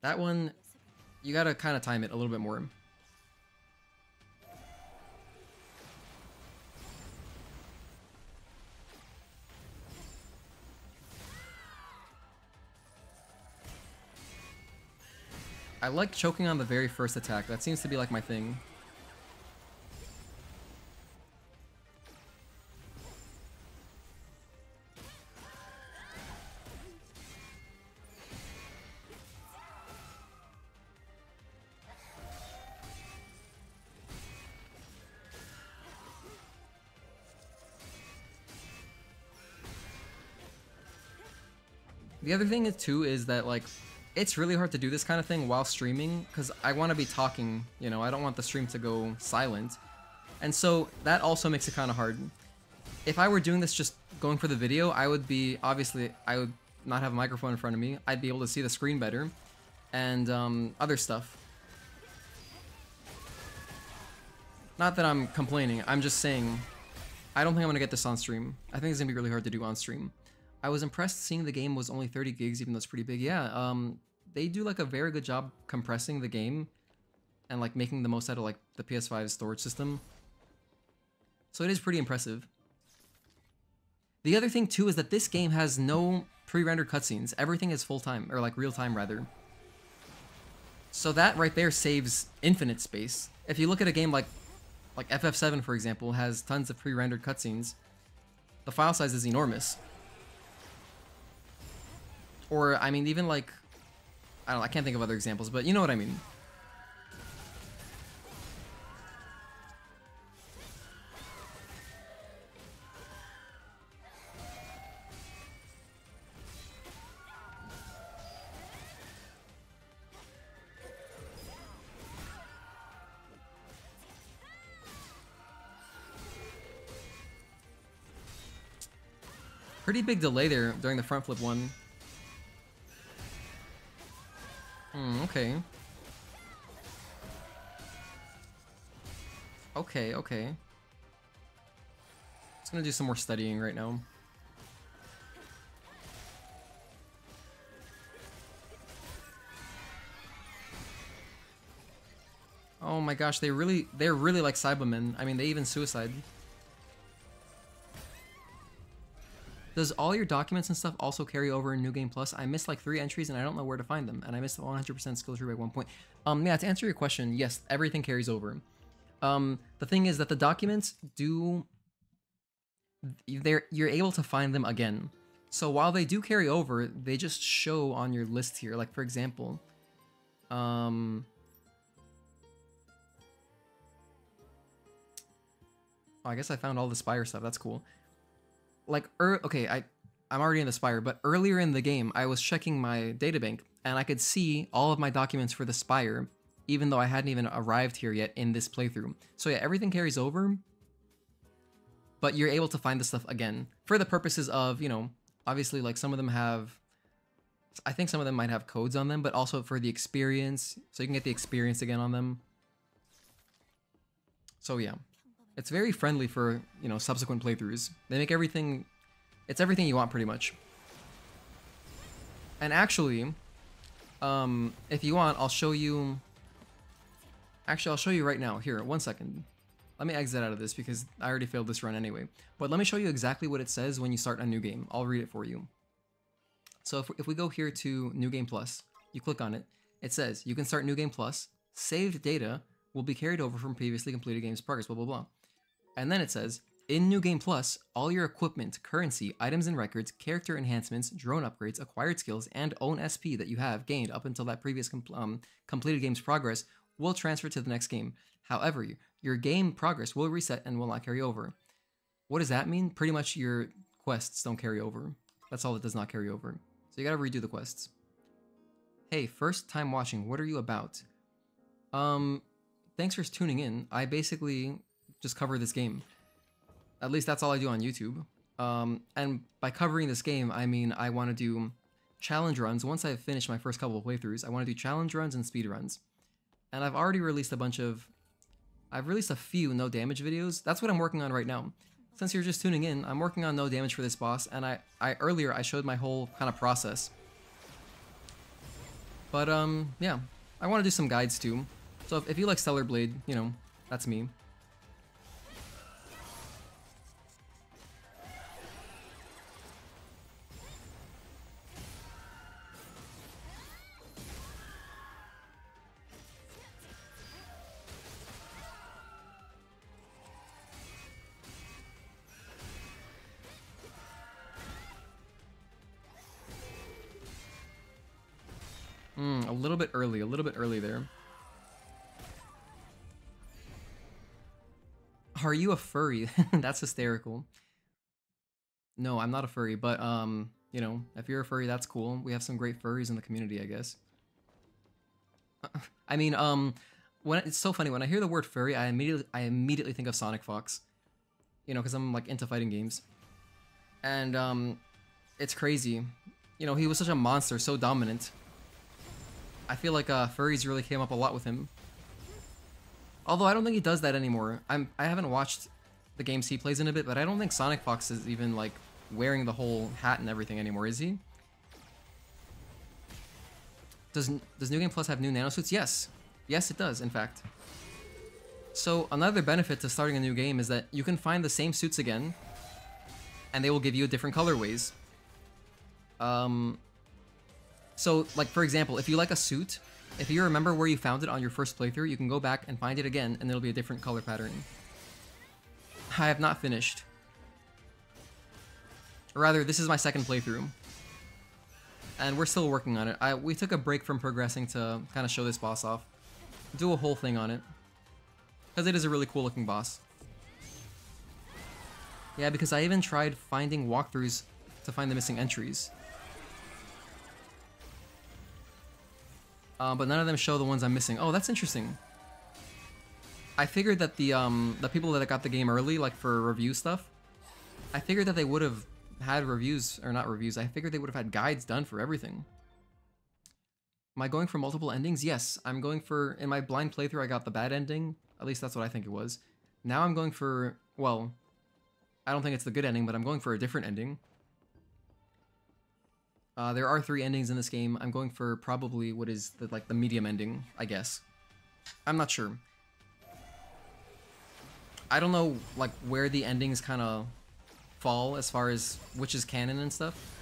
That one, you gotta kind of time it a little bit more. I like choking on the very first attack. That seems to be like my thing. The other thing too is that like it's really hard to do this kind of thing while streaming because I want to be talking, you know, I don't want the stream to go silent. And so that also makes it kind of hard. If I were doing this just going for the video, I would be, obviously, I would not have a microphone in front of me. I'd be able to see the screen better and other stuff. Not that I'm complaining, I'm just saying I don't think I'm going to get this on stream. I think it's going to be really hard to do on stream. I was impressed seeing the game was only 30 gigs, even though it's pretty big. Yeah, they do like a very good job compressing the game and like making the most out of like the PS5 storage system. So it is pretty impressive. The other thing too is that this game has no pre-rendered cutscenes. Everything is full-time, or like real-time rather. So that right there saves infinite space. If you look at a game like FF7 for example, has tons of pre-rendered cutscenes, the file size is enormous. Or I mean even like, I don't know, I can't think of other examples, but you know what I mean. Pretty big delay there during the front flip one. Okay. Okay. Just gonna do some more studying right now. Oh my gosh, they're really like Cybermen. I mean, they even suicide. Does all your documents and stuff also carry over in New Game Plus? I missed like 3 entries and I don't know where to find them. And I missed 100% skill tree by 1 point. Yeah, to answer your question, yes, everything carries over. The thing is that the documents do... you're able to find them again. So while they do carry over, they just show on your list here. Like for example... oh, I guess I found all the Spire stuff. That's cool. Like, okay, I'm already in the Spire, but earlier in the game, I was checking my databank, and I could see all of my documents for the Spire, even though I hadn't even arrived here yet in this playthrough. So yeah, everything carries over, but you're able to find the stuff again, for the purposes of, you know, obviously, like, some of them have, I think some of them might have codes on them, but also for the experience, so you can get the experience again on them. So yeah. It's very friendly for, you know, subsequent playthroughs. They make everything... it's everything you want, pretty much. And actually, if you want, I'll show you... Actually, I'll show you right now. Here, 1 second. Let me exit out of this because I already failed this run anyway. But let me show you exactly what it says when you start a new game. I'll read it for you. So if we go here to New Game Plus, you click on it. It says, you can start New Game Plus. Saved data will be carried over from previously completed games progress, blah, blah, blah. And then it says, in New Game Plus, all your equipment, currency, items and records, character enhancements, drone upgrades, acquired skills, and own SP that you have gained up until that previous completed game's progress will transfer to the next game. However, your game progress will reset and will not carry over. What does that mean? Pretty much your quests don't carry over. That's all that does not carry over. So you gotta redo the quests. Hey, first time watching, what are you about? Thanks for tuning in. I basically just cover this game. At least that's all I do on YouTube. And by covering this game, I mean I want to do challenge runs. Once I've finished my first couple of playthroughs, I want to do challenge runs and speed runs. And I've already released a bunch of... I've released a few no damage videos. That's what I'm working on right now. Since you're just tuning in, I'm working on no damage for this boss, and earlier I showed my whole kind of process. But yeah, I want to do some guides too. So if you like Stellar Blade, you know, that's me. A little bit early there. Are you a furry? That's hysterical. No, I'm not a furry, but you know, if you're a furry, that's cool. We have some great furries in the community, I guess. I mean, when it's so funny when I hear the word furry, I immediately think of Sonic Fox. You know, because I'm like into fighting games, and it's crazy. You know, he was such a monster, so dominant. I feel like furries really came up a lot with him. Although I don't think he does that anymore. I haven't watched the games he plays in a bit, but I don't think Sonic Fox is even like wearing the whole hat and everything anymore, is he? Does New Game Plus have new nanosuits? Yes. Yes, it does, in fact. So another benefit to starting a new game is that you can find the same suits again, and they will give you different colorways. So like for example, if you like a suit, if you remember where you found it on your first playthrough, you can go back and find it again, and it'll be a different color pattern. I have not finished. Or rather, this is my second playthrough. And we're still working on it. We took a break from progressing to kind of show this boss off. Do a whole thing on it. Because it is a really cool looking boss. Yeah, because I even tried finding walkthroughs to find the missing entries. But none of them show the ones I'm missing. Oh, that's interesting. I figured that the people that got the game early, like for review stuff, I figured that they would have had reviews, or not reviews, I figured they would have had guides done for everything. Am I going for multiple endings? Yes, I'm going for, in my blind playthrough I got the bad ending, at least that's what I think it was. Now I'm going for, well, I don't think it's the good ending, but I'm going for a different ending. There are 3 endings in this game. I'm going for probably what is the medium ending, I guess. I'm not sure. I don't know like where the endings kind of fall as far as which is canon and stuff.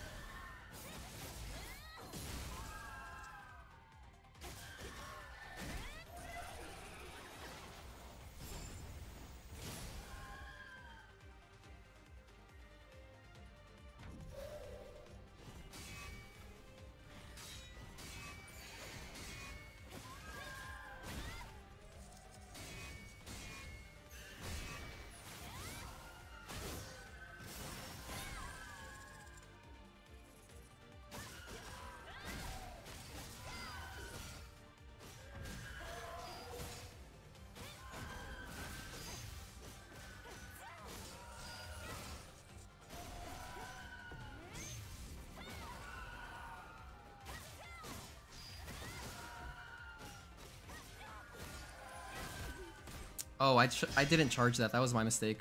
Oh, I didn't charge that. That was my mistake.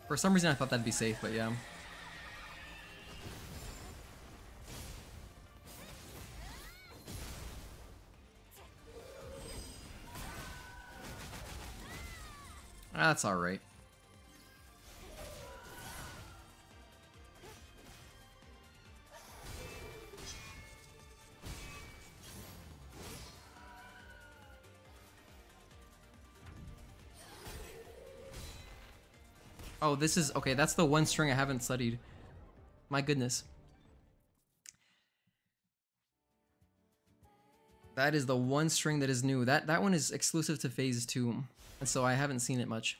For some reason I thought that'd be safe, but yeah. That's alright. Oh, this is... Okay, that's the one string I haven't studied. My goodness. That is the one string that is new. That one is exclusive to Phase 2. And so I haven't seen it much.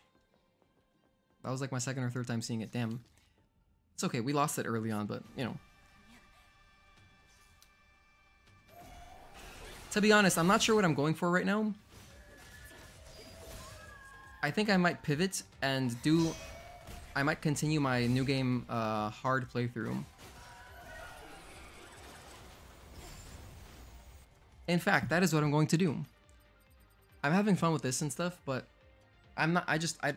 That was like my second or third time seeing it. Damn. It's okay, we lost it early on, but, you know. To be honest, I'm not sure what I'm going for right now. I think I might pivot and do... I might continue my new game hard playthrough. In fact, that is what I'm going to do. I'm having fun with this and stuff, but I'm not,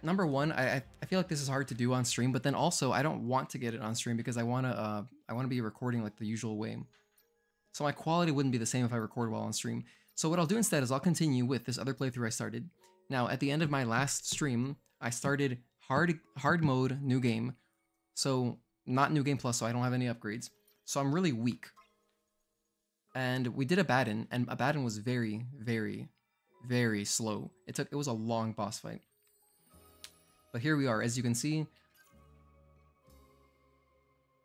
number one, I feel like this is hard to do on stream, but then also I don't want to get it on stream because I want to be recording like the usual way. So my quality wouldn't be the same if I record while on stream. So what I'll do instead is I'll continue with this other playthrough I started. Now, at the end of my last stream, I started hard mode, new game. So not new game plus, so I don't have any upgrades. So I'm really weak. And we did Abaddon, and Abaddon was very, very, very slow. It was a long boss fight. But here we are, as you can see.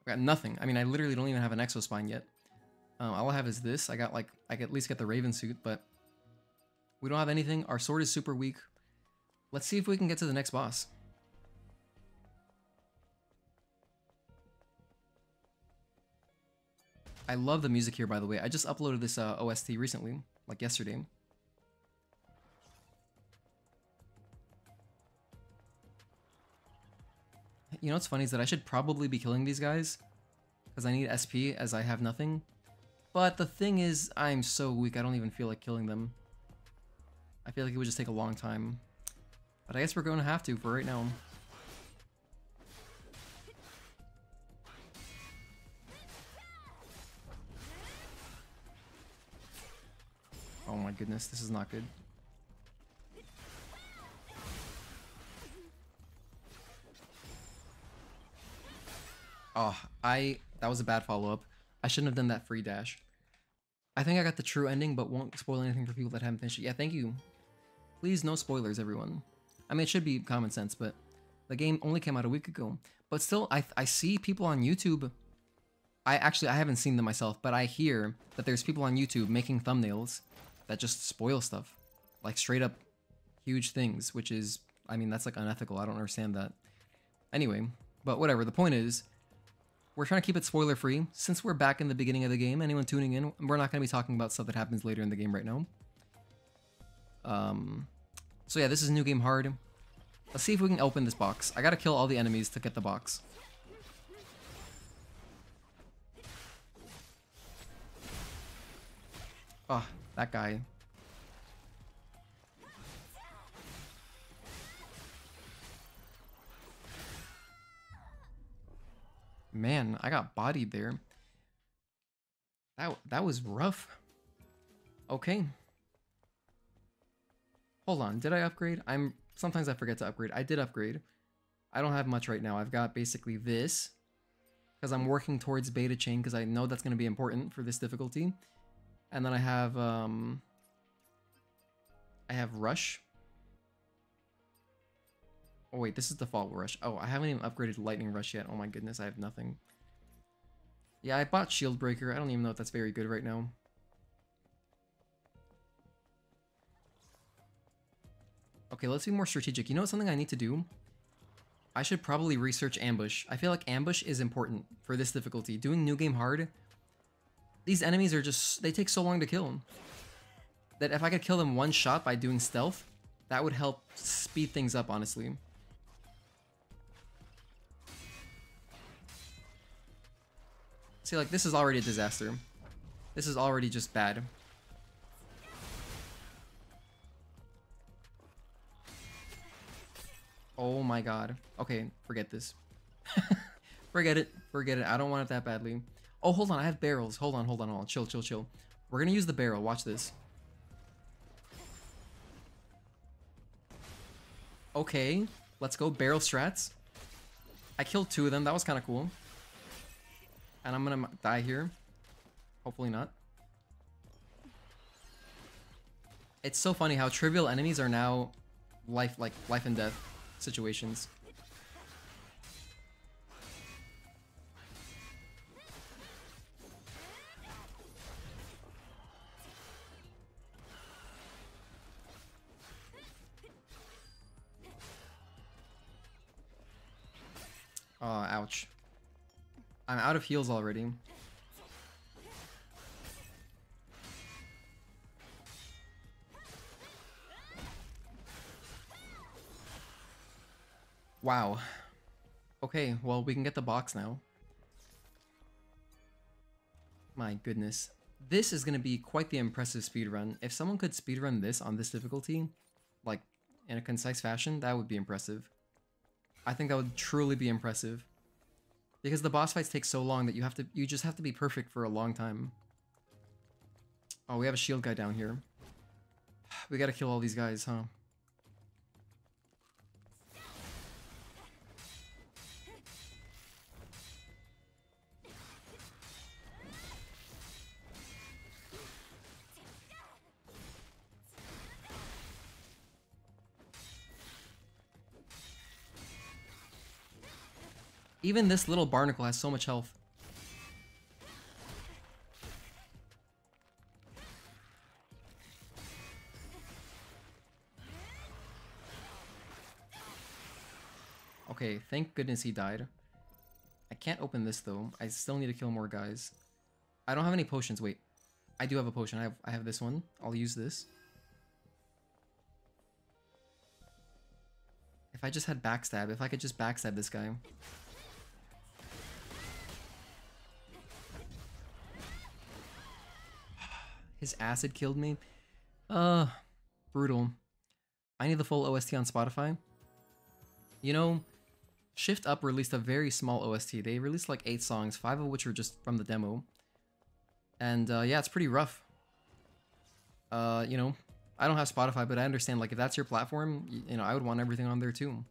I got nothing. I mean, I literally don't even have an Exospine yet. All I have is this. I can at least get the Raven suit, but we don't have anything. Our sword is super weak. Let's see if we can get to the next boss. I love the music here, by the way. I just uploaded this OST recently. like yesterday. You know what's funny is that I should probably be killing these guys because I need SP as I have nothing. But the thing is, I'm so weak, I don't even feel like killing them. I feel like it would just take a long time. But I guess we're going to have to for right now. Oh my goodness, this is not good. Oh, that was a bad follow-up. I shouldn't have done that free dash. I think I got the true ending, but won't spoil anything for people that haven't finished it. Yeah, thank you. Please, no spoilers, everyone. I mean, it should be common sense, but the game only came out a week ago. But still, I see people on YouTube. I haven't seen them myself, but I hear that there's people on YouTube making thumbnails that just spoil stuff. Like, straight up huge things, which is, I mean, that's like unethical. I don't understand that. Anyway, but whatever. The point is, we're trying to keep it spoiler free. Since we're back in the beginning of the game, anyone tuning in, we're not going to be talking about stuff that happens later in the game right now. So yeah, this is New Game Hard. Let's see if we can open this box. I gotta kill all the enemies to get the box. Oh, that guy. Man, I got bodied there. That was rough. Okay. Hold on, did I upgrade? Sometimes I forget to upgrade. I did upgrade. I don't have much right now. I've got basically this, because I'm working towards beta chain, because I know that's going to be important for this difficulty. And then I have rush. Oh wait, this is default rush. Oh, I haven't even upgraded lightning rush yet. Oh my goodness, I have nothing. Yeah, I bought shield breaker. I don't even know if that's very good right now. Okay, let's be more strategic. You know what's something I need to do? I should probably research ambush. I feel like ambush is important for this difficulty. Doing New Game Hard, these enemies are just, they take so long to kill. That if I could kill them one shot by doing stealth, that would help speed things up, honestly. See, like, this is already a disaster. This is already just bad. Oh my god. Okay, forget this. Forget it. Forget it. I don't want it that badly. Oh, hold on. I have barrels. Hold on, hold on, hold on. Chill, chill, chill. We're gonna use the barrel. Watch this. Okay, let's go. Barrel strats. I killed 2 of them. That was kind of cool. And I'm gonna die here. Hopefully not. It's so funny how trivial enemies are now life and death situations. Oh, ouch. I'm out of heals already. Wow. Okay, well, we can get the box now. My goodness. This is going to be quite the impressive speedrun. If someone could speedrun this on this difficulty, like, in a concise fashion, that would be impressive. I think that would truly be impressive. Because the boss fights take so long that you just have to be perfect for a long time. Oh, we have a shield guy down here. We gotta kill all these guys, huh? Even this little barnacle has so much health. Okay, thank goodness he died. I can't open this though. I still need to kill more guys. I don't have any potions. Wait. I do have a potion. I have this one. I'll use this. If I just had backstab, if I could just backstab this guy. His acid killed me. Brutal. I need the full OST on Spotify. You know, Shift Up released a very small OST. They released like 8 songs, 5 of which were just from the demo. And yeah, it's pretty rough. You know, I don't have Spotify, but I understand, like, if that's your platform, you know, I would want everything on there too.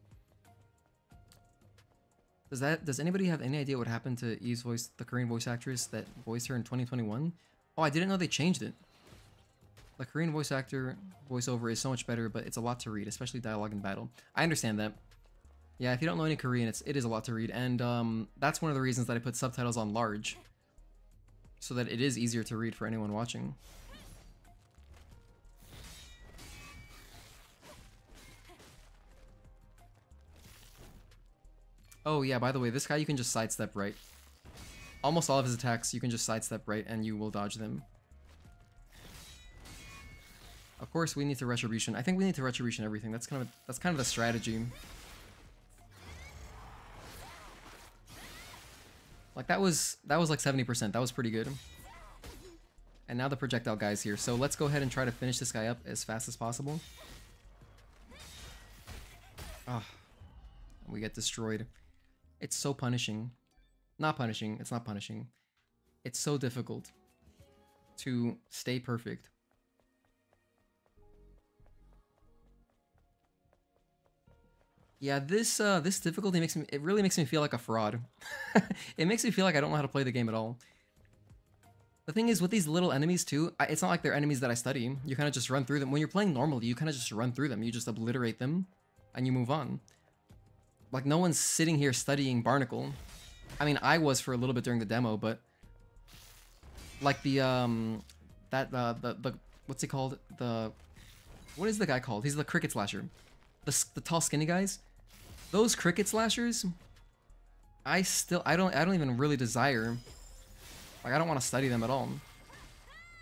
Does anybody have any idea what happened to Eve's voice, the Korean voice actress that voiced her in 2021? Oh, I didn't know they changed it. The Korean voice actor voiceover is so much better, but it's a lot to read, especially dialogue in battle. I understand that. Yeah, if you don't know any Korean, it is a lot to read, and that's one of the reasons that I put subtitles on large, so that it is easier to read for anyone watching. Oh yeah, by the way, this guy you can just sidestep right. Almost all of his attacks you can just sidestep right and you will dodge them. Of course we need to Retribution. I think we need to Retribution everything. That's kind of the strategy. Like that was like 70%. That was pretty good. And now the projectile guy's here. So let's go ahead and try to finish this guy up as fast as possible. Ah, we get destroyed. It's so punishing. Not punishing. It's not punishing. It's so difficult to stay perfect. Yeah, this difficulty really makes me feel like a fraud. It makes me feel like I don't know how to play the game at all. The thing is, with these little enemies too, it's not like they're enemies that I study. You kind of just run through them. When you're playing normally, you kind of just run through them. You just obliterate them, and you move on. Like, no one's sitting here studying Barnacle. I mean, I was for a little bit during the demo, but... Like the, what's he called? What is the guy called? He's the cricket slasher. The tall skinny guys? Those cricket slashers, I don't even really desire. Like, I don't want to study them at all.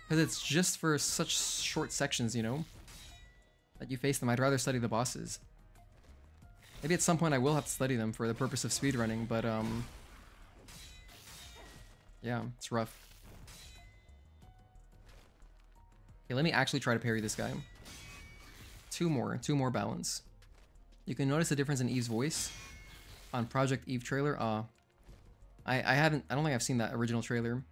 Because it's just for such short sections, you know? That you face them. I'd rather study the bosses. Maybe at some point I will have to study them for the purpose of speedrunning, but yeah, it's rough. Okay, let me actually try to parry this guy. Two more balance. You can notice the difference in Eve's voice on Project Eve trailer. I don't think I've seen that original trailer.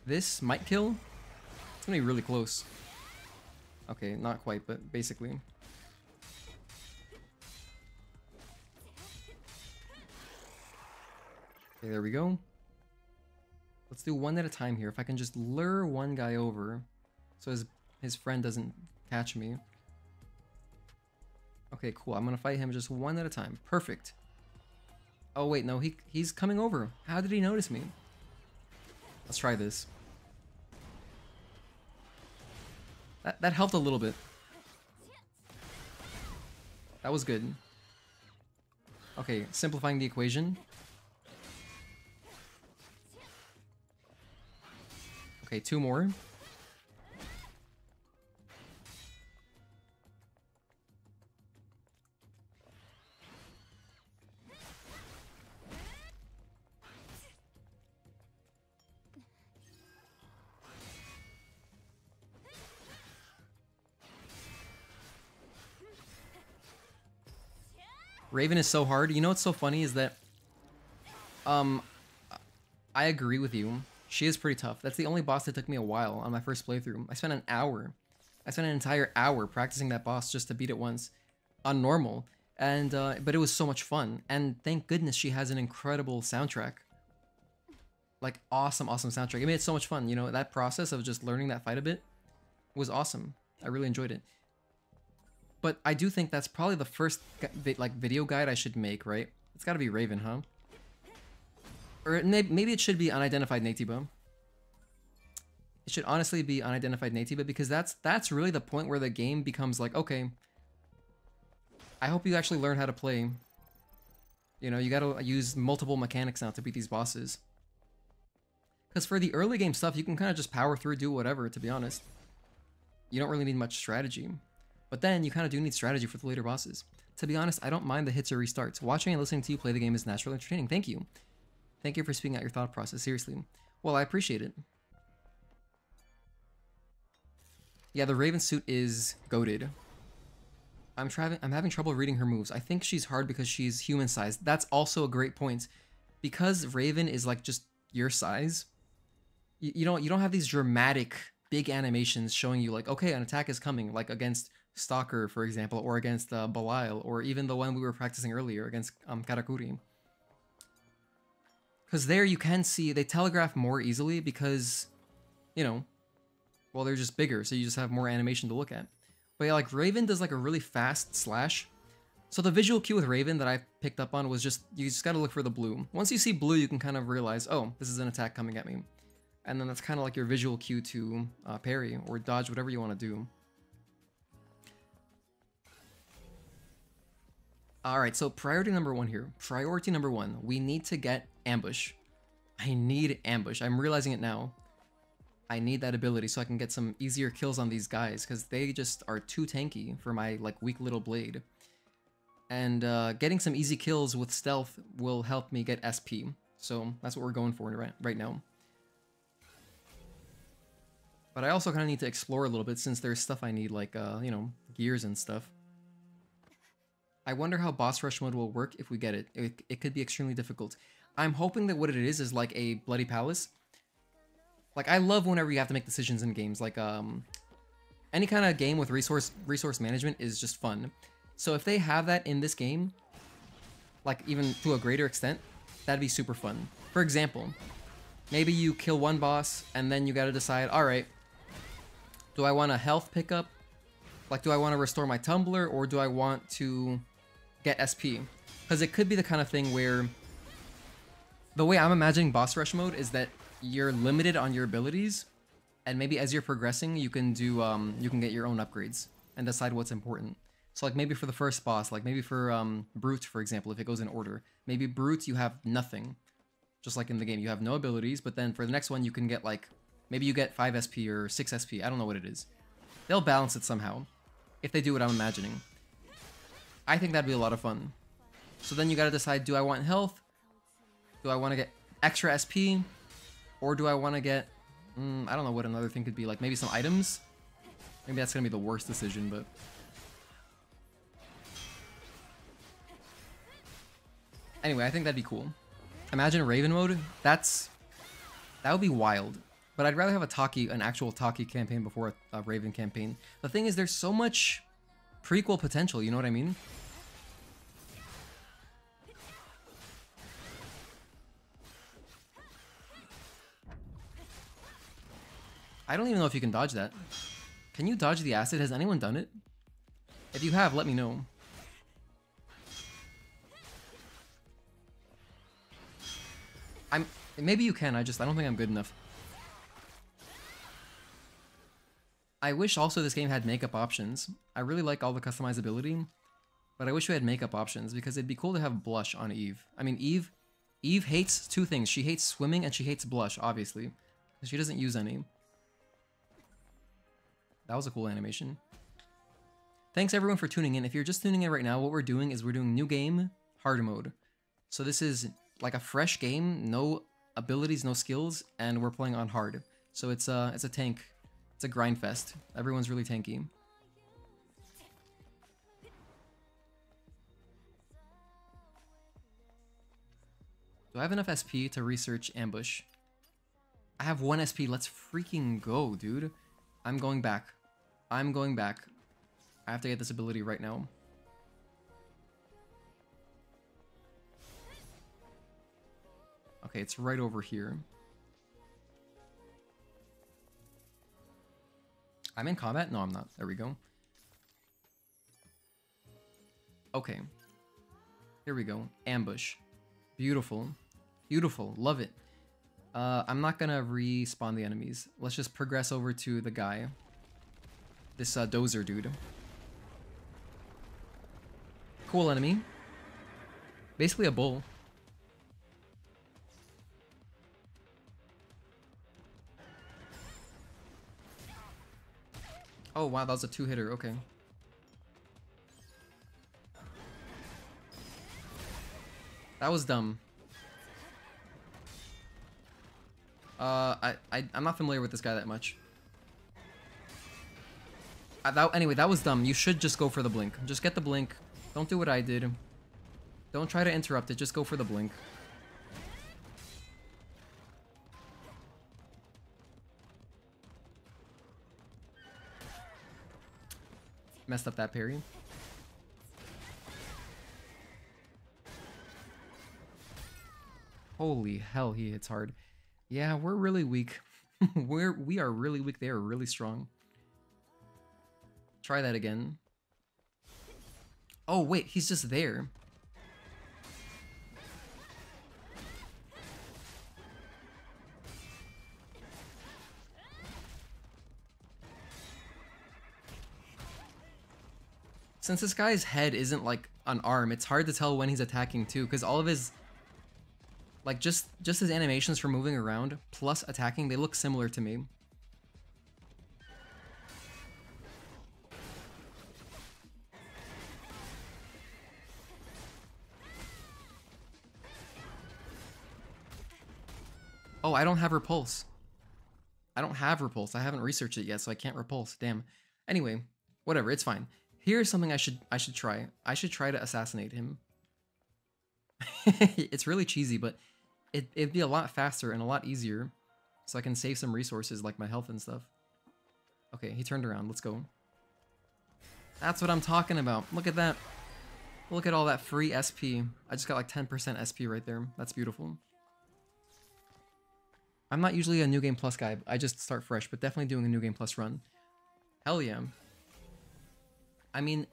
This might kill. It's gonna be really close. Okay, not quite, but basically. Okay, there we go. Let's do one at a time here. If I can just lure one guy over so his friend doesn't catch me. Okay, cool. I'm gonna fight him just one at a time. Perfect. Oh wait, no, he's coming over. How did he notice me? Let's try this. That helped a little bit. That was good. Okay, simplifying the equation. Okay, two more. Raven is so hard. You know what's so funny is that I agree with you. She is pretty tough. That's the only boss that took me a while on my first playthrough. I spent an hour. I spent an entire hour practicing that boss just to beat it once on normal. And but it was so much fun. And thank goodness she has an incredible soundtrack. Like awesome soundtrack. It made it so much fun. You know, that process of just learning that fight a bit was awesome. I really enjoyed it. But I do think that's probably the first like video guide I should make, right? It's got to be Raven, huh? Or maybe it should be Unidentified Natiba. It should honestly be Unidentified Natiba because that's really the point where the game becomes like, okay, I hope you actually learn how to play. You know, you gotta use multiple mechanics now to beat these bosses. Because for the early game stuff, you can kind of just power through, do whatever, to be honest. You don't really need much strategy. But then you kind of do need strategy for the later bosses. To be honest, I don't mind the hits or restarts. Watching and listening to you play the game is naturally entertaining. Thank you. Thank you for speaking out your thought process, seriously. Well, I appreciate it. Yeah, the Raven suit is goated. I'm having trouble reading her moves. I think she's hard because she's human-sized. That's also a great point. Because Raven is like just your size, you don't have these dramatic big animations showing you like, okay, an attack is coming, like against Stalker, for example, or against Belial, or even the one we were practicing earlier against Karakuri. Because there you can see they telegraph more easily because, you know, well, they're just bigger, so you just have more animation to look at. But yeah, like Raven does like a really fast slash. So the visual cue with Raven that I picked up on was just, you just gotta look for the blue. Once you see blue, you can kind of realize, oh, this is an attack coming at me. And then that's kind of like your visual cue to parry or dodge, whatever you want to do. Alright, so priority number one here. Priority number one, we need to get ambush. I need ambush. I'm realizing it now. I need that ability so I can get some easier kills on these guys because they just are too tanky for my like weak little blade. And getting some easy kills with stealth will help me get SP. So that's what we're going for right now. But I also kind of need to explore a little bit since there's stuff I need like, you know, gears and stuff. I wonder how boss rush mode will work if we get it. It could be extremely difficult. I'm hoping that what it is like a bloody palace. Like, I love whenever you have to make decisions in games. Like, any kind of game with resource management is just fun. So if they have that in this game, like even to a greater extent, that'd be super fun. For example, maybe you kill one boss and then you gotta decide, alright, do I want a health pickup? Like, do I want to restore my tumbler or do I want to get SP? Because it could be the kind of thing where the way I'm imagining boss rush mode is that you're limited on your abilities, and maybe as you're progressing, you can do you can get your own upgrades and decide what's important. So like maybe for the first boss, like maybe for Brute, for example, if it goes in order, maybe Brute you have nothing, just like in the game you have no abilities, but then for the next one you can get like maybe you get 5 SP or 6 SP. I don't know what it is. They'll balance it somehow if they do what I'm imagining. I think that'd be a lot of fun. So then you gotta decide, do I want health? Do I want to get extra SP? Or do I want to get, I don't know what another thing could be, like maybe some items? Maybe that's going to be the worst decision, but... Anyway, I think that'd be cool. Imagine Raven mode, that would be wild. But I'd rather have an actual Taki campaign before a Raven campaign. The thing is, there's so much prequel potential, you know what I mean? I don't even know if you can dodge that. Can you dodge the acid? Has anyone done it? If you have, let me know. Maybe you can, I don't think I'm good enough. I wish also this game had makeup options. I really like all the customizability, but I wish we had makeup options because it'd be cool to have blush on Eve. I mean, Eve hates two things. She hates swimming and she hates blush, obviously. She doesn't use any. That was a cool animation. Thanks everyone for tuning in. If you're just tuning in right now, what we're doing is we're doing new game, hard mode. So this is like a fresh game, no abilities, no skills, and we're playing on hard. So it's a tank. It's a grind fest. Everyone's really tanky. Do I have enough SP to research ambush? I have 1 SP. Let's freaking go, dude. I'm going back. I'm going back. I have to get this ability right now. Okay, it's right over here. I'm in combat? No, I'm not. There we go. Okay. Here we go. Ambush. Beautiful. Beautiful. Love it. I'm not gonna respawn the enemies. Let's just progress over to the guy. This dozer dude. Cool enemy. Basically a bull. Oh wow, that was a 2-hitter, okay. That was dumb. I'm not familiar with this guy that much. Anyway, that was dumb. You should just go for the blink. Just get the blink. Don't do what I did. Don't try to interrupt it. Just go for the blink. Messed up that parry. Holy hell, he hits hard. Yeah, we're really weak. We are really weak. They are really strong. Try that again. Oh wait, he's just there. Since this guy's head isn't like an arm, it's hard to tell when he's attacking too, because all of his like just his animations for moving around plus attacking, they look similar to me. Oh, I don't have repulse. I don't have repulse. I haven't researched it yet, so I can't repulse. Damn. Anyway, whatever, it's fine. Here's something I should try. I should try to assassinate him. It's really cheesy, but it'd be a lot faster and a lot easier, so I can save some resources like my health and stuff. Okay, he turned around. Let's go. That's what I'm talking about. Look at that. Look at all that free SP. I just got like 10% SP right there. That's beautiful. I'm not usually a New Game Plus guy. I just start fresh, but definitely doing a New Game Plus run. Hell yeah. I mean,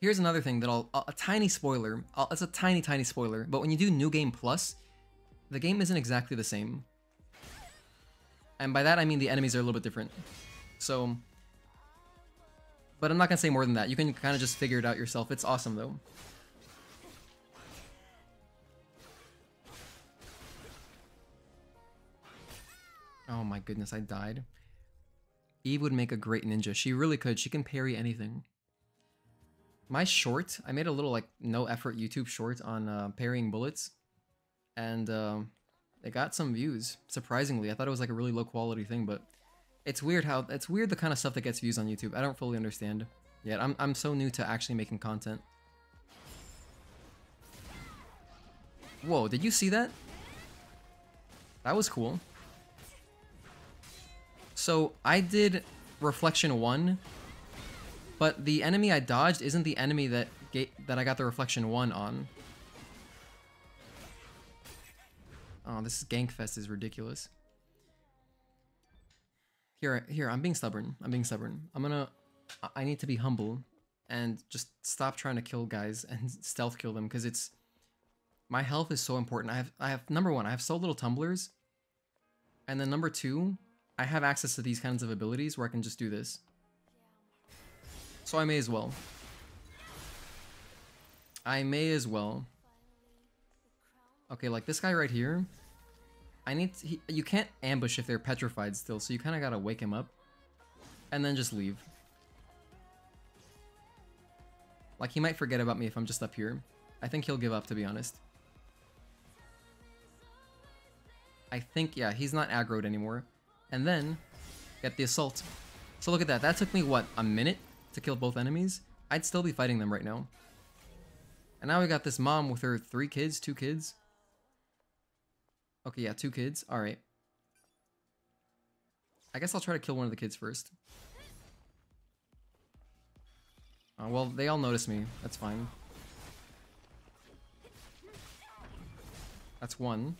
here's another thing that a tiny spoiler. It's a tiny spoiler, but when you do New Game Plus, the game isn't exactly the same. And by that I mean the enemies are a little bit different. So, but I'm not gonna say more than that. You can kind of just figure it out yourself. It's awesome though. Oh my goodness, I died. Eve would make a great ninja. She really could. She can parry anything. My short, I made a little like no effort YouTube short on parrying bullets. And it got some views, surprisingly. I thought it was like a really low quality thing, but it's weird the kind of stuff that gets views on YouTube. I don't fully understand yet. I'm so new to actually making content. Whoa, did you see that? That was cool. So I did Reflection 1, but the enemy I dodged isn't the enemy that I got the Reflection 1 on. Oh, this Gankfest is ridiculous. Here, I'm being stubborn. I need to be humble and just stop trying to kill guys and stealth kill them, because my health is so important. I have number one, I have so little tumblers, and then number two, I have access to these kinds of abilities where I can just do this. So I may as well. Okay, like this guy right here. You can't ambush if they're petrified still, so you kind of gotta wake him up and then just leave. Like, he might forget about me if I'm just up here. I think he'll give up, to be honest. I think, yeah, he's not aggroed anymore. And then get the assault. So look at that. That took me, what, a minute to kill both enemies? I'd still be fighting them right now. And now we got this mom with her 3 kids, 2 kids. Okay, yeah, 2 kids. Alright. I guess I'll try to kill one of the kids first. Well, they all notice me. That's fine. That's 1.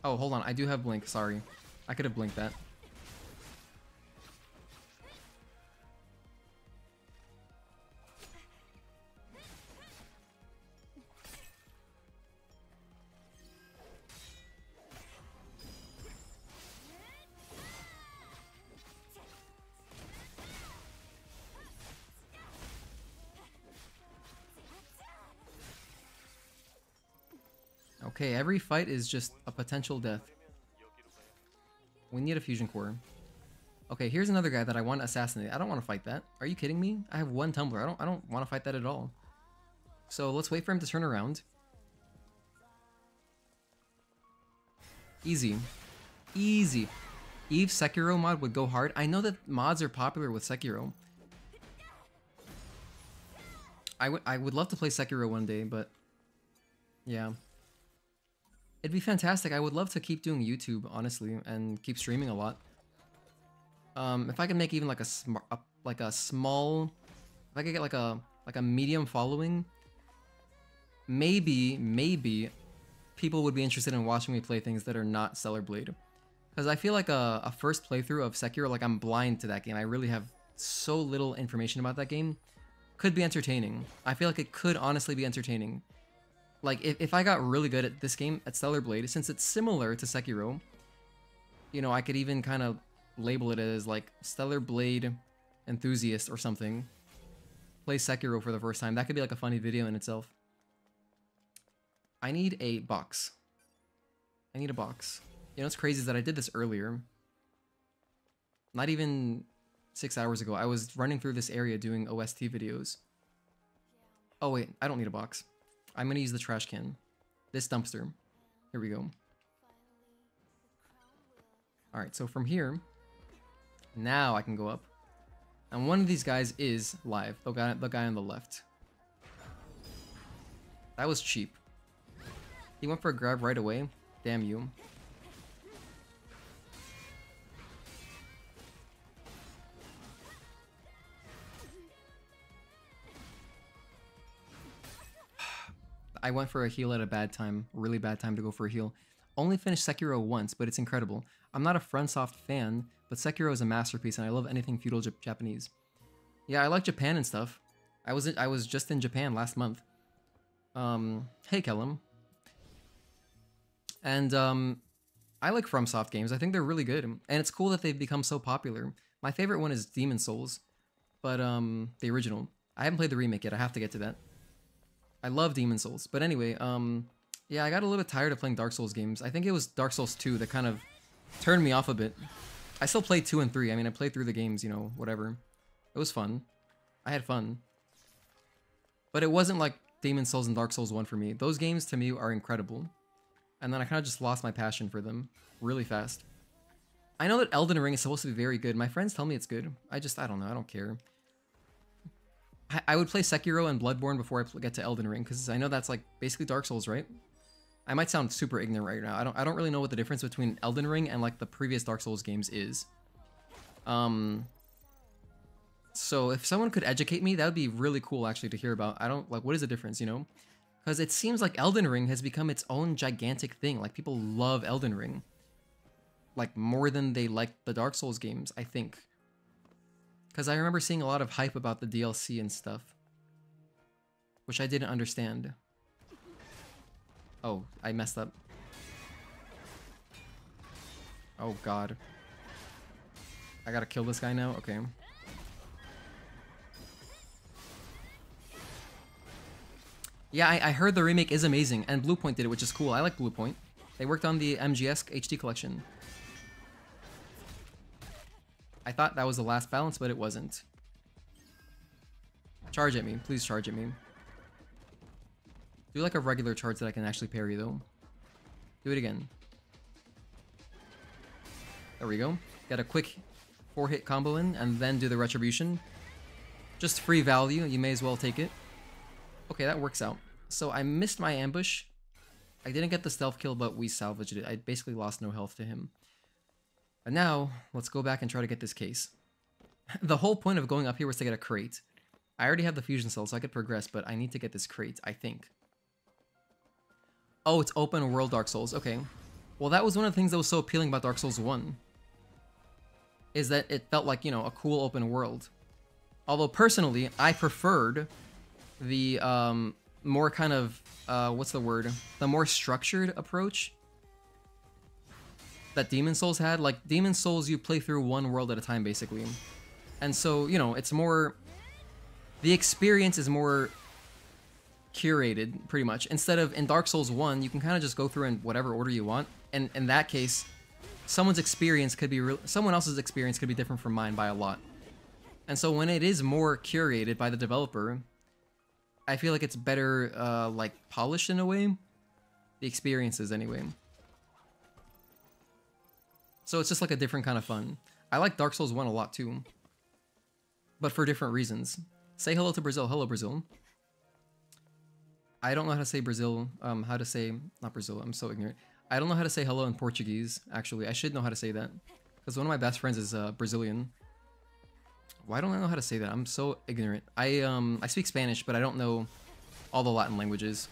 Oh, hold on. I do have blink. Sorry. I could have blinked that. Okay, every fight is just a potential death. We need a fusion core. Okay, here's another guy that I want to assassinate. I don't want to fight that. Are you kidding me? I have one tumbler. I don't want to fight that at all. So let's wait for him to turn around. Easy. Easy. Eve Sekiro mod would go hard. I know that mods are popular with Sekiro. I would love to play Sekiro one day, but yeah. It'd be fantastic. I would love to keep doing YouTube, honestly, and keep streaming a lot. If I could make even like a small, if I could get like a medium following, maybe people would be interested in watching me play things that are not Stellar Blade. Because I feel like a first playthrough of Sekiro, like I'm blind to that game. I really have so little information about that game. Could be entertaining. I feel like it could honestly be entertaining. Like, if I got really good at this game, at Stellar Blade, since it's similar to Sekiro, you know, I could even kind of label it as, like, Stellar Blade enthusiast or something. Play Sekiro for the first time. That could be, like, a funny video in itself. I need a box. I need a box. You know, what's crazy is that I did this earlier. Not even 6 hours ago. I was running through this area doing OST videos. Oh, wait. I don't need a box. I'm gonna use the trash can. This dumpster. Here we go. Alright, so from here, now I can go up. And one of these guys is live. The guy on the left. That was cheap. He went for a grab right away. Damn you. I went for a heal at a bad time. Really bad time to go for a heal. Only finished Sekiro once, but it's incredible. I'm not a FromSoft fan, but Sekiro is a masterpiece, and I love anything feudal Japanese. Yeah, I like Japan and stuff. I was just in Japan last month. Hey Kellum. And I like FromSoft games. I think they're really good, and it's cool that they've become so popular. My favorite one is Demon Souls, but the original. I haven't played the remake yet. I have to get to that. I love Demon Souls. But anyway, yeah, I got a little bit tired of playing Dark Souls games. I think it was Dark Souls 2 that kind of turned me off a bit. I still played 2 and 3. I mean, I played through the games, you know, whatever. It was fun. I had fun. But it wasn't like Demon Souls and Dark Souls 1 for me. Those games, to me, are incredible. And then I kind of just lost my passion for them really fast. I know that Elden Ring is supposed to be very good. My friends tell me it's good. I don't know. I don't care. I would play Sekiro and Bloodborne before I get to Elden Ring, because I know that's like basically Dark Souls, right? I might sound super ignorant right now. I don't really know what the difference between Elden Ring and like the previous Dark Souls games is. So if someone could educate me, that would be really cool actually to hear about. What is the difference, you know? Because it seems like Elden Ring has become its own gigantic thing. Like, people love Elden Ring. Like, more than they like the Dark Souls games, I think. Because I remember seeing a lot of hype about the DLC and stuff. Which I didn't understand. Oh, I messed up. Oh god. I gotta kill this guy now? Okay. Yeah, I heard the remake is amazing, and Bluepoint did it, which is cool. I like Bluepoint. They worked on the MGS HD collection. I thought that was the last balance, but it wasn't. Charge at me. Please charge at me. Do like a regular charge that I can actually parry, though. Do it again. There we go. Get a quick 4-hit combo in, and then do the retribution. Just free value. You may as well take it. Okay, that works out. So I missed my ambush. I didn't get the stealth kill, but we salvaged it. I basically lost no health to him. And now, let's go back and try to get this case. The whole point of going up here was to get a crate. I already have the fusion cell, so I could progress, but I need to get this crate, I think. Oh, it's open world Dark Souls. Okay. Well, that was one of the things that was so appealing about Dark Souls 1. Is that it felt like, you know, a cool open world. Although, personally, I preferred the more kind of, what's the word? The more structured approach that Demon Souls had. Like, Demon Souls, you play through one world at a time, basically. And so, you know, it's more... The experience is more curated pretty much. Instead of in Dark Souls 1, you can kind of just go through in whatever order you want. And in that case, someone else's experience could be different from mine by a lot. And so when it is more curated by the developer, I feel like it's better like polished in a way. The experiences anyway. So it's just like a different kind of fun. I like Dark Souls 1 a lot too. But for different reasons. Say hello to Brazil. Hello, Brazil. I don't know how to say Brazil. Not Brazil. I'm so ignorant. I don't know how to say hello in Portuguese, actually. I should know how to say that. Because one of my best friends is Brazilian. Why don't I know how to say that? I'm so ignorant. I speak Spanish, but I don't know all the Latin languages.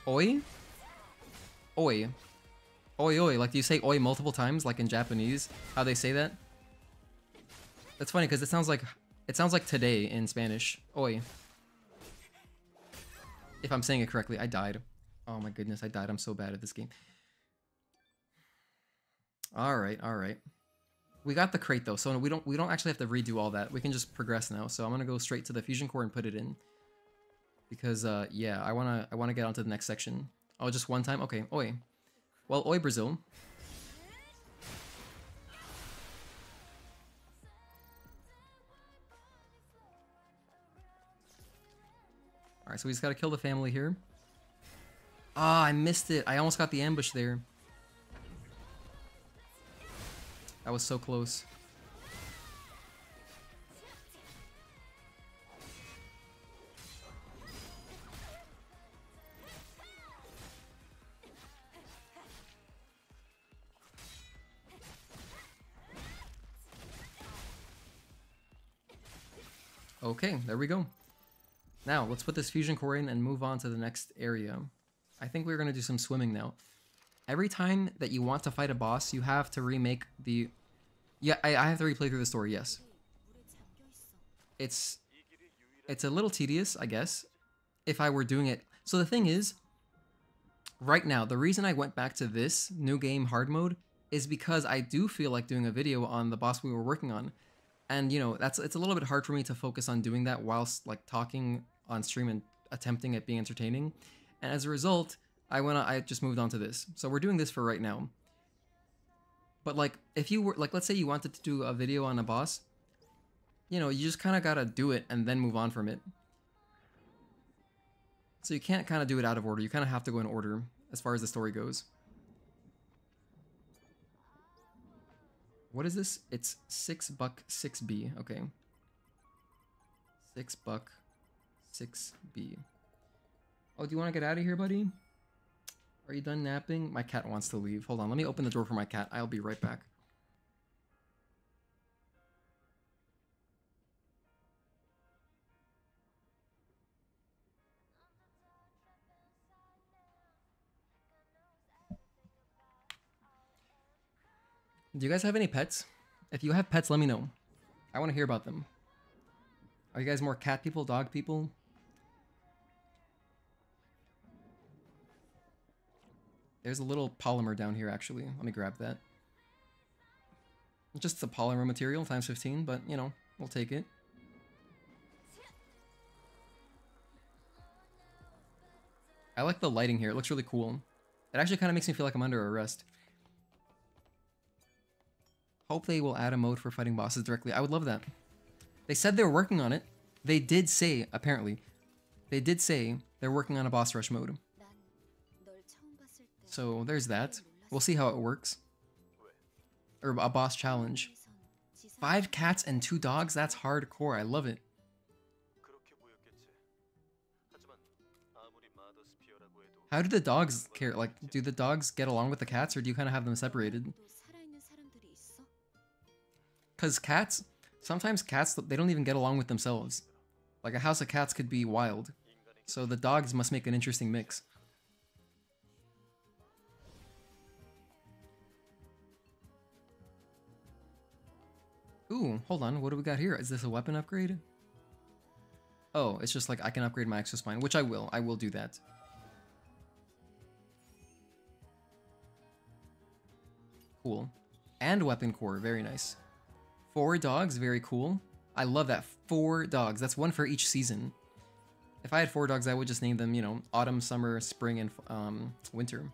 Oi? Oi. Oi oi. Like, do you say oi multiple times, like in Japanese? How they say that? That's funny, because it sounds like today in Spanish. Oi. If I'm saying it correctly. I died. Oh my goodness, I died. I'm so bad at this game. Alright, alright. We got the crate though, so we don't actually have to redo all that. We can just progress now. So I'm gonna go straight to the fusion core and put it in. Because yeah, I wanna get onto the next section. Oh, just one time? Okay, oi. Well, oi Brazil. Alright, so we just gotta kill the family here. Ah, I missed it. I almost got the ambush there. That was so close. Okay, there we go. Now, let's put this fusion core in and move on to the next area. I think we're going to do some swimming now. Every time that you want to fight a boss, you have to remake the... Yeah, I have to replay through the story, yes. It's a little tedious, I guess, if I were doing it. So the thing is, right now, the reason I went back to this new game hard mode is because I do feel like doing a video on the boss we were working on. And, you know, it's a little bit hard for me to focus on doing that whilst, like, talking on stream and attempting at being entertaining. And as a result, I just moved on to this. So we're doing this for right now. But, like, if you were, like, let's say you wanted to do a video on a boss, you know, you just kind of gotta do it and then move on from it. So you can't kind of do it out of order. You kind of have to go in order as far as the story goes. What is this? It's $6 6B. Okay. $6 6B. Oh, do you want to get out of here, buddy? Are you done napping? My cat wants to leave. Hold on, let me open the door for my cat. I'll be right back. Do you guys have any pets? If you have pets, let me know. I want to hear about them. Are you guys more cat people, dog people? There's a little polymer down here, actually. Let me grab that. Just a polymer material, times 15, but, you know, we'll take it. I like the lighting here. It looks really cool. It actually kind of makes me feel like I'm under arrest. Hope they will add a mode for fighting bosses directly. I would love that. They said they were working on it. They did say, apparently, they did say they're working on a boss rush mode. So there's that. We'll see how it works. Or a boss challenge. 5 cats and 2 dogs? That's hardcore. I love it. How do the dogs care? Like, do the dogs get along with the cats, or do you kind of have them separated? Because cats, sometimes cats, they don't even get along with themselves. Like, a house of cats could be wild. So the dogs must make an interesting mix. Ooh, hold on. What do we got here? Is this a weapon upgrade? Oh, it's just like I can upgrade my exospine, which I will. I will do that. Cool. And weapon core, very nice. 4 dogs, very cool. I love that. 4 dogs. That's one for each season. If I had 4 dogs, I would just name them, you know, autumn, summer, spring, and winter.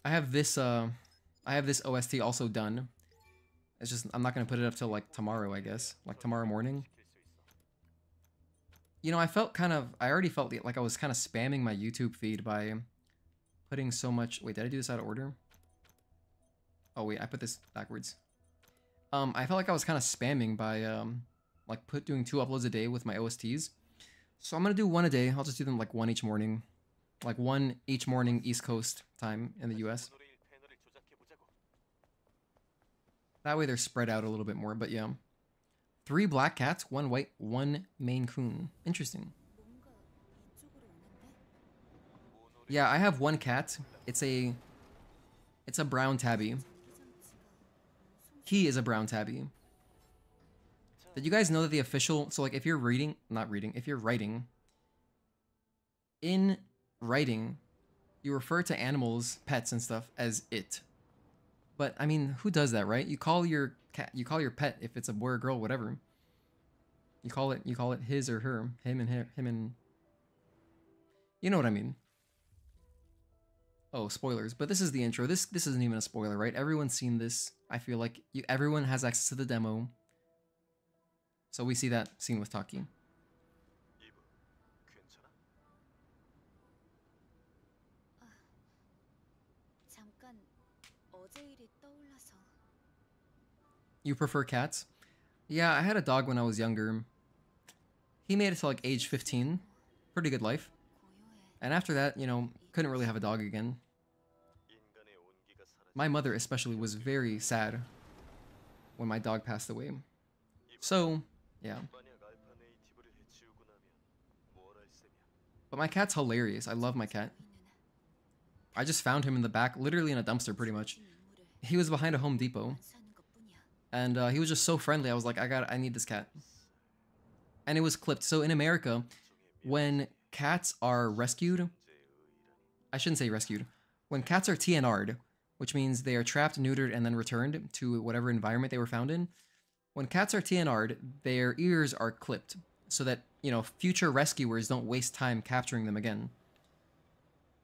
I have this OST also done. It's just I'm not gonna put it up till like tomorrow, I guess, like tomorrow morning. You know, I already felt like I was kind of spamming my YouTube feed by putting so much. Wait, did I do this out of order? Oh wait, I put this backwards. I felt like I was kind of spamming by like doing 2 uploads a day with my OSTs. So I'm gonna do 1 a day. I'll just do them like 1 each morning, like 1 each morning East Coast time in the US. That way they're spread out a little bit more, but yeah. 3 black cats, 1 white, 1 Maine Coon. Interesting. Yeah, I have 1 cat. It's a brown tabby. He is a brown tabby. Did you guys know that the official, so like if you're if you're writing, in writing, you refer to animals, pets and stuff as it. But I mean, who does that, right? You call your pet, if it's a boy or girl, whatever. You call it his or her, him and you know what I mean. Oh, spoilers, but this is the intro. This isn't even a spoiler, right? Everyone's seen this. I feel like everyone has access to the demo. So we see that scene with Taki. You prefer cats? Yeah, I had a dog when I was younger. He made it to like age 15. Pretty good life. And after that, you know, couldn't really have a dog again. My mother especially was very sad when my dog passed away. So, yeah. But my cat's hilarious. I love my cat. I just found him in the back, literally in a dumpster pretty much. He was behind a Home Depot. And he was just so friendly. I was like, I need this cat. And it was clipped. So in America, when cats are rescued, I shouldn't say rescued. When cats are TNR'd, which means they are trapped, neutered, and then returned to whatever environment they were found in. When cats are TNR'd, their ears are clipped so that, you know, future rescuers don't waste time capturing them again.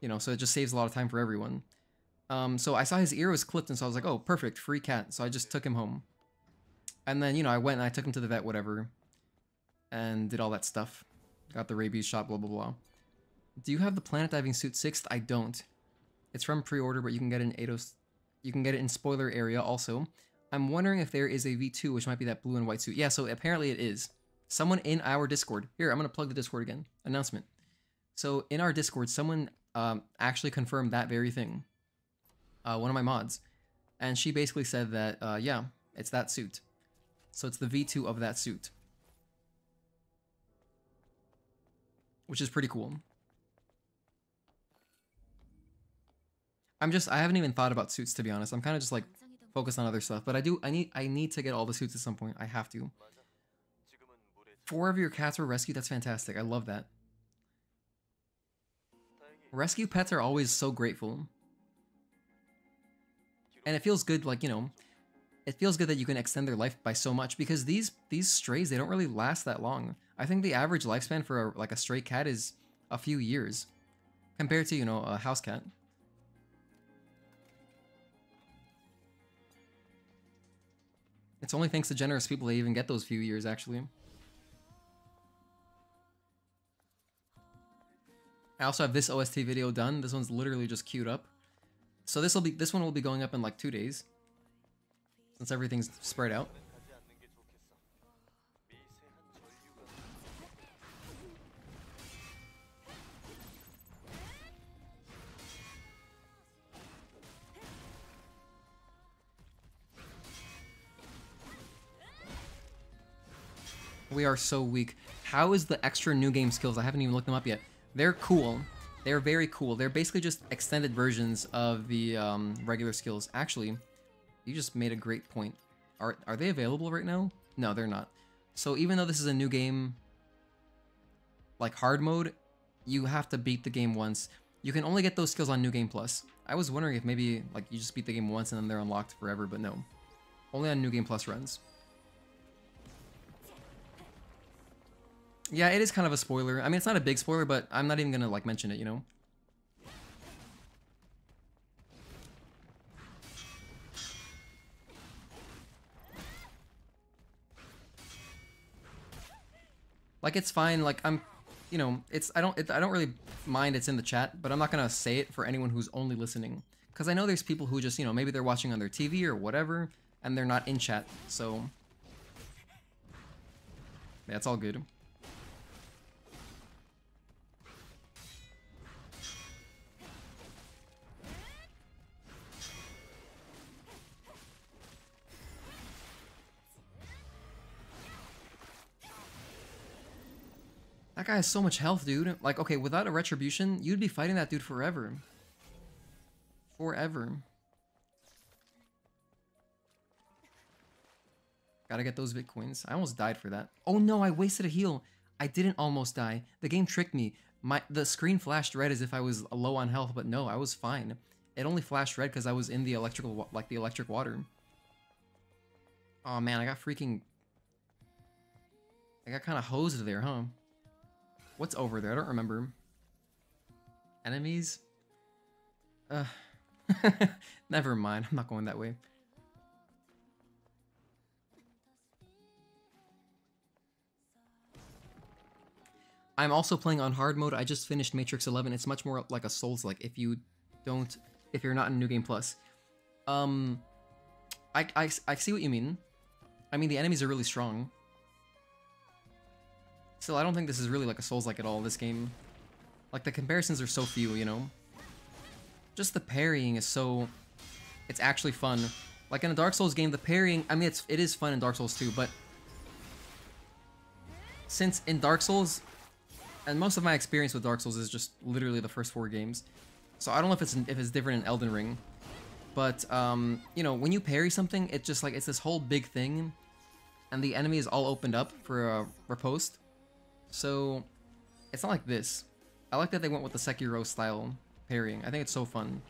You know, so it just saves a lot of time for everyone. So I saw his ear was clipped, and so I was like, oh, perfect, free cat. So I just took him home. And then, you know, I went and I took him to the vet, whatever, and did all that stuff. Got the rabies shot, blah, blah, blah. Do you have the Planet Diving Suit 6th? I don't. It's from pre-order, but you can get it in Eidos. You can get it in spoiler area also. I'm wondering if there is a V2, which might be that blue and white suit. Yeah, so apparently it is. Someone in our Discord. Here, I'm going to plug the Discord again. Announcement. So in our Discord, someone actually confirmed that very thing. One of my mods. And she basically said that, yeah, it's that suit. So it's the V2 of that suit. Which is pretty cool. I haven't even thought about suits, to be honest. I'm kind of just like focused on other stuff. But I need to get all the suits at some point. I have to. 4 of your cats were rescued? That's fantastic. I love that. Rescue pets are always so grateful. And it feels good, like, you know, it feels good that you can extend their life by so much, because these strays, they don't really last that long. I think the average lifespan for a stray cat is a few years compared to, you know, a house cat. It's only thanks to generous people they even get those few years, actually. I also have this OST video done. This one's literally just queued up. So this one will be going up in like 2 days, since everything's spread out. We are so weak. How is the extra new game skills? I haven't even looked them up yet. They're cool. They're very cool. They're basically just extended versions of the regular skills. Actually, you just made a great point. Are they available right now? No, they're not. So even though this is a new game, like hard mode, you have to beat the game once. You can only get those skills on New Game Plus. I was wondering if maybe like you just beat the game once and then they're unlocked forever, but no. Only on New Game Plus runs. Yeah, it is kind of a spoiler. I mean, it's not a big spoiler, but I'm not even gonna like mention it, you know? Like, it's fine. Like, I'm, you know, I don't really mind it's in the chat, but I'm not gonna say it for anyone who's only listening, because I know there's people who just, you know, maybe they're watching on their TV or whatever, and they're not in chat. So yeah, it's all good. That guy has so much health, dude. Like, okay, without a retribution, you'd be fighting that dude forever. Forever. Gotta get those Bitcoins. I almost died for that. Oh no, I wasted a heal. I didn't almost die. The game tricked me. The screen flashed red as if I was low on health, but no, I was fine. It only flashed red because I was in the electrical, like the electric water. Oh man, I got kind of hosed there, huh? What's over there? I don't remember. Enemies? Never mind. I'm not going that way. I'm also playing on hard mode. I just finished Matrix 11. It's much more like a Souls-like if you're not in New Game Plus. I see what you mean. I mean, the enemies are really strong. Still, I don't think this is really like a Souls-like at all, this game. Like, the comparisons are so few, you know? Just the parrying is so... It's actually fun. Like, in a Dark Souls game, the parrying... I mean, it is fun in Dark Souls too, but... Since in Dark Souls... And most of my experience with Dark Souls is just literally the first 4 games. So I don't know if it's different in Elden Ring. But, you know, when you parry something, it's just like, it's this whole big thing. And the enemy is all opened up for a riposte. So, it's not like this. I like that they went with the Sekiro style parrying. I think it's so fun.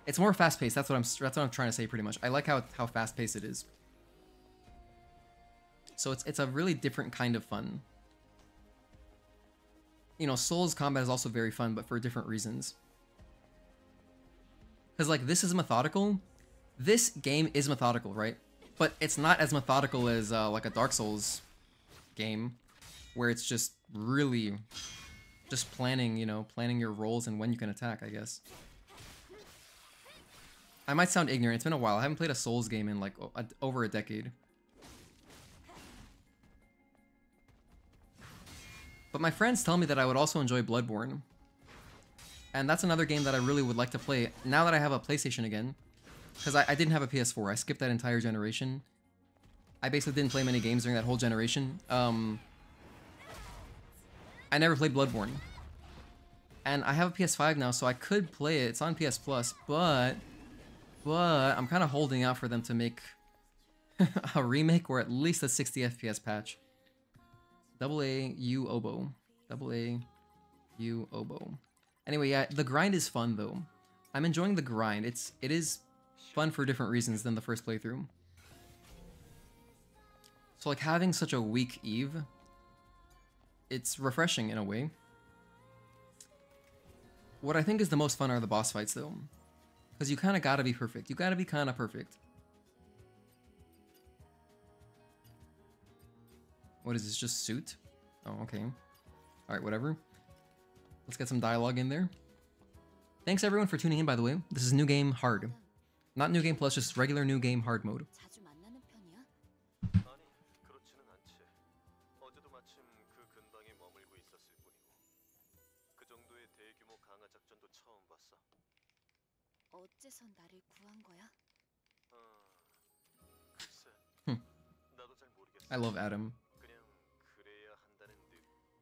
It's more fast-paced. That's what I'm trying to say pretty much. I like how fast-paced it is. So it's a really different kind of fun. You know, Souls combat is also very fun, but for different reasons. Because, like, this is methodical. This game is methodical, right? But it's not as methodical as, like, a Dark Souls game, where it's just really just planning, you know, planning your rolls and when you can attack, I guess. I might sound ignorant. It's been a while. I haven't played a Souls game in, like, over a decade. But my friends tell me that I would also enjoy Bloodborne. And that's another game that I really would like to play now that I have a PlayStation again. Because I didn't have a PS4. I skipped that entire generation. I basically didn't play many games during that whole generation. I never played Bloodborne. And I have a PS5 now, so I could play it. It's on PS Plus, but I'm kind of holding out for them to make a remake or at least a 60 FPS patch. AA-U oboe. AA-U oboe. Anyway, yeah, the grind is fun though. I'm enjoying the grind. It is fun for different reasons than the first playthrough. So like having such a weak Eve, it's refreshing in a way. What I think is the most fun are the boss fights though. Because you kind of gotta be perfect. You gotta be kind of perfect. What is this, just suit? Oh, okay. Alright, whatever. Let's get some dialogue in there. Thanks everyone for tuning in, by the way. This is New Game Hard. Not New Game Plus, just regular New Game Hard mode. 자주 만나는 편이야? 아니, 그렇지는 않지. 어제도 마침 그 근방에 머물고 있었을 뿐이고. 그 정도의 대규모 강화 작전도 처음 봤어. 어째서 나를 구한 거야? 글쎄, 나도 잘 모르겠어. I love Adam. 그냥 그래야 한다는 듯.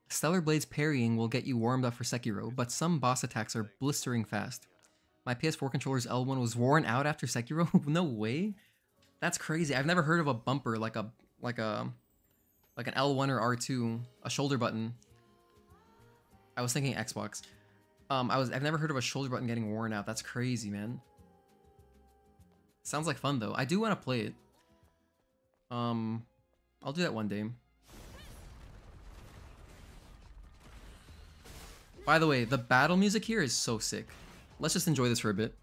Stellar Blade's parrying will get you warmed up for Sekiro, but some boss attacks are blistering fast. My PS4 controller's L1 was worn out after Sekiro? No way? That's crazy. I've never heard of a bumper like an L1 or R2, a shoulder button. I was thinking Xbox. I've never heard of a shoulder button getting worn out. That's crazy, man. Sounds like fun though. I do want to play it. I'll do that one day. By the way, the battle music here is so sick. Let's just enjoy this for a bit.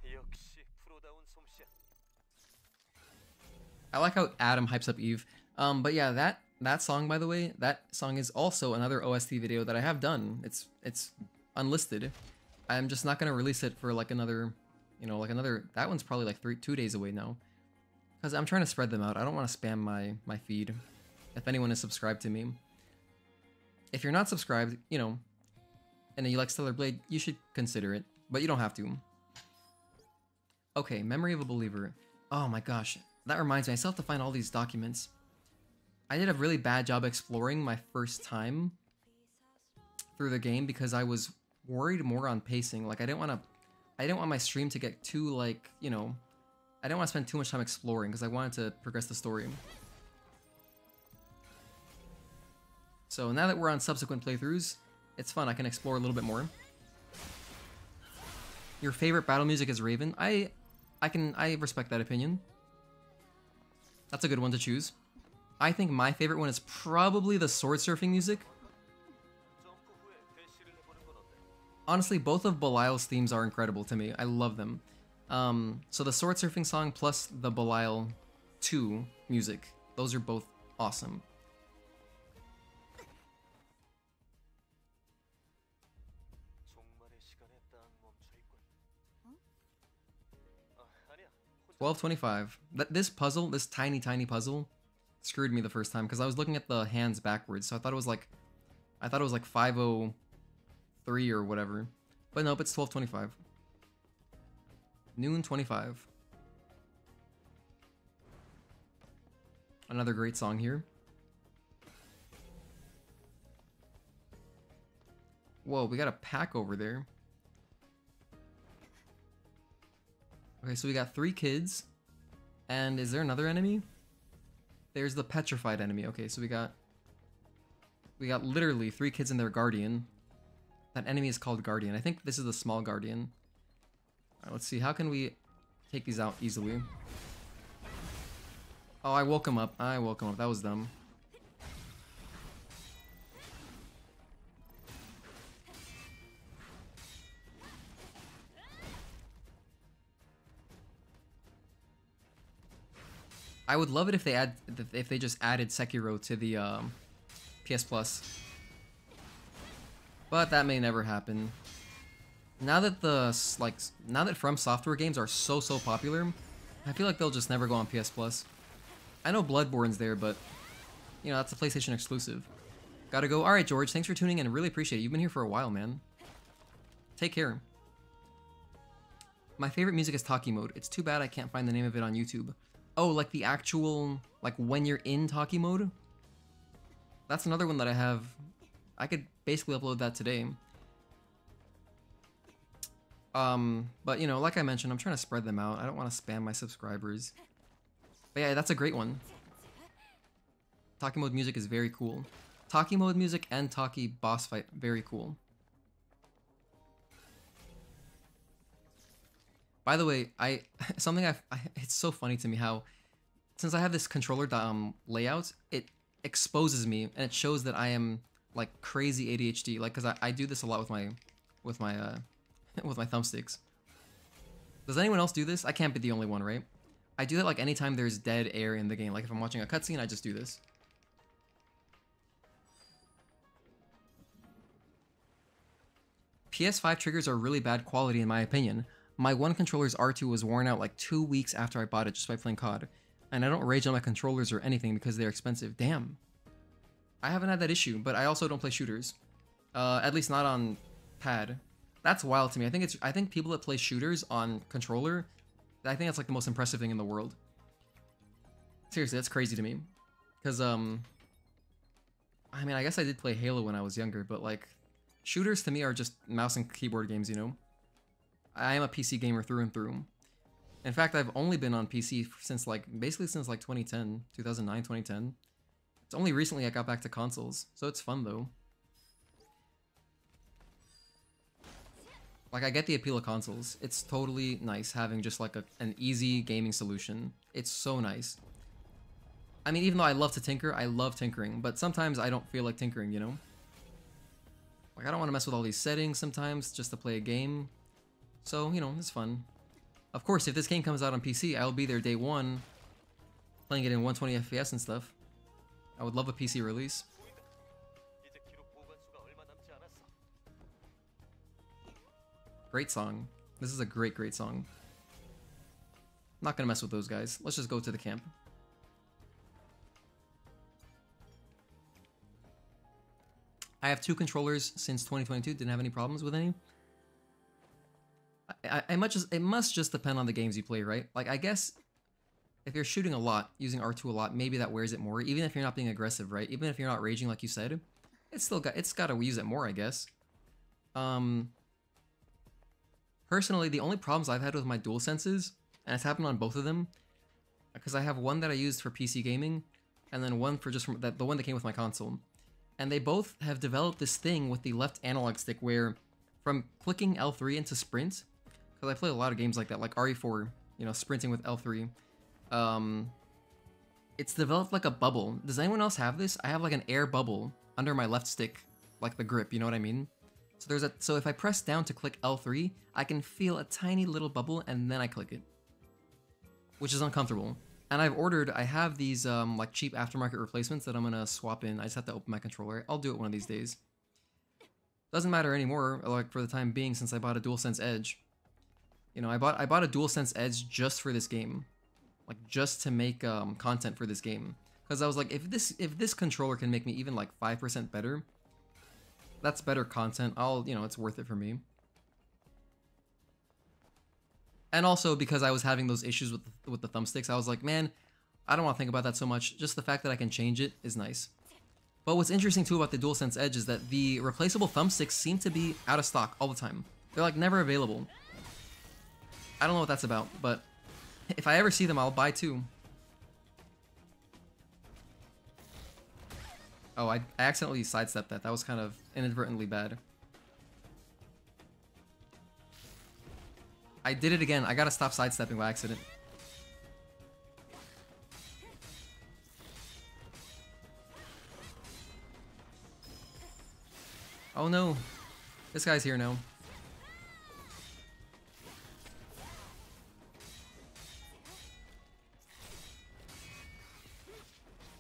역시 프로다운 솜씨야. I like how Adam hypes up Eve. But yeah, that song, by the way, that song is also another OST video that I have done. It's unlisted. I'm just not gonna release it for like another, that one's probably like 2 days away now. Because I'm trying to spread them out. I don't want to spam my feed. If anyone is subscribed to me. If you're not subscribed, and you like Stellar Blade, you should consider it. But you don't have to. Okay, Memory of a Believer. Oh my gosh. That reminds me, I still have to find all these documents. I did a really bad job exploring my first time through the game because I was worried more on pacing. Like I didn't want my stream to get too I didn't want to spend too much time exploring because I wanted to progress the story. So now that we're on subsequent playthroughs, it's fun. I can explore a little bit more. Your favorite battle music is Raven. I respect that opinion. That's a good one to choose. I think my favorite one is probably the sword surfing music. Honestly, both of Belial's themes are incredible to me. I love them. So the sword surfing song plus the Belial 2 music, those are both awesome. 종말의 시간에 딱 멈춰 있군. 1225. This puzzle, this tiny puzzle, screwed me the first time because I was looking at the hands backwards, so I thought it was like 503 or whatever. But nope, it's 1225. Noon 25. Another great song here. Whoa, we got a pack over there. Okay, so we got 3 kids. And is there another enemy? There's the petrified enemy. Okay, so we got literally 3 kids and their guardian. That enemy is called Guardian. I think this is the small Guardian. Alright, let's see. How can we take these out easily? Oh, I woke him up. That was dumb. I would love it if they just added Sekiro to the PS Plus. But that may never happen. Now that From Software games are so popular, I feel like they'll just never go on PS Plus. I know Bloodborne's there, but that's a PlayStation exclusive. Gotta go. Alright, George, thanks for tuning in. Really appreciate it. You've been here for a while, man. Take care. My favorite music is Talkie Mode. It's too bad I can't find the name of it on YouTube. Oh, like the actual, when you're in Talkie Mode? That's another one that I have. I could basically upload that today. But like I mentioned, I'm trying to spread them out. I don't want to spam my subscribers. But yeah, that's a great one. Talkie Mode music is very cool. Talkie Mode music and Talkie boss fight, very cool. By the way, it's so funny to me how, since I have this controller layout, it exposes me and it shows that I am like crazy ADHD. Like, cause I do this a lot with my with my thumbsticks. Does anyone else do this? I can't be the only one, right? I do that like anytime there's dead air in the game. Like if I'm watching a cutscene, I just do this. PS5 triggers are really bad quality in my opinion. My one controller's R2 was worn out like 2 weeks after I bought it just by playing COD. And I don't rage on my controllers or anything because they're expensive. Damn. I haven't had that issue, but I also don't play shooters. At least not on pad. That's wild to me. I think people that play shooters on controller, I think that's like the most impressive thing in the world. Seriously, that's crazy to me. Because, I mean, I guess I did play Halo when I was younger, but like, shooters to me are just mouse and keyboard games, you know? I am a PC gamer through and through. In fact, I've only been on PC since like, basically since like 2010, 2009, 2010. It's only recently I got back to consoles, so it's fun though. Like, I get the appeal of consoles. It's totally nice having just like an easy gaming solution. It's so nice. I mean, even though I love to tinker, I love tinkering, but sometimes I don't feel like tinkering, you know? Like, I don't want to mess with all these settings sometimes just to play a game. So, you know, it's fun. Of course, if this game comes out on PC, I'll be there day one, playing it in 120 FPS and stuff. I would love a PC release. 이제 기록 보관수가 얼마 남지 않았어. Great song. This is a great song. Not gonna mess with those guys. Let's just go to the camp. I have 2 controllers since 2022. Didn't have any problems with any. It must just depend on the games you play, right? Like, I guess if you're shooting a lot, using R2 a lot, maybe that wears it more. Even if you're not being aggressive, right? Even if you're not raging like you said, it's got to use it more, I guess. Personally, the only problems I've had with my DualSenses, and it's happened on both of them, because I have one that I used for PC gaming, and then one for just the one that came with my console. And they both have developed this thing with the left analog stick where, from clicking L3 into sprint, because I play a lot of games like that, like RE4, you know, sprinting with L3, it's developed like a bubble. Does anyone else have this? I have like an air bubble under my left stick, like the grip, you know what I mean? So if I press down to click L3, I can feel a tiny little bubble and then I click it, which is uncomfortable. And I have these like cheap aftermarket replacements that I'm gonna swap in. I just have to open my controller. I'll do it one of these days. Doesn't matter anymore, like for the time being, since I bought a DualSense Edge. You know, I bought a DualSense Edge just for this game, like just to make content for this game. Because I was like, if this controller can make me even like 5% better, that's better content. It's worth it for me. And also because I was having those issues with the thumbsticks, I was like, man, I don't want to think about that so much. Just the fact that I can change it is nice. But what's interesting too about the DualSense Edge is that the replaceable thumbsticks seem to be out of stock all the time. They're like never available. I don't know what that's about, but if I ever see them, I'll buy 2. Oh, I accidentally sidestepped that. That was kind of inadvertently bad. I did it again. I gotta stop sidestepping by accident. Oh no. This guy's here now.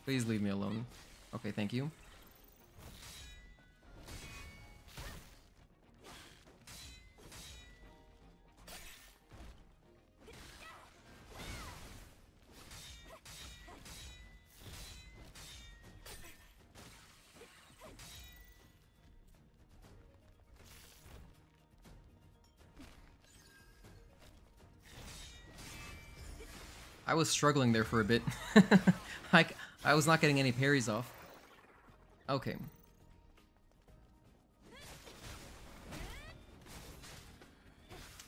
Please leave me alone. Okay, thank you. I was struggling there for a bit. I was not getting any parries off. Okay.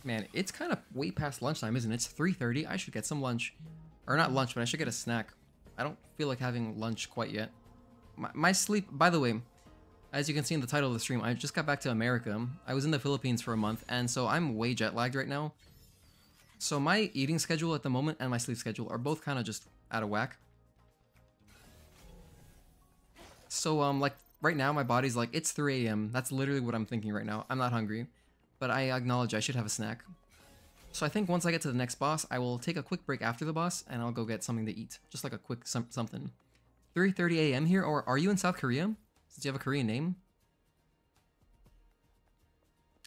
Man, it's kind of way past lunchtime, isn't it? It's 3:30. I should get some lunch. Or not lunch, but I should get a snack. I don't feel like having lunch quite yet. My sleep, by the way, as you can see in the title of the stream, I just got back to America. I was in the Philippines for a month, and so I'm way jet lagged right now. So my eating schedule at the moment and my sleep schedule are both kind of just out of whack. So, like, right now my body's like, it's 3 a.m. That's literally what I'm thinking right now. I'm not hungry, but I acknowledge I should have a snack. So I think once I get to the next boss, I will take a quick break after the boss, and I'll go get something to eat. Just like a quick something. 3:30 a.m. here, or are you in South Korea? Since you have a Korean name?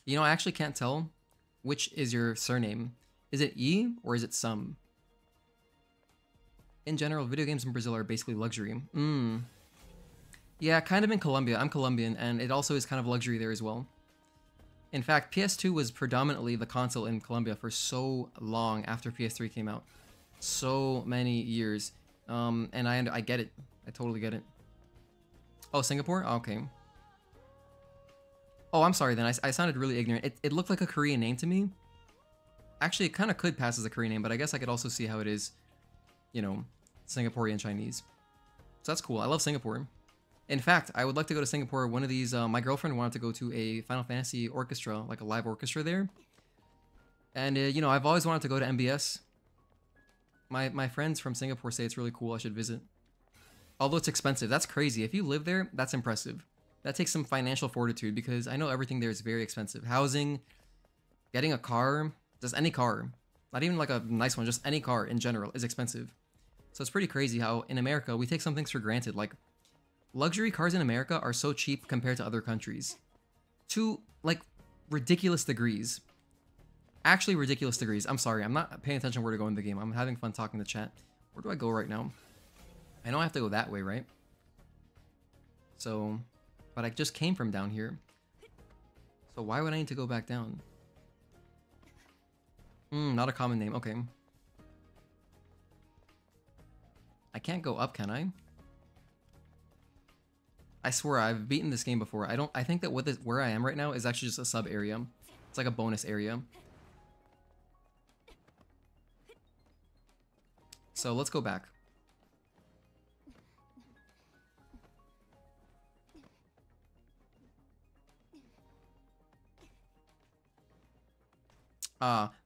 You know, I actually can't tell which is your surname. Is it Yi or is it Sum? in general, video games in Brazil are basically luxury. Yeah, kind of in Colombia. I'm Colombian, and it also is kind of luxury there as well. In fact, PS2 was predominantly the console in Colombia for so long after PS3 came out. So many years. And I get it. I totally get it. Oh, Singapore? Okay. Oh, I'm sorry then. I sounded really ignorant. It looked like a Korean name to me. Actually, it kind of could pass as a Korean name, but I guess I could also see how it is, you know, Singaporean Chinese. So that's cool. I love Singapore. In fact, I would like to go to Singapore. One of these, my girlfriend wanted to go to a Final Fantasy orchestra, like a live orchestra there. And, you know, I've always wanted to go to MBS. My friends from Singapore say it's really cool. I should visit. Although it's expensive. That's crazy. If you live there, that's impressive. That takes some financial fortitude because I know everything there is very expensive. Housing, getting a car, just any car. Not even like a nice one, just any car in general is expensive. So it's pretty crazy how in America we take some things for granted. Like, luxury cars in America are so cheap compared to other countries. To, like, ridiculous degrees. Actually ridiculous degrees. I'm sorry, I'm not paying attention where to go in the game. I'm having fun talking to chat. Where do I go right now? I know I have to go that way, right? So, but I just came from down here. So why would I need to go back down? Not a common name, okay. I can't go up, can I? I swear I've beaten this game before. I think that where I am right now is actually just a sub area. It's like a bonus area. So let's go back.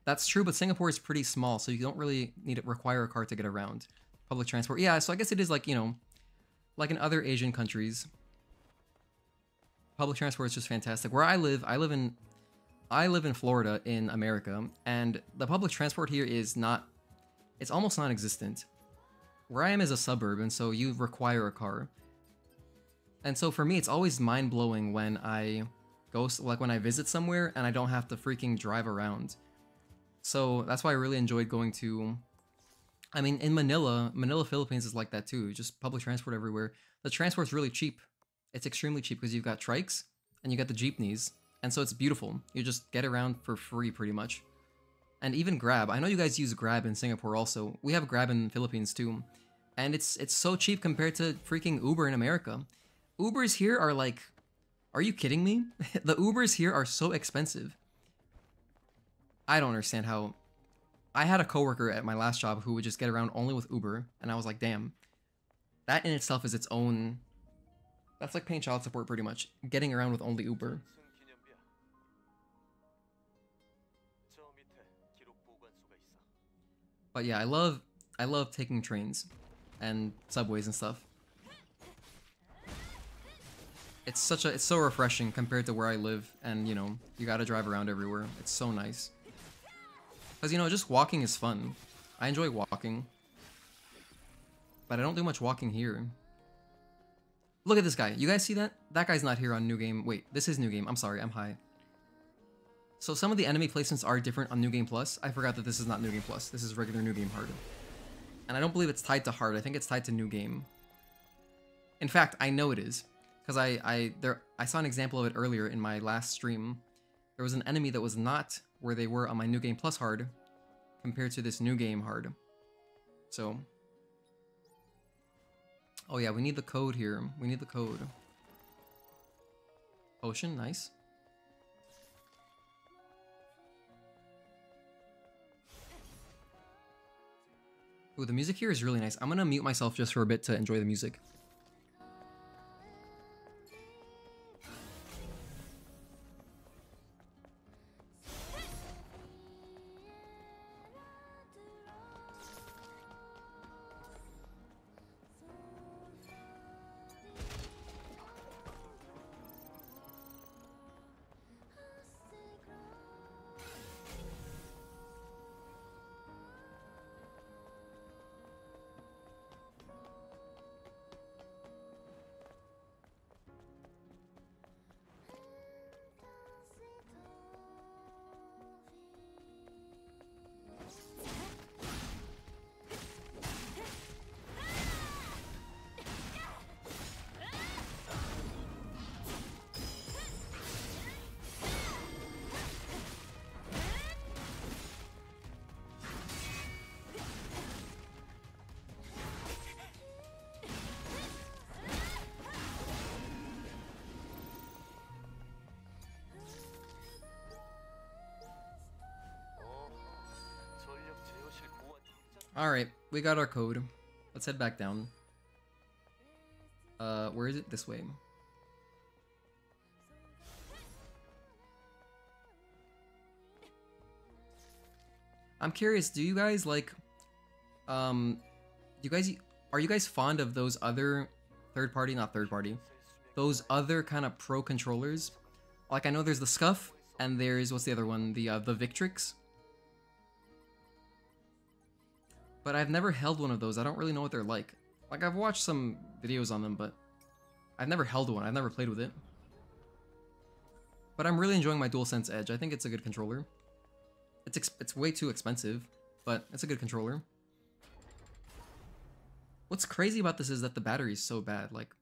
That's true, but Singapore is pretty small, so you don't really need to require a car to get around. Public transport. Yeah, so I guess it is like, you know, like in other Asian countries. Public transport is just fantastic. Where I live in Florida in America, and the public transport here is not, it's almost non-existent. Where I am is a suburb, and so you require a car. And so for me, it's always mind-blowing when I go, like when I visit somewhere and I don't have to freaking drive around. So that's why I really enjoyed going to, I mean, in Manila, Philippines is like that too. Just public transport everywhere. The transport's really cheap. It's extremely cheap because you've got trikes and you got the jeepneys. And so it's beautiful. You just get around for free pretty much. And even Grab. I know you guys use Grab in Singapore also. We have Grab in the Philippines too. And it's so cheap compared to freaking Uber in America. Ubers here are like, are you kidding me? The Ubers here are so expensive. I don't understand how. I had a coworker at my last job who would just get around only with Uber, and I was like, damn. That in itself is its own. That's like paying child support pretty much. Getting around with only Uber. But yeah, I love taking trains and subways and stuff. It's so refreshing compared to where I live, and you know, you gotta drive around everywhere. It's so nice. Because, you know, just walking is fun. I enjoy walking. But I don't do much walking here. Look at this guy. You guys see that? That guy's not here on New Game. Wait, this is New Game. I'm sorry, I'm high. So some of the enemy placements are different on New Game Plus. I forgot that this is not New Game Plus. This is regular New Game Hard. And I don't believe it's tied to Hard. I think it's tied to New Game. In fact, I know it is. Because I saw an example of it earlier in my last stream. There was an enemy that was not where they were on my New Game Plus Hard compared to this New Game Hard. So. Oh yeah, we need the code here. We need the code. Potion, nice. Ooh, the music here is really nice. I'm gonna mute myself just for a bit to enjoy the music. Alright, we got our code. Let's head back down. Where is it? This way. I'm curious, do you guys like, are you guys fond of those other not third party, those other kind of pro controllers? Like, I know there's the Scuff, and there's, what's the other one? The Victrix. But I've never held one of those. I don't really know what they're like. Like, I've watched some videos on them, but I've never held one. I've never played with it. But I'm really enjoying my DualSense Edge. I think it's a good controller. It's way too expensive, but it's a good controller. What's crazy about this is that the battery is so bad. Like,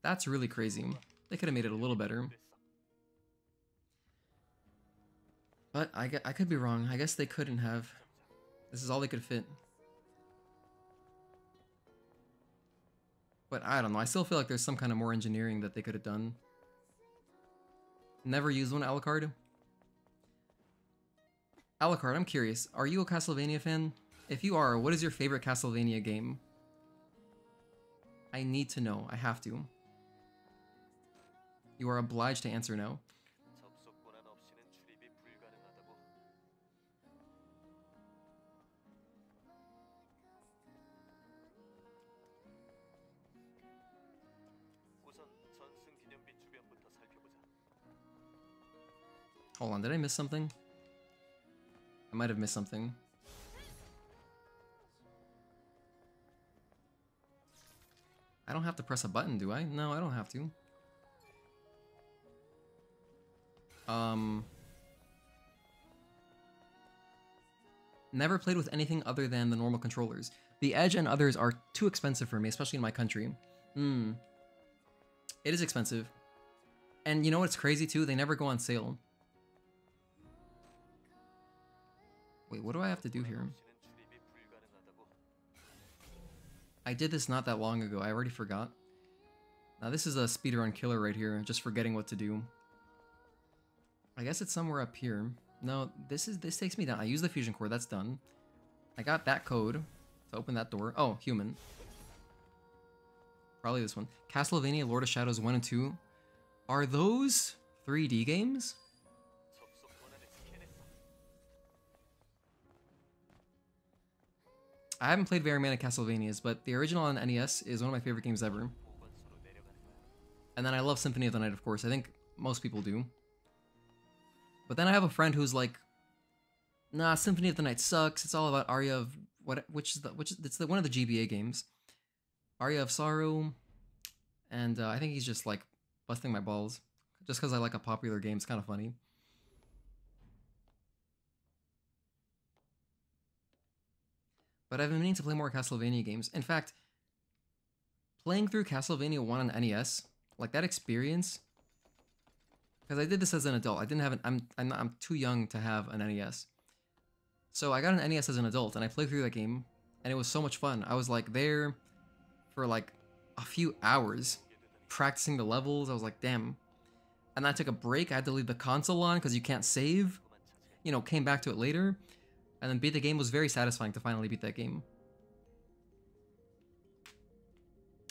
that's really crazy. They could have made it a little better. But I could be wrong. I guess they couldn't have. This is all they could fit. But I don't know. I still feel like there's some kind of more engineering that they could have done. Never used one, Alucard? Alucard, I'm curious. Are you a Castlevania fan? If you are, what is your favorite Castlevania game? I need to know. I have to. You are obliged to answer no. 접속 권한 없이는 출입이 불가능하다고. 우선 전승 기념비 주변부터 살펴보자. Hold on, did I miss something? I might have missed something. I don't have to press a button, do I? No, I don't have to. Never played with anything other than the normal controllers. The Edge and others are too expensive for me, especially in my country. It is expensive. And you know what's crazy too? They never go on sale. Wait, what do I have to do here? I did this not that long ago. I already forgot. Now this is a speedrun killer right here, just forgetting what to do. I guess it's somewhere up here. No, this takes me down. I use the fusion core, that's done. I got that code to open that door. Oh, human. Probably this one. Castlevania Lord of Shadows 1 and 2. Are those 3D games? I haven't played very many Castlevanias, but the original on NES is one of my favorite games ever. And then I love Symphony of the Night, of course. I think most people do. But then I have a friend who's like, nah, Symphony of the Night sucks. It's all about Aria of it's one of the GBA games. Aria of Sorrow. And I think he's just like busting my balls. Just because I like a popular game, it's kind of funny. But I've been meaning to play more Castlevania games. In fact, playing through Castlevania 1 on NES, like that experience, because I did this as an adult. I didn't have an. I'm too young to have an NES. So I got an NES as an adult, and I played through that game, and it was so much fun. I was like there for like a few hours, practicing the levels. I was like, damn. And I took a break. I had to leave the console on because you can't save. You know, came back to it later. And then beat the game. Was very satisfying to finally beat that game.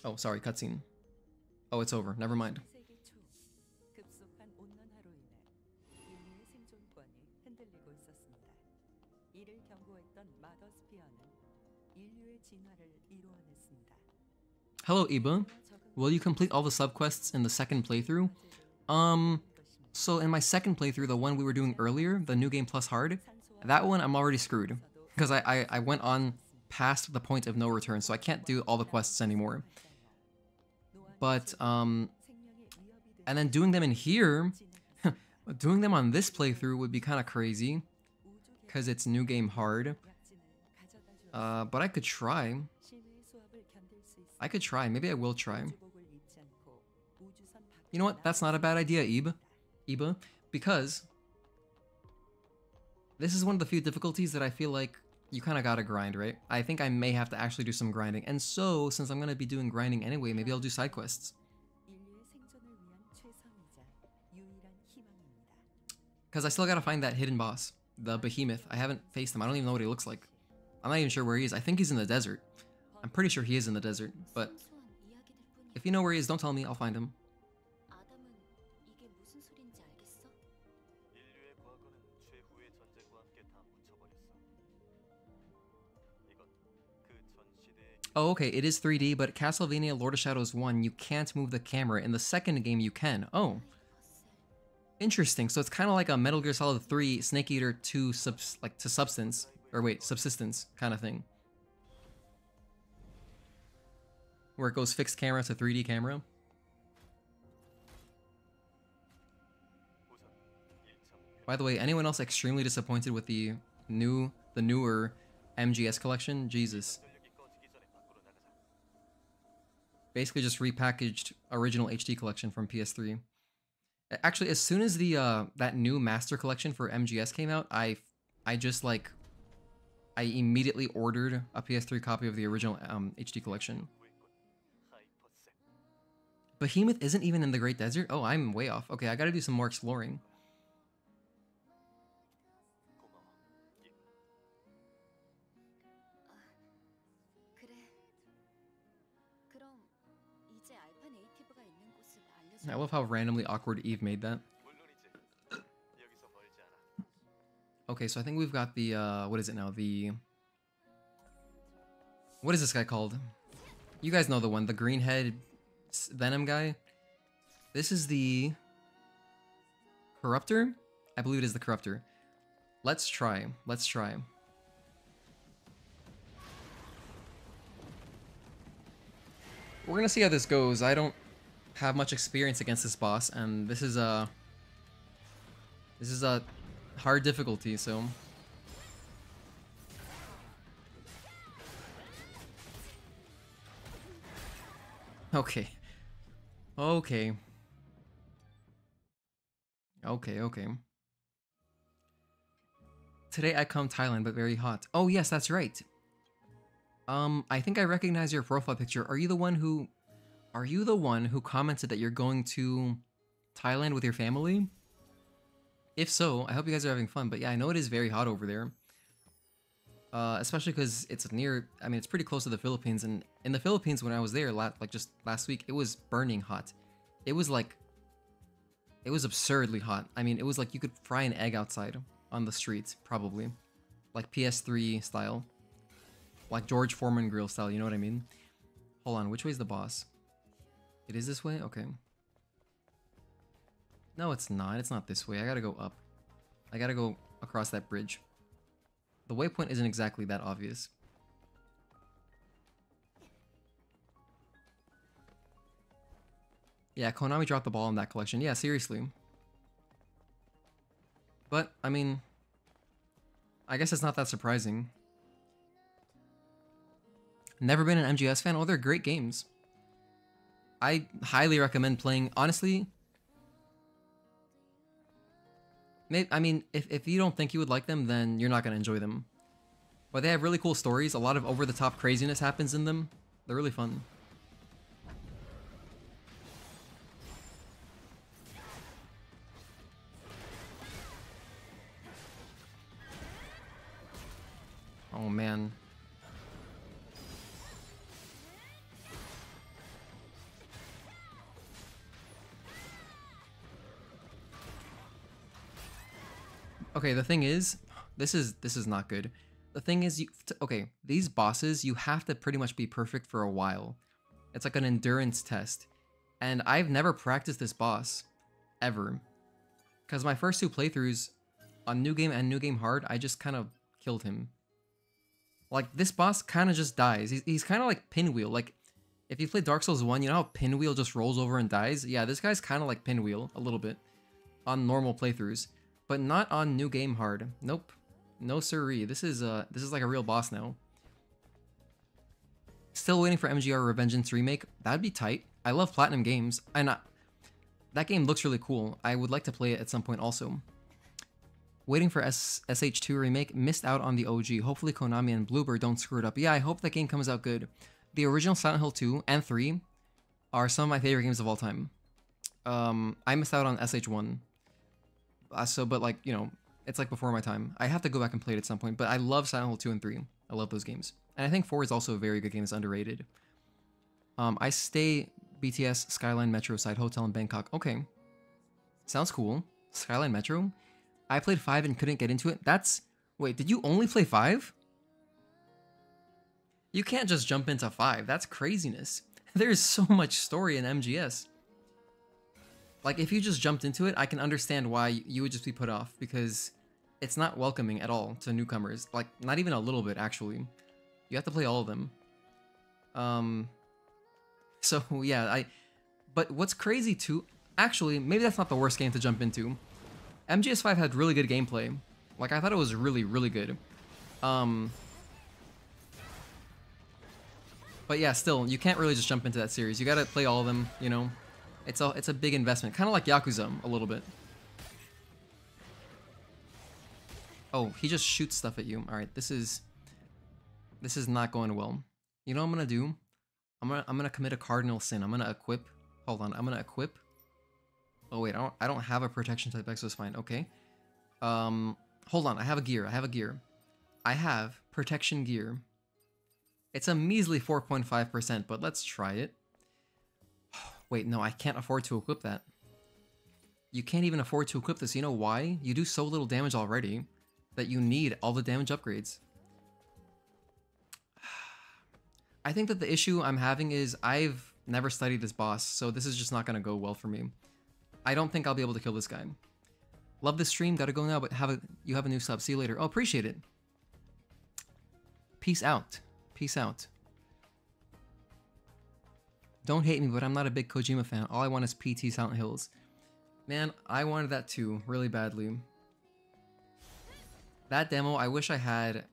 Oh, sorry, cutscene. Oh, it's over. Never mind. 급속한 온난화로 인해 인류의 생존권이 흔들리고 있었습니다. 이를 경고했던 마더스피어는 인류의 진화를 이루어냈습니다. Hello, Iba. Will you complete all the subquests in the second playthrough? So in my second playthrough, the one we were doing earlier, the New Game Plus Hard, that one I'm already screwed. Because I went on past the point of no return, so I can't do all the quests anymore. But, and then doing them in here, doing them on this playthrough would be kind of crazy. Because it's New Game Hard. But I could try. Maybe I will try. You know what? That's not a bad idea, Iba. Because this is one of the few difficulties that I feel like you kind of gotta grind, right? I think I may have to actually do some grinding. And so, since I'm going to be doing grinding anyway, maybe I'll do side quests. Because I still gotta find that hidden boss, the behemoth. I haven't faced him. I don't even know what he looks like. I'm not even sure where he is. I think he's in the desert. I'm pretty sure he is in the desert, but 순수한 이야기들 뿐이야. if you know where he is, don't tell me. I'll find him. 아담은 이게 무슨 소린지 알겠어? 인류의 과거는 최후의 전쟁과 함께 다 묻혀버렸어. 이건 그 전 시대의 Oh, okay. It is 3D, but Castlevania Lord of Shadows 1, you can't move the camera. In the second game, you can. Oh, interesting. So it's kind of like a Metal Gear Solid 3 Snake Eater to substance, or wait, subsistence kind of thing, where it goes fixed camera to 3D camera. 우선 1차 By the way, anyone else extremely disappointed with the newer MGS collection? Jesus. 전력이 꺼지기 전에 밖으로 나가자. Basically just repackaged original HD collection from PS3. Actually, as soon as the that new master collection for MGS came out, I immediately ordered a PS3 copy of the original HD collection. 구했군. 하이퍼셋. Behemoth isn't even in the Great Desert? Oh, I'm way off. Okay, I gotta do some more exploring. 고마워. 그래. 그럼 이제 알파 네이티브가 있는 곳을 알려줘. I love how randomly awkward Eve made that. 물론이지. 여기서 멀지 않아. Okay, so I think we've got the, what is it now? What is this guy called? You guys know the one, the green head Venom guy. This is the Corruptor? I believe it is the Corruptor. Let's try. We're gonna see how this goes. I don't have much experience against this boss, and this is a hard difficulty, so okay. Today I come Thailand, but very hot. Oh yes, that's right. I think I recognize your profile picture. Are you the one who commented that you're going to Thailand with your family? If so, I hope you guys are having fun. But yeah, I know it is very hot over there. Especially because it's near, I mean, it's pretty close to the Philippines. And in the Philippines, when I was there, just last week, it was burning hot. It was absurdly hot. I mean, it was like you could fry an egg outside on the streets, probably. Like PS3 style. Like George Foreman grill style, you know what I mean? Hold on, which way is the boss? It is this way? Okay. No, it's not. It's not this way. I gotta go up. I gotta go across that bridge. The waypoint isn't exactly that obvious. Yeah, Konami dropped the ball in that collection. Yeah, seriously. But, I mean, I guess it's not that surprising. Never been an MGS fan? Oh, they're great games. I highly recommend playing, honestly. I mean, if you don't think you would like them, then you're not going to enjoy them. But they have really cool stories. A lot of over-the-top craziness happens in them. They're really fun. Oh, man. Okay, the thing is, this is not good. The thing is, okay, these bosses, you have to pretty much be perfect for a while. It's like an endurance test. And I've never practiced this boss, ever. Because my first two playthroughs, on New Game and New Game Hard, I just kind of killed him. Like, this boss kind of just dies. He's kind of like Pinwheel. Like, if you play Dark Souls 1, you know how Pinwheel just rolls over and dies? Yeah, this guy's kind of like Pinwheel, a little bit, on normal playthroughs. But not on New Game Hard. Nope. No siree. This is like a real boss now. Still waiting for MGR Revengeance Remake. That'd be tight. I love Platinum games. And that game looks really cool. I would like to play it at some point also. Waiting for SH2 Remake. Missed out on the OG. Hopefully Konami and Bloober don't screw it up. Yeah, I hope that game comes out good. The original Silent Hill 2 and 3 are some of my favorite games of all time. I missed out on SH1. But like, you know, it's like before my time. I have to go back and play it at some point, but I love Silent Hill 2 and 3. I love those games. And I think 4 is also a very good game. It's underrated. I stay BTS, Skyline Metro, Side Hotel in Bangkok. Okay. Sounds cool. Skyline Metro? I played 5 and couldn't get into it. That's... Wait, did you only play 5? You can't just jump into 5. That's craziness. There's so much story in MGS. Like, if you just jumped into it, I can understand why you would just be put off, because it's not welcoming at all to newcomers. Like, not even a little bit, actually. You have to play all of them. So, yeah, But what's crazy, too... Actually, maybe that's not the worst game to jump into. MGS5 had really good gameplay. Like, I thought it was really, really good. But yeah, still, you can't really just jump into that series. You gotta play all of them, you know? It's a big investment. Kind of like Yakuza, a little bit. Oh, he just shoots stuff at you. Alright, this is not going well. You know what I'm gonna do? I'm gonna commit a cardinal sin. I'm gonna equip. Hold on, I'm gonna equip. Oh wait, I don't have a protection type X, so it's fine. Okay. Hold on, I have a gear. I have protection gear. It's a measly 4.5%, but let's try it. Wait, no, I can't afford to equip that. You can't even afford to equip this. You know why? You do so little damage already that you need all the damage upgrades. I think that the issue I'm having is I've never studied this boss, so this is just not gonna go well for me. I don't think I'll be able to kill this guy. Love this stream, gotta go now, but you have a new sub. See you later. Oh, appreciate it. Peace out. Peace out. Don't hate me, but I'm not a big Kojima fan. All I want is PT Silent Hills. Man, I wanted that too, really badly. That demo, I wish I had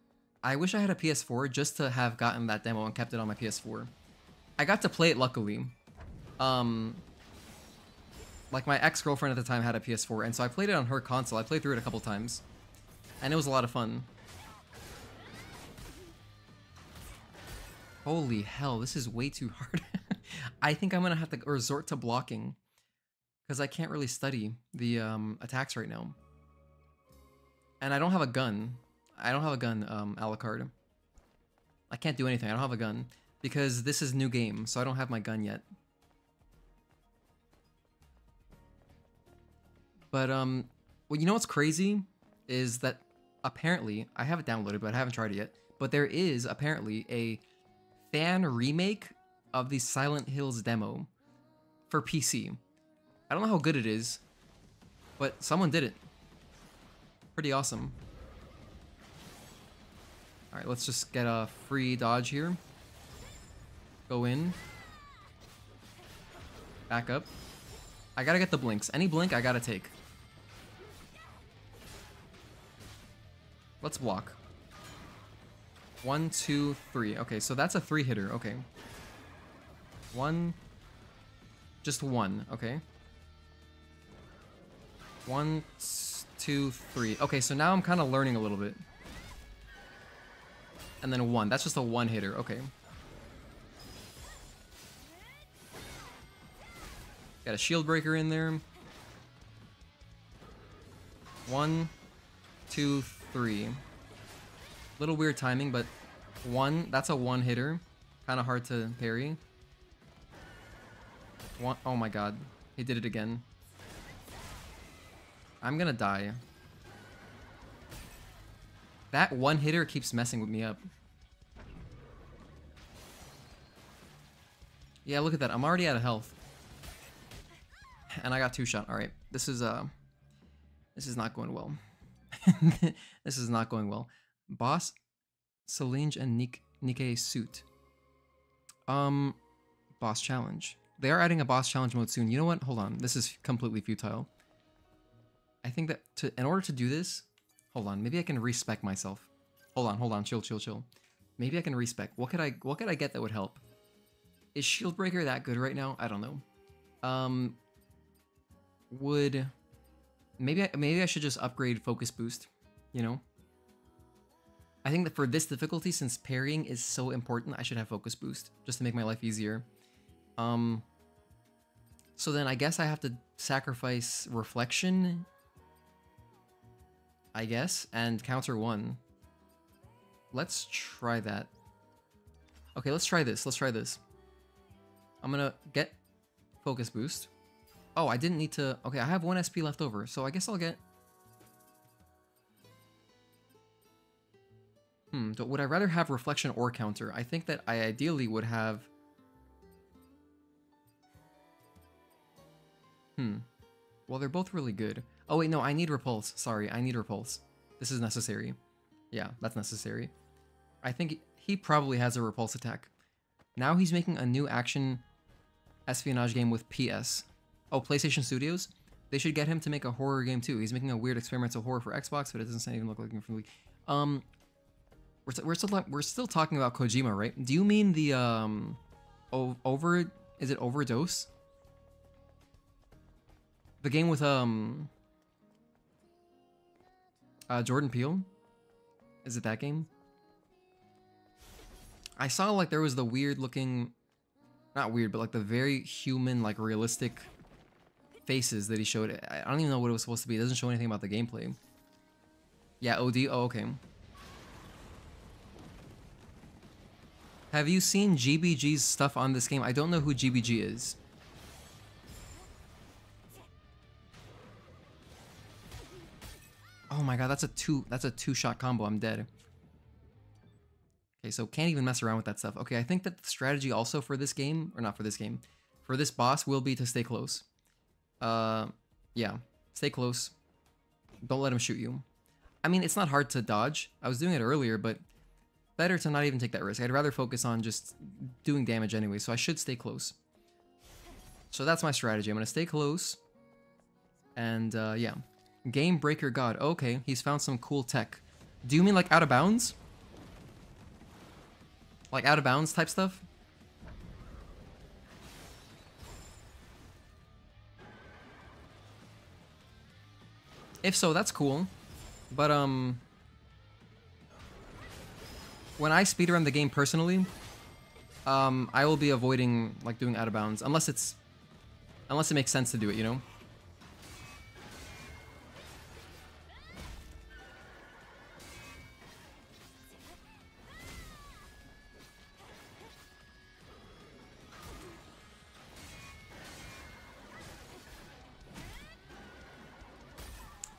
a PS4 just to have gotten that demo and kept it on my PS4. I got to play it luckily. Like my ex-girlfriend at the time had a PS4, and so I played it on her console. I played through it a couple times, and it was a lot of fun. Holy hell, this is way too hard. I think I'm gonna have to resort to blocking, because I can't really study the attacks right now. And I don't have a gun. Alucard. I can't do anything. I don't have a gun, because this is new game, so I don't have my gun yet. But, well, you know what's crazy? Is that apparently, I have it downloaded, but I haven't tried it yet, but there is apparently a fan remake of the Silent Hills demo for PC. I don't know how good it is, but someone did it. Pretty awesome. Alright, let's just get a free dodge here. Go in. Back up. I gotta get the blinks. Any blink, I gotta take. Let's block. 1, 2, 3. Okay, so that's a 3-hitter. Okay. 1. Just 1. Okay. 1, 2, 3. Okay, so now I'm kind of learning a little bit. And then 1. That's just a 1-hitter. Okay. Got a shield breaker in there. 1, 2, 3. Little weird timing, but 1. That's a 1-hitter. Kind of hard to parry. 1. Oh my god. He did it again. I'm gonna die. That 1-hitter keeps messing with me up. Yeah, look at that. I'm already out of health. And I got 2-shot. Alright. This is not going well. This is not going well. Boss, Solange and Nikkei suit. Boss challenge. They are adding a boss challenge mode soon. You know what? Hold on. This is completely futile. I think that in order to do this, hold on. Maybe I can respec myself. Hold on. Chill. Maybe I can respec. What could I get that would help? Is Shield Breaker that good right now? I don't know. Maybe I should just upgrade Focus Boost, you know? I think that for this difficulty, since parrying is so important, I should have Focus Boost, just to make my life easier. So then I guess I have to sacrifice Reflection, I guess, and counter 1. Let's try that. Okay, let's try this. Let's try this. I'm gonna get focus boost. Oh, I didn't need to... Okay, I have 1 SP left over, so I guess I'll get... Would I rather have reflection or counter? I think that I ideally would have... Well, they're both really good. Oh, wait, no, I need repulse. Sorry, I need repulse. This is necessary. Yeah, that's necessary. I think he probably has a repulse attack. Now he's making a new action espionage game with PS. Oh, PlayStation Studios? They should get him to make a horror game too. He's making a weird experimental horror for Xbox, but it doesn't even look like him from the... We're still talking about Kojima, right? Do you mean the is it Overdose? The game with Jordan Peele? Is it that game? I saw like there was the weird looking, not weird, but like the very human, like realistic faces that he showed. I don't even know what it was supposed to be. It doesn't show anything about the gameplay. Yeah, OD. Oh, okay. Have you seen GBG's stuff on this game? I don't know who GBG is. Oh my god, that's a two-shot combo. I'm dead. Okay, so can't even mess around with that stuff. Okay, I think that the strategy also for this game, or not for this game, for this boss will be to stay close. Yeah, stay close. Don't let him shoot you. I mean, it's not hard to dodge. I was doing it earlier, but better to not even take that risk. I'd rather focus on just doing damage anyway, so I should stay close. So that's my strategy. I'm gonna stay close. And, yeah. Game Breaker God. Okay, he's found some cool tech. Do you mean like out of bounds? Like out of bounds type stuff? If so, that's cool. But, when I speedrun the game personally, I will be avoiding, like, doing out of bounds. Unless it makes sense to do it, you know?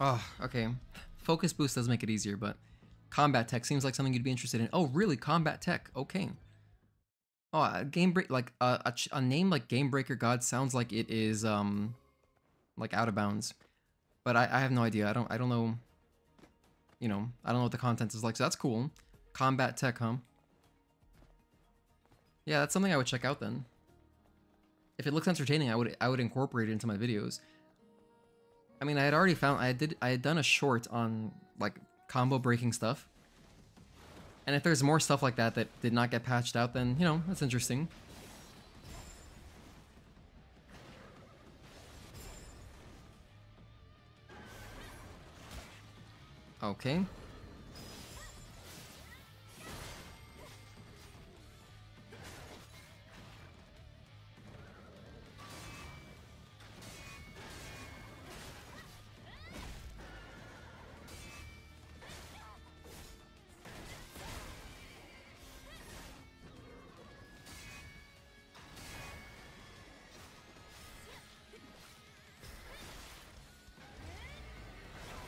Oh, okay. Focus boost does make it easier, but combat tech seems like something you'd be interested in. Oh, really? Combat tech? Okay. Oh, a name like Game Breaker God sounds like it is like out of bounds, but I have no idea. I don't know. You know, I don't know what the content is like. So that's cool. Combat tech, huh? Yeah, that's something I would check out then. If it looks entertaining, I would incorporate it into my videos. I mean, I had already found I had done a short on like combo breaking stuff. And if there's more stuff like that that did not get patched out, then, you know, that's interesting. Okay.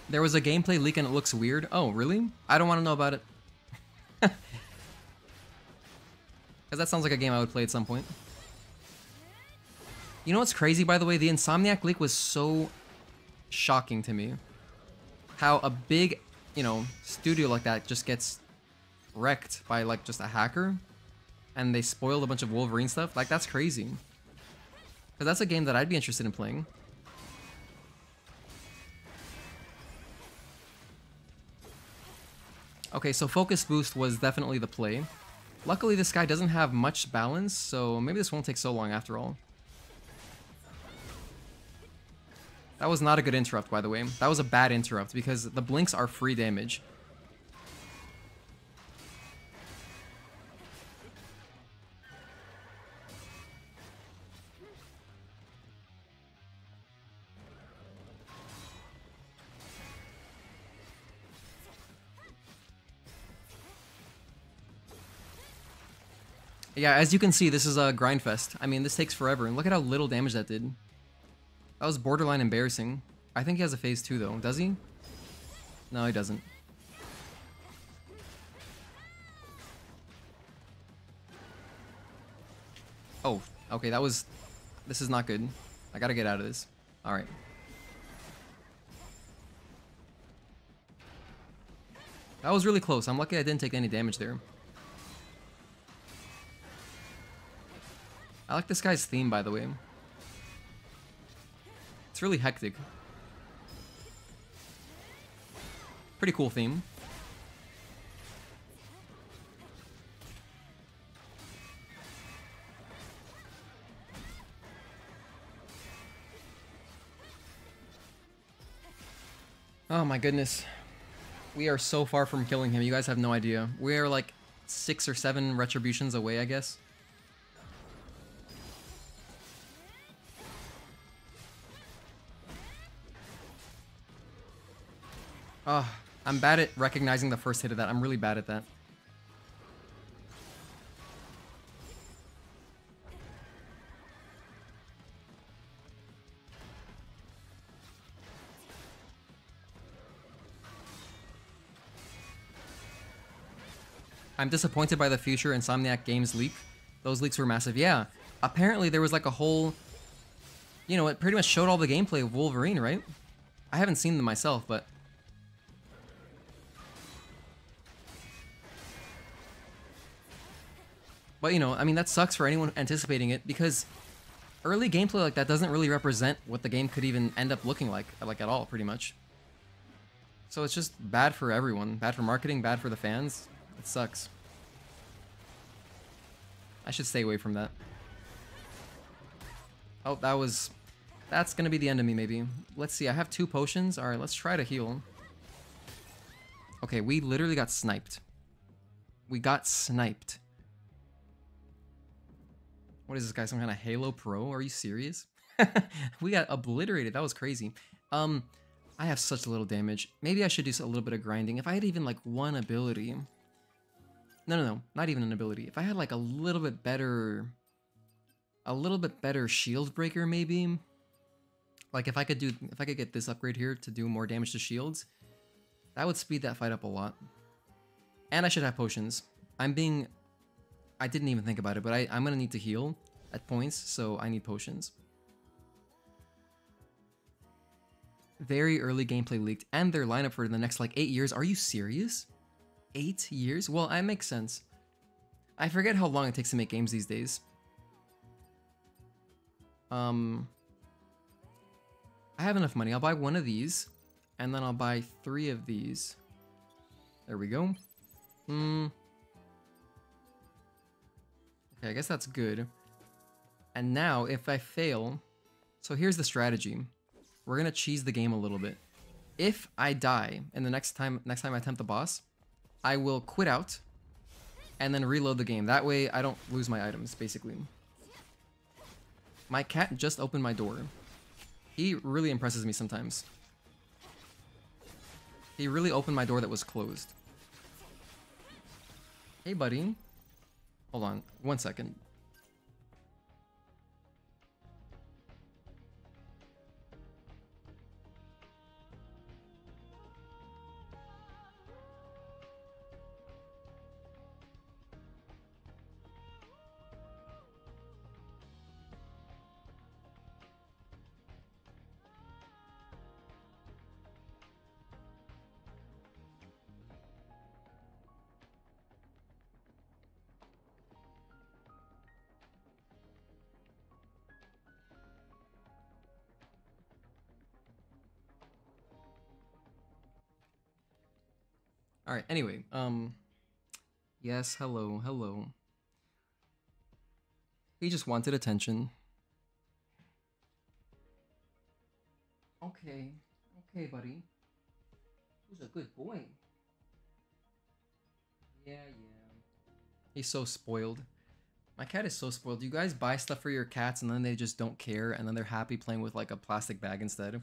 There was a gameplay leak and it looks weird. Oh, really? I don't want to know about it. Because that sounds like a game I would play at some point. You know what's crazy, by the way? The Insomniac leak was so shocking to me. How a big, you know, studio like that just gets wrecked by, like, just a hacker. And they spoiled a bunch of Wolverine stuff. Like, that's crazy. Because that's a game that I'd be interested in playing. Okay, so Focus Boost was definitely the play. Luckily, this guy doesn't have much balance, so maybe this won't take so long after all. That was not a good interrupt, by the way. That was a bad interrupt, because the blinks are free damage. Yeah, as you can see, this is a grind fest. I mean, this takes forever, and look at how little damage that did. That was borderline embarrassing. I think he has a phase 2 though. Does he? No, he doesn't. Oh, okay, that was... This is not good. I gotta get out of this. Alright. That was really close. I'm lucky I didn't take any damage there. I like this guy's theme, by the way. It's really hectic. Pretty cool theme. Oh my goodness. We are so far from killing him. You guys have no idea. We are like 6 or 7 retributions away, I guess. I'm bad at recognizing the first hit of that. I'm really bad at that. I'm disappointed by the Future Insomniac Games leak. Those leaks were massive. Yeah, apparently there was like a whole... You know, it pretty much showed all the gameplay of Wolverine, right? I haven't seen them myself, but... But, you know, I mean, that sucks for anyone anticipating it, because early gameplay like that doesn't really represent what the game could even end up looking like at all, pretty much. So it's just bad for everyone. Bad for marketing, bad for the fans. It sucks. I should stay away from that. Oh, that's gonna be the end of me, maybe. Let's see, I have 2 potions. Alright, let's try to heal. Okay, we literally got sniped. We got sniped. What is this guy, some kind of Halo Pro? Are you serious? We got obliterated. That was crazy. I have such little damage. Maybe I should do a little bit of grinding. If I had even like 1 ability. No, not even an ability. If I had like a little bit better shield breaker, maybe. Like if I could get this upgrade here to do more damage to shields, that would speed that fight up a lot. And I should have potions. I didn't even think about it, but I'm gonna need to heal at points, so I need potions. Very early gameplay leaked, and their lineup for the next like 8 years. Are you serious? 8 years? Well, that makes sense. I forget how long it takes to make games these days. I have enough money. I'll buy 1 of these, and then I'll buy 3 of these. There we go. Okay, I guess that's good. And now, if I fail... So here's the strategy. We're gonna cheese the game a little bit. If I die, and the next time I attempt the boss, I will quit out, and then reload the game. That way, I don't lose my items, basically. My cat just opened my door. He really impresses me sometimes. He really opened my door that was closed. Hey, buddy. Hold on, 1 second. Alright, anyway, yes, hello. He just wanted attention. Okay, buddy. Who's a good boy? Yeah. He's so spoiled. My cat is so spoiled. You guys buy stuff for your cats and then they just don't care, and then they're happy playing with like a plastic bag instead.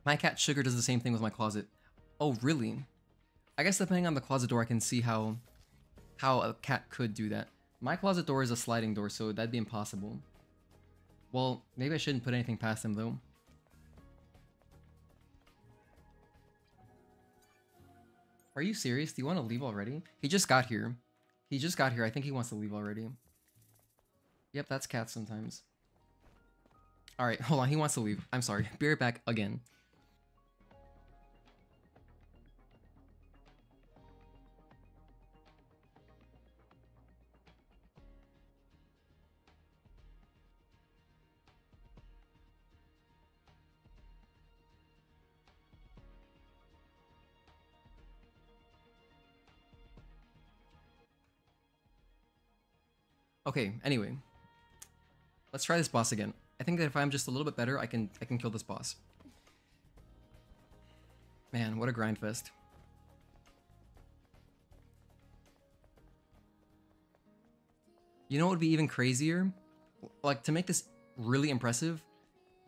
My cat Sugar does the same thing with my closet. Oh, really? I guess depending on the closet door, I can see how a cat could do that. My closet door is a sliding door, so that'd be impossible. Well, maybe I shouldn't put anything past him, though. Are you serious? Do you want to leave already? He just got here. He just got here. I think he wants to leave already. Yep, that's cats sometimes. Alright, hold on. He wants to leave. I'm sorry. Be right back again. Okay, anyway. Let's try this boss again. I think that if I'm just a little bit better, I can kill this boss. Man, what a grind fest. You know what would be even crazier? Like, to make this really impressive,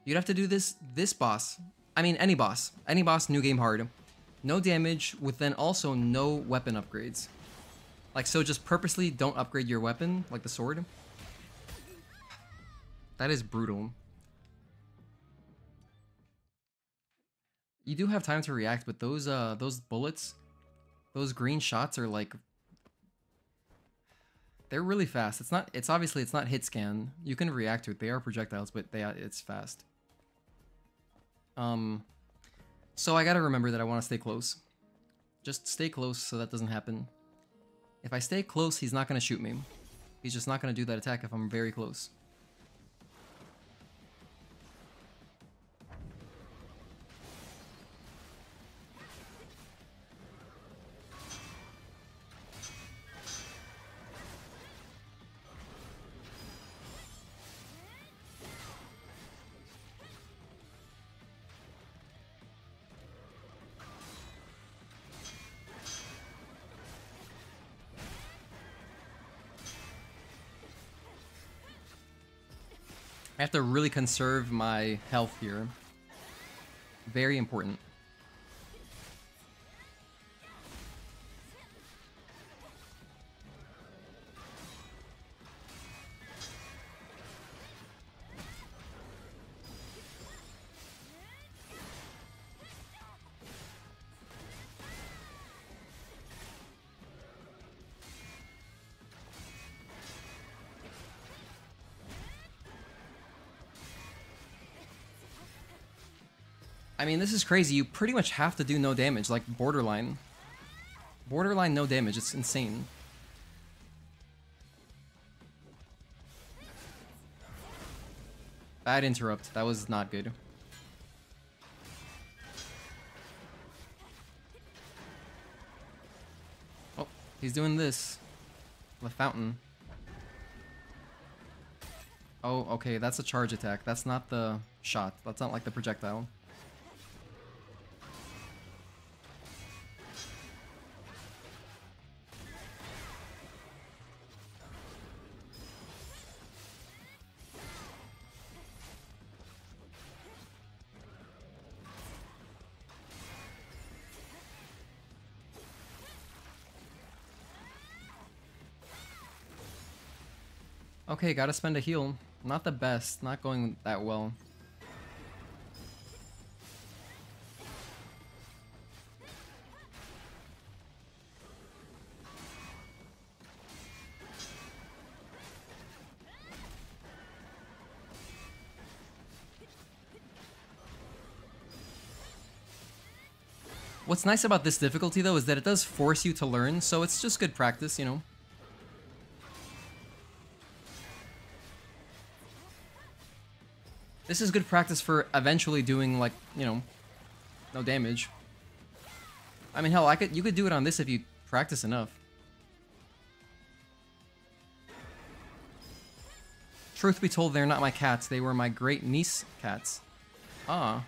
you'd have to do this boss. I mean, any boss. Any boss, new game hard. No damage, with then also no weapon upgrades. Like, so just purposely don't upgrade your weapon, like the sword. That is brutal. You do have time to react, but those bullets, those green shots are like, they're really fast. It's obviously it's not hit scan. You can react to it. They are projectiles, but it's fast. So I gotta remember that I want to stay close. Just stay close so that doesn't happen. If I stay close, he's not gonna shoot me. He's just not gonna do that attack if I'm very close. I have to really conserve my health here. Very important. I mean, this is crazy. You pretty much have to do no damage, like borderline. Borderline no damage. It's insane. Bad interrupt. That was not good. Oh, he's doing this. The fountain. Oh, okay. That's a charge attack. That's not the shot. That's not like the projectile. Okay, gotta spend a heal. Not the best, not going that well. What's nice about this difficulty though is that it does force you to learn, so it's just good practice, you know? This is good practice for eventually doing, like, you know, no damage. I mean, hell, you could do it on this if you practice enough. Truth be told, they're not my cats. They were my great niece cats. Ah.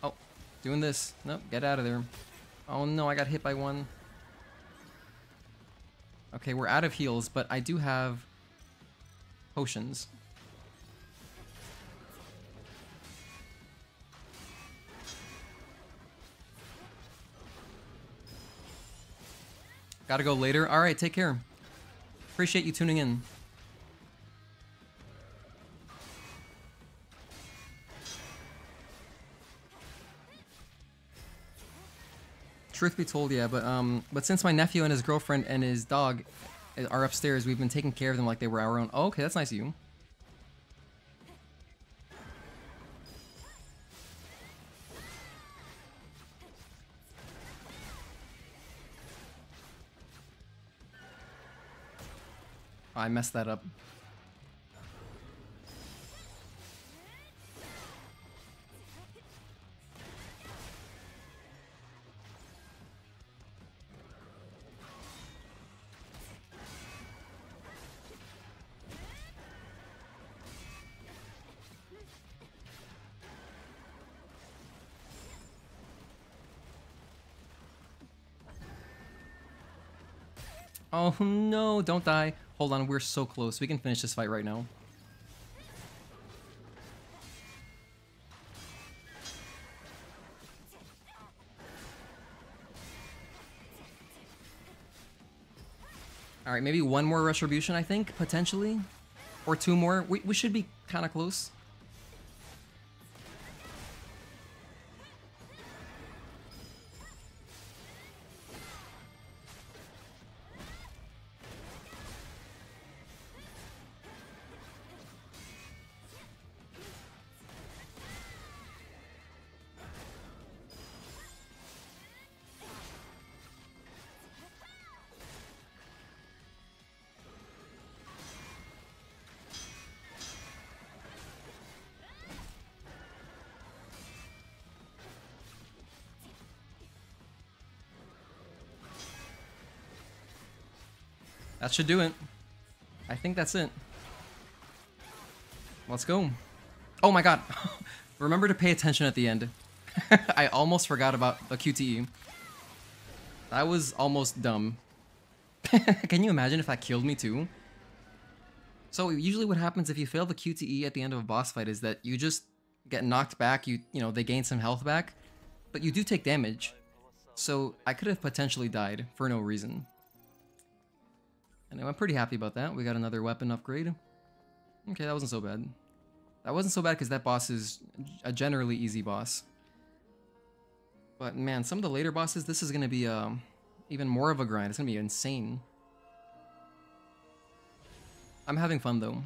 Oh, doing this. Nope, get out of there. Oh no, I got hit by one. Okay, we're out of heals, but I do have potions. Gotta go later. Alright, take care. Appreciate you tuning in. Truth be told, yeah, but since my nephew and his girlfriend and his dog are upstairs, we've been taking care of them like they were our own. Oh, okay, that's nice of you. I messed that up. Oh no, don't die. Hold on, we're so close. We can finish this fight right now. Alright, maybe one more Retribution, I think, potentially. Or two more. We should be kind of close. That should do it. I think that's it. Let's go. Oh my god. Remember to pay attention at the end. I almost forgot about the QTE. That was almost dumb. Can you imagine if that killed me too? So usually what happens if you fail the QTE at the end of a boss fight is that you just get knocked back, you know, they gain some health back, but you do take damage. So I could have potentially died for no reason. And I'm pretty happy about that. We got another weapon upgrade. Okay, that wasn't so bad. That wasn't so bad because that boss is a generally easy boss. But man, some of the later bosses, this is going to be even more of a grind. It's going to be insane. I'm having fun though.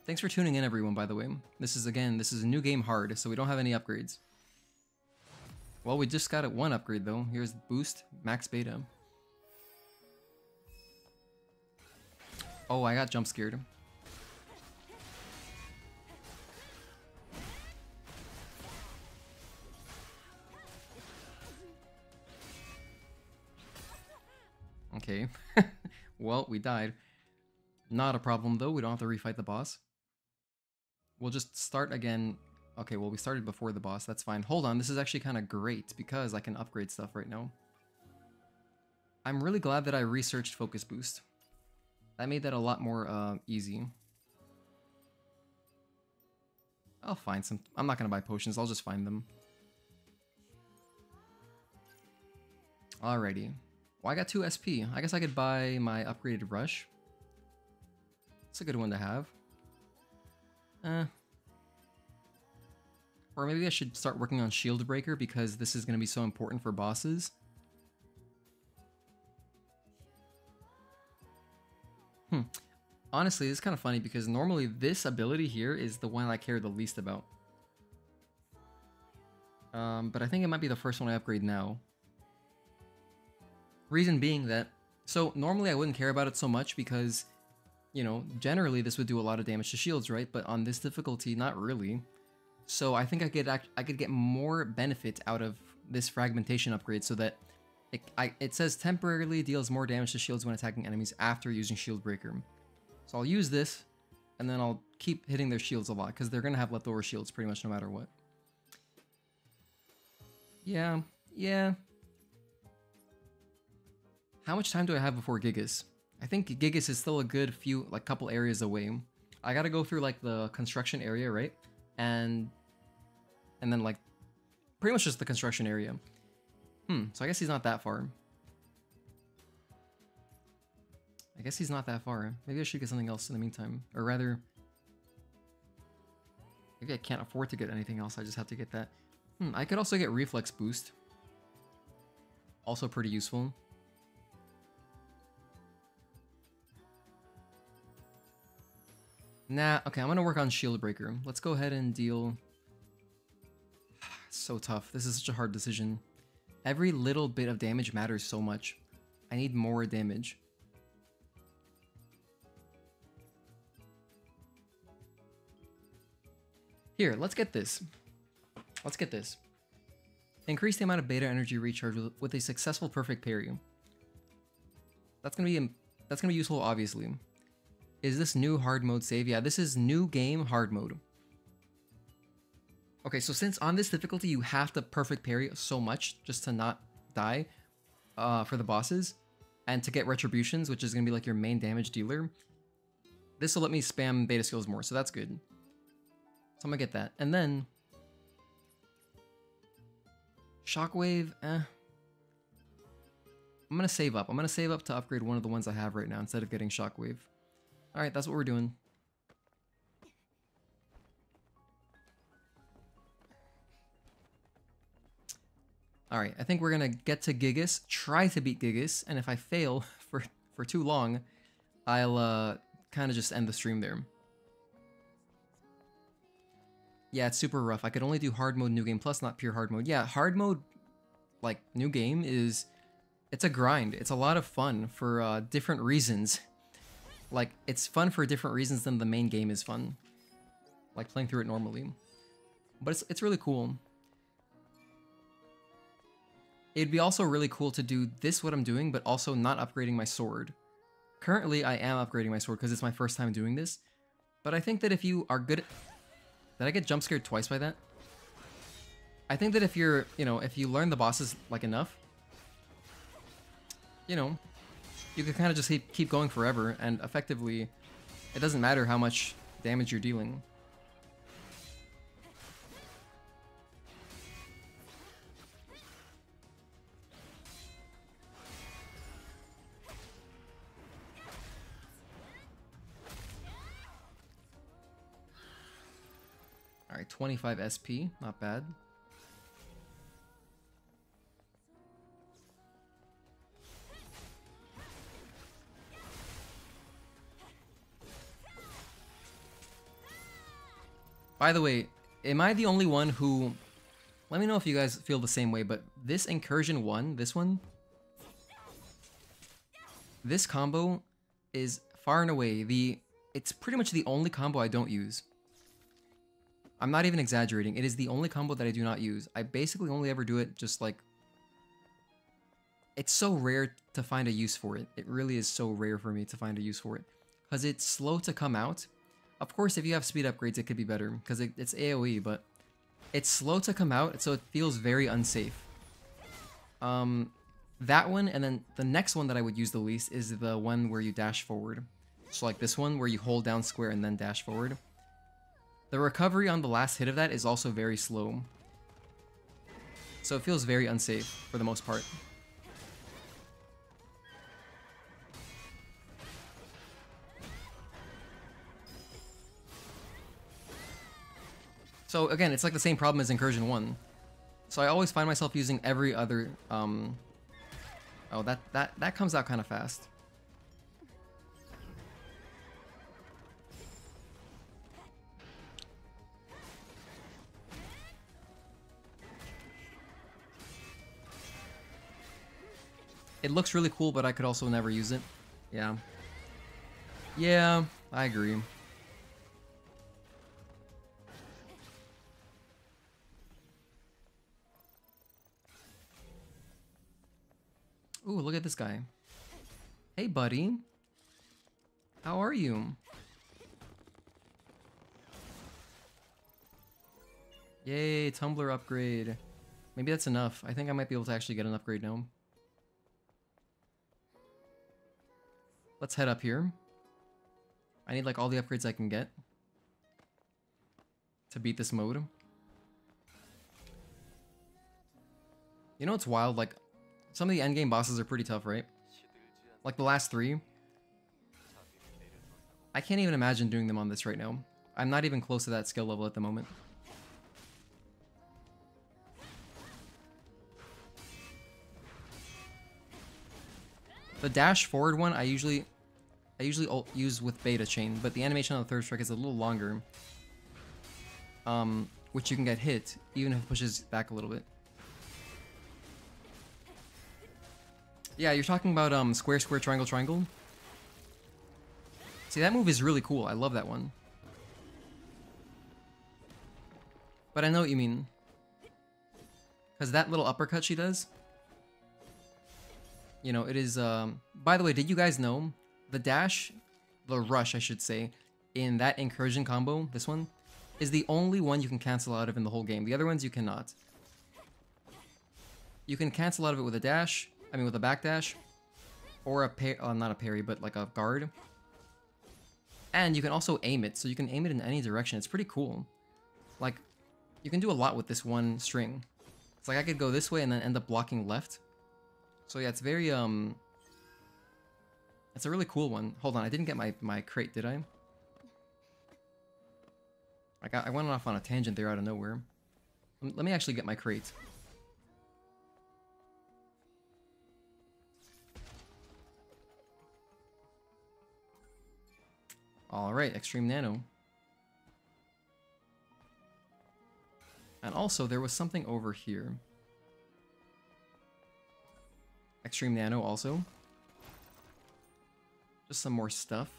Thanks for tuning in, everyone, by the way. This is a new game hard, so we don't have any upgrades. Well, we just got one upgrade though. Here's Boost, Max Beta. Oh, I got jump scared. Okay. Well, we died. Not a problem though, we don't have to refight the boss. We'll just start again. Okay, well we started before the boss, that's fine. Hold on, this is actually kind of great because I can upgrade stuff right now. I'm really glad that I researched Focus Boost. That made that a lot more easy. I'll find some. I'm not gonna buy potions, I'll just find them. Alrighty. Well, I got 2 SP. I guess I could buy my upgraded rush. It's a good one to have. Or maybe I should start working on Shield Breaker because this is going to be so important for bosses. Honestly, it's kind of funny because normally this ability here is the one I care the least about. But I think it might be the first one I upgrade now. Reason being that, so normally I wouldn't care about it so much because, you know, generally this would do a lot of damage to shields, right? But on this difficulty, not really. So I think I could get more benefit out of this fragmentation upgrade so that it says temporarily deals more damage to shields when attacking enemies after using Shield Breaker. So I'll use this, and then I'll keep hitting their shields a lot because they're gonna have leftover shields pretty much no matter what. Yeah. How much time do I have before Gigas? I think Gigas is still a good few, like, couple areas away. I gotta go through, like, the construction area, right? And then, like, pretty much just the construction area. So I guess he's not that far. I guess he's not that far. Maybe I should get something else in the meantime. Or rather, maybe I can't afford to get anything else. I just have to get that. I could also get reflex boost. Also pretty useful. Nah, okay, I'm gonna work on shield breaker. Let's go ahead and deal. So tough. This is such a hard decision. Every little bit of damage matters so much. I need more damage. Here, let's get this. Let's get this. Increase the amount of beta energy recharge with a successful perfect parry. That's gonna be useful, obviously. Is this new hard mode save? Yeah, this is new game hard mode. Okay, so since on this difficulty you have to perfect parry so much just to not die for the bosses and to get retributions, which is gonna be like your main damage dealer, this will let me spam beta skills more, so that's good. So I'm gonna get that. And then Shockwave, I'm gonna save up. I'm gonna save up to upgrade one of the ones I have right now instead of getting Shockwave. Alright, that's what we're doing. Alright, I think we're gonna get to Gigas, try to beat Gigas, and if I fail for too long, I'll kind of just end the stream there. Yeah, it's super rough. I could only do hard mode new game plus, not pure hard mode. Yeah, hard mode, like, new game it's a grind. It's a lot of fun for different reasons. Like, it's fun for different reasons than the main game is fun. Like, playing through it normally. But it's really cool. It'd be also really cool to do this, what I'm doing, but also not upgrading my sword. Currently, I am upgrading my sword because it's my first time doing this. But I think that if you are good at... Did I get jump scared twice by that? I think that if you're, if you learn the bosses, like, enough, you can kind of just keep going forever, and effectively, it doesn't matter how much damage you're dealing. Alright, 25 SP, not bad. By the way, am I the only one who... Let me know if you guys feel the same way, but this Incursion 1, this one... This combo is far and away it's pretty much the only combo I don't use. I'm not even exaggerating. It is the only combo that I do not use. I basically only ever do it just like... It's so rare to find a use for it. It really is so rare for me to find a use for it. Because it's slow to come out. Of course, if you have speed upgrades, it could be better. Because it's AoE, but... It's slow to come out, so it feels very unsafe. That one, and then the next one that I would use the least is the one where you dash forward. So like this one, where you hold down square and then dash forward. The recovery on the last hit of that is also very slow. So it feels very unsafe for the most part. So again, it's like the same problem as Incursion 1. So I always find myself using every other... Oh, that comes out kind of fast. It looks really cool, but I could also never use it. Yeah. Yeah, I agree. Ooh, look at this guy. Hey, buddy. How are you? Yay, tumbler upgrade. Maybe that's enough. I think I might be able to actually get an upgrade now. Let's head up here. I need like all the upgrades I can get to beat this mode. You know what's wild? Like, some of the endgame bosses are pretty tough, right? Like the last three. I can't even imagine doing them on this right now. I'm not even close to that skill level at the moment. The dash forward one I usually use with beta chain, but the animation on the third strike is a little longer. Which you can get hit even if it pushes back a little bit. Yeah, you're talking about square, square, triangle, triangle. See, that move is really cool. I love that one. But I know what you mean. Because that little uppercut she does, you know, it is, by the way, did you guys know the dash, the rush, I should say, in that incursion combo, this one, is the only one you can cancel out of in the whole game. The other ones you cannot. You can cancel out of it with a dash, I mean with a backdash, or a not a parry, but like a guard. And you can also aim it, so you can aim it in any direction. It's pretty cool. Like, you can do a lot with this one string. It's like I could go this way and then end up blocking left. So yeah, it's very, it's a really cool one. Hold on, I didn't get my crate, did I? I went off on a tangent there out of nowhere. Let me actually get my crate. Alright, Extreme Nano. And also, there was something over here. Extreme Nano also. Just some more stuff.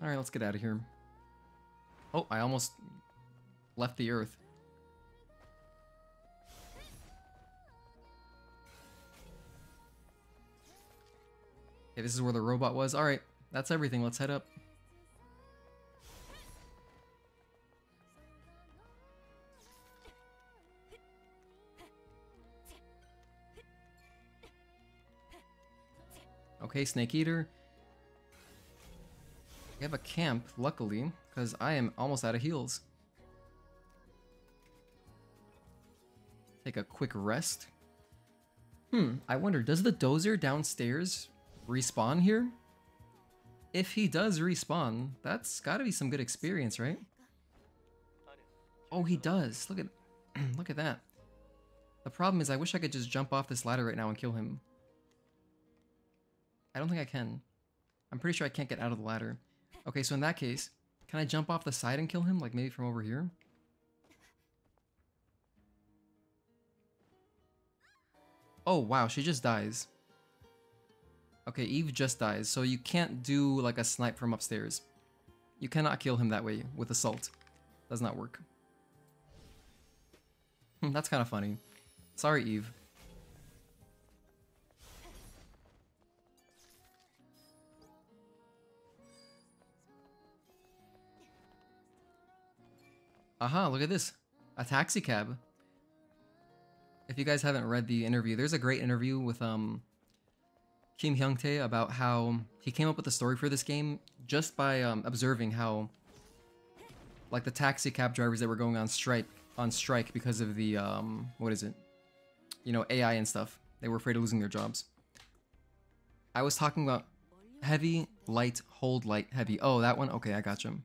Alright, let's get out of here. Oh, I almost left the earth. Okay, this is where the robot was. Alright, that's everything. Let's head up. Okay, Snake Eater. We have a camp, luckily, because I am almost out of heals. Take a quick rest. I wonder, does the dozer downstairs respawn here? If he does respawn, that's gotta be some good experience, right? Oh, he does. Look at look at that. The problem is I wish I could just jump off this ladder right now and kill him. I don't think I can. I'm pretty sure I can't get out of the ladder. Okay, so in that case, can I jump off the side and kill him? Like maybe from over here? Oh, wow, she just dies. Okay, Eve just dies, so you can't do like a snipe from upstairs. You cannot kill him that way with assault. Does not work. That's kind of funny. Sorry, Eve. Aha, look at this. A taxi cab. If you guys haven't read the interview, there's a great interview with Kim Hyung-tae about how he came up with the story for this game just by observing how like the taxi cab drivers that were going on strike because of the what is it? You know, AI and stuff. They were afraid of losing their jobs. I was talking about heavy, light, hold, light, heavy. Oh, that one? Okay, I got you.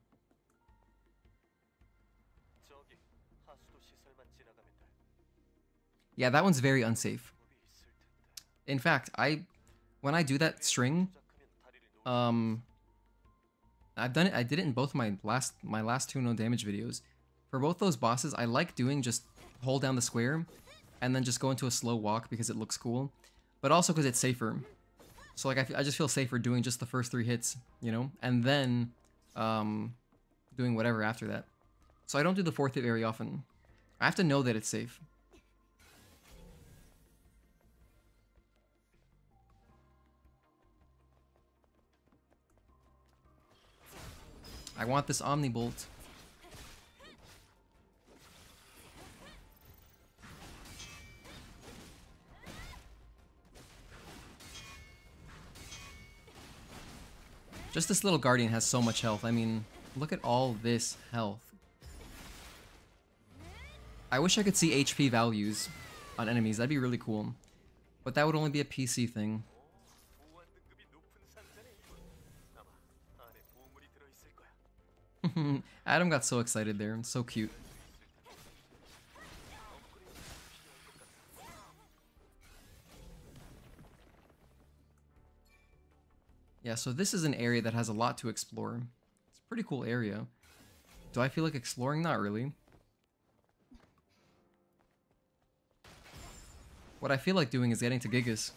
Yeah, that one's very unsafe. In fact, when I do that string, I did it in both my last two no damage videos. For both those bosses, I like doing just hold down the square and then just go into a slow walk because it looks cool, but also because it's safer. So like I just feel safer doing just the first 3 hits, you know, and then doing whatever after that. So I don't do the 4th hit very often. I have to know that it's safe. I want this Omnibolt. Just this little Guardian has so much health. I mean, look at all this health. I wish I could see HP values on enemies. That'd be really cool. But that would only be a PC thing. Adam got so excited there. So cute. Yeah, so this is an area that has a lot to explore. It's a pretty cool area. Do I feel like exploring? Not really. What I feel like doing is getting to Gigas.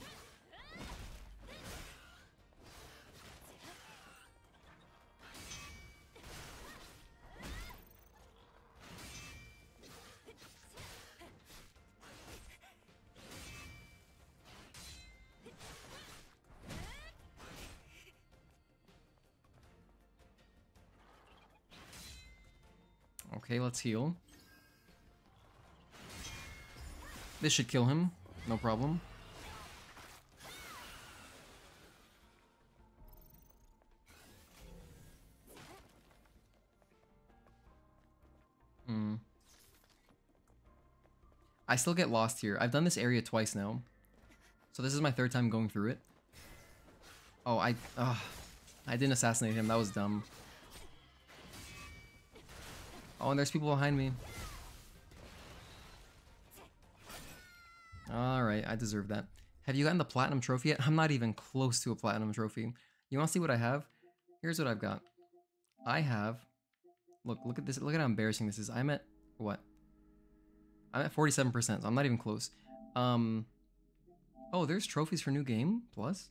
Okay, let's heal. This should kill him. No problem. I still get lost here. I've done this area twice now. So this is my third time going through it. Oh, I didn't assassinate him. That was dumb. Oh, and there's people behind me. Alright, I deserve that. Have you gotten the platinum trophy yet? I'm not even close to a platinum trophy. You want to see what I have? Here's what I've got. I have... Look at this. Look at how embarrassing this is. I'm at... What? I'm at 47%, so I'm not even close. Oh, there's trophies for New Game Plus?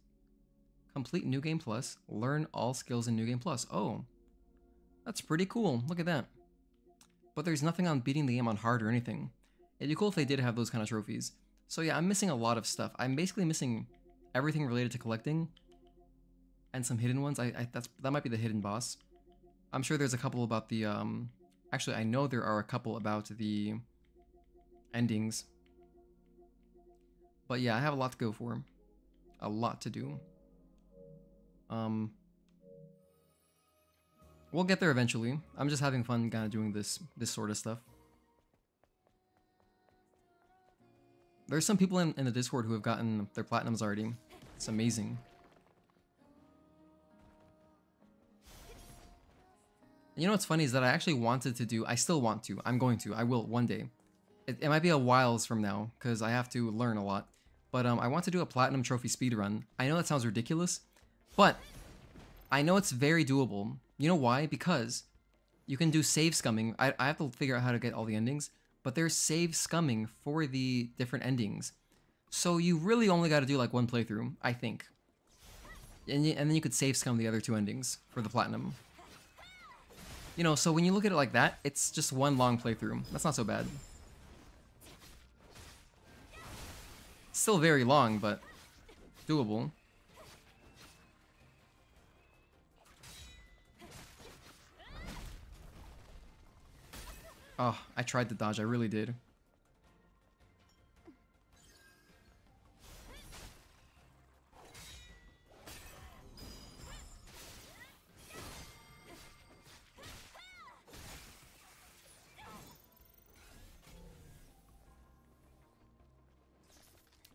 Complete New Game Plus. Learn all skills in New Game Plus. Oh. That's pretty cool. Look at that. But there's nothing on beating the game on hard or anything. It'd be cool if they did have those kind of trophies. So yeah, I'm missing a lot of stuff. I'm basically missing everything related to collecting. And some hidden ones. That might be the hidden boss. I'm sure there's a couple about the, Actually, I know there are a couple about the endings. But yeah, I have a lot to go for. A lot to do. We'll get there eventually. I'm just having fun kind of doing this sort of stuff. There's some people in the Discord who have gotten their platinums already. It's amazing. You know what's funny is that I actually wanted to do... I still want to. I'm going to. I will one day. It might be a whiles from now because I have to learn a lot. But I want to do a platinum trophy speedrun. I know that sounds ridiculous, but I know it's very doable. You know why? Because you can do save scumming. I have to figure out how to get all the endings, but there's save scumming for the different endings. So you really only got to do like one playthrough, I think. And then you could save scum the other two endings for the platinum. You know, so when you look at it like that, it's just one long playthrough. That's not so bad. Still very long, but doable. Oh, I tried to dodge, I really did.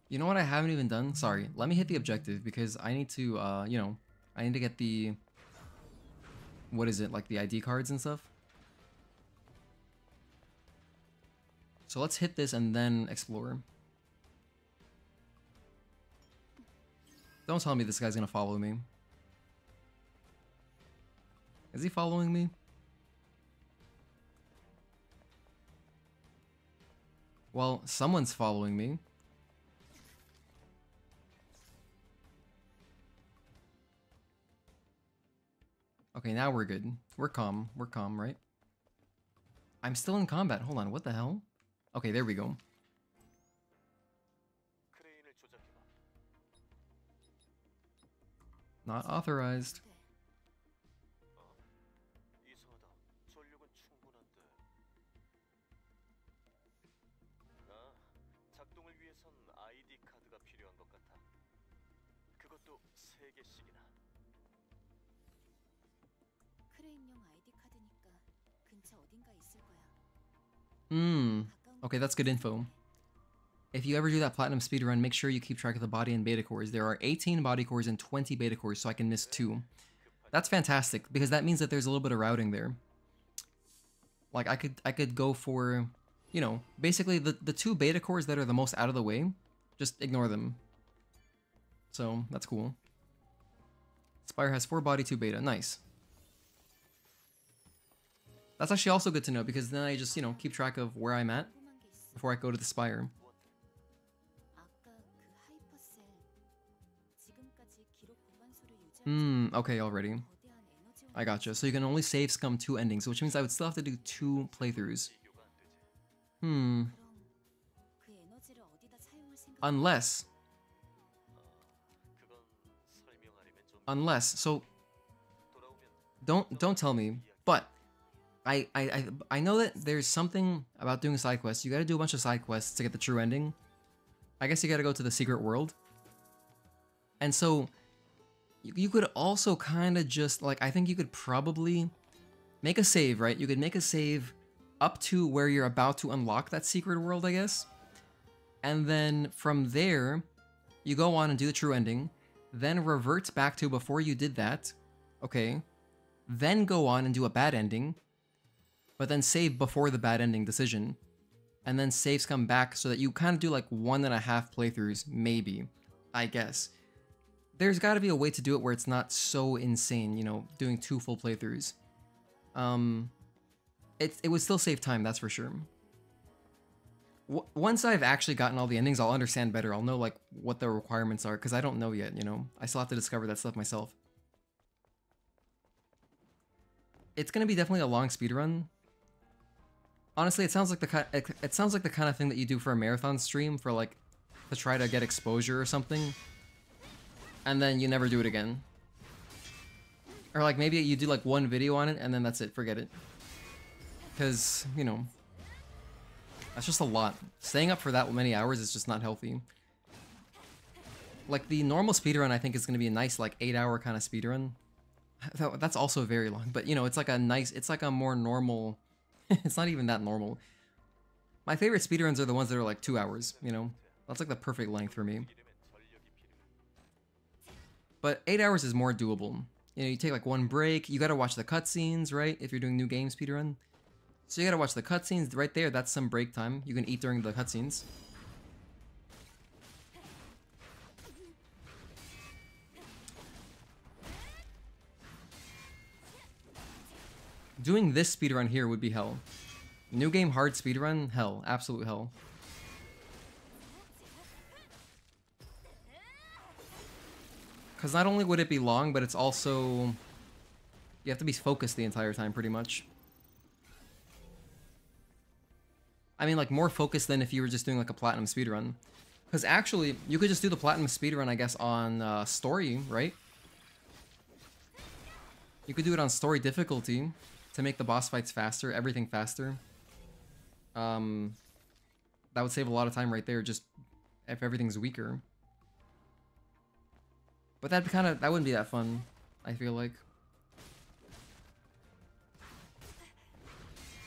You know what I haven't even done? Sorry, let me hit the objective because I need to, you know, I need to get the... What is it, like the ID cards and stuff? So let's hit this and then explore. Don't tell me this guy's gonna follow me. Is he following me? Well, someone's following me. Okay, now we're good. We're calm. We're calm, right? I'm still in combat. Hold on, what the hell? Okay, there we go. Not authorized. 이상하다. 전력은 충분한데. 작동을 위해선 아이디 카드가 필요한 것 같아. 그것도 3개씩이나. 크레임용 아이디 카드니까 근처 어딘가 있을 거야. Okay, that's good info. If you ever do that platinum speedrun, make sure you keep track of the body and beta cores. There are 18 body cores and 20 beta cores, so I can miss 2. That's fantastic, because that means that there's a little bit of routing there. Like I could go for, you know, basically the two beta cores that are the most out of the way, just ignore them. So that's cool. Spire has 4 body, 2 beta. Nice. That's actually also good to know because then I just, you know, keep track of where I'm at 궁금한 게 있어. before I go to the Spire. 아까 그 하이퍼셀 지금까지 기록 보관소를 유지한 Okay, already. 거대한 에너지 I gotcha. So you can only save scum 2 endings, which means I would still have to do 2 playthroughs. 그럼 그 에너지를 어디다 사용할 생각? Unless, 그건 설명하려면 좀 so 돌아오면 don't tell me, but I know that there's something about doing side quests. You gotta do a bunch of side quests to get the true ending. I guess you gotta go to the secret world. And so you could also kind of just like, I think you could probably make a save, right? You could make a save up to where you're about to unlock that secret world, I guess. And then from there, you go on and do the true ending, then revert back to before you did that, okay? Then go on and do a bad ending, but then save before the bad ending decision. And then saves come back so that you kind of do like 1.5 playthroughs, maybe, I guess. There's got to be a way to do it where it's not so insane, you know, doing 2 full playthroughs. It would still save time, that's for sure. Once I've actually gotten all the endings, I'll understand better. I'll know like what the requirements are, because I don't know yet, you know. I still have to discover that stuff myself. It's gonna be definitely a long speedrun. Honestly, it sounds like the kind of thing that you do for a marathon stream for like to try to get exposure or something, and then you never do it again. Or like maybe you do like one video on it and then that's it, forget it. Because, you know, that's just a lot. Staying up for that many hours is just not healthy. Like the normal speedrun I think is going to be a nice like 8-hour kind of speedrun. That's also very long, but you know, it's like a nice, it's like a more normal, it's not even that normal. My favorite speedruns are the ones that are like 2 hours, you know? That's like the perfect length for me. But 8 hours is more doable. You know, you take like one break, you gotta watch the cutscenes, right? If you're doing new game speedrun. So you gotta watch the cutscenes right there, that's some break time. You can eat during the cutscenes. Doing this speedrun here would be hell. New game hard speedrun, hell, absolute hell. Because not only would it be long, but it's also... You have to be focused the entire time, pretty much. I mean, like, more focused than if you were just doing, like, a platinum speedrun. Because actually, you could just do the platinum speedrun, I guess, on story, right? You could do it on story difficulty to make the boss fights faster, everything faster. That would save a lot of time right there, just if everything's weaker. But that wouldn't be that fun, I feel like.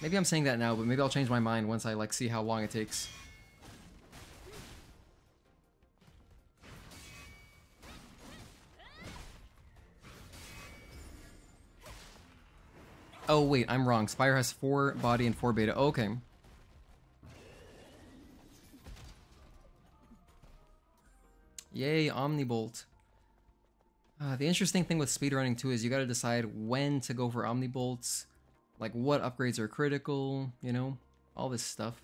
Maybe I'm saying that now, but maybe I'll change my mind once I like see how long it takes. Oh wait, I'm wrong. Spire has 4 body and 4 beta. Oh, okay. Yay, Omnibolt. The interesting thing with speedrunning too is you gotta decide when to go for Omnibolts, like what upgrades are critical, you know, all this stuff.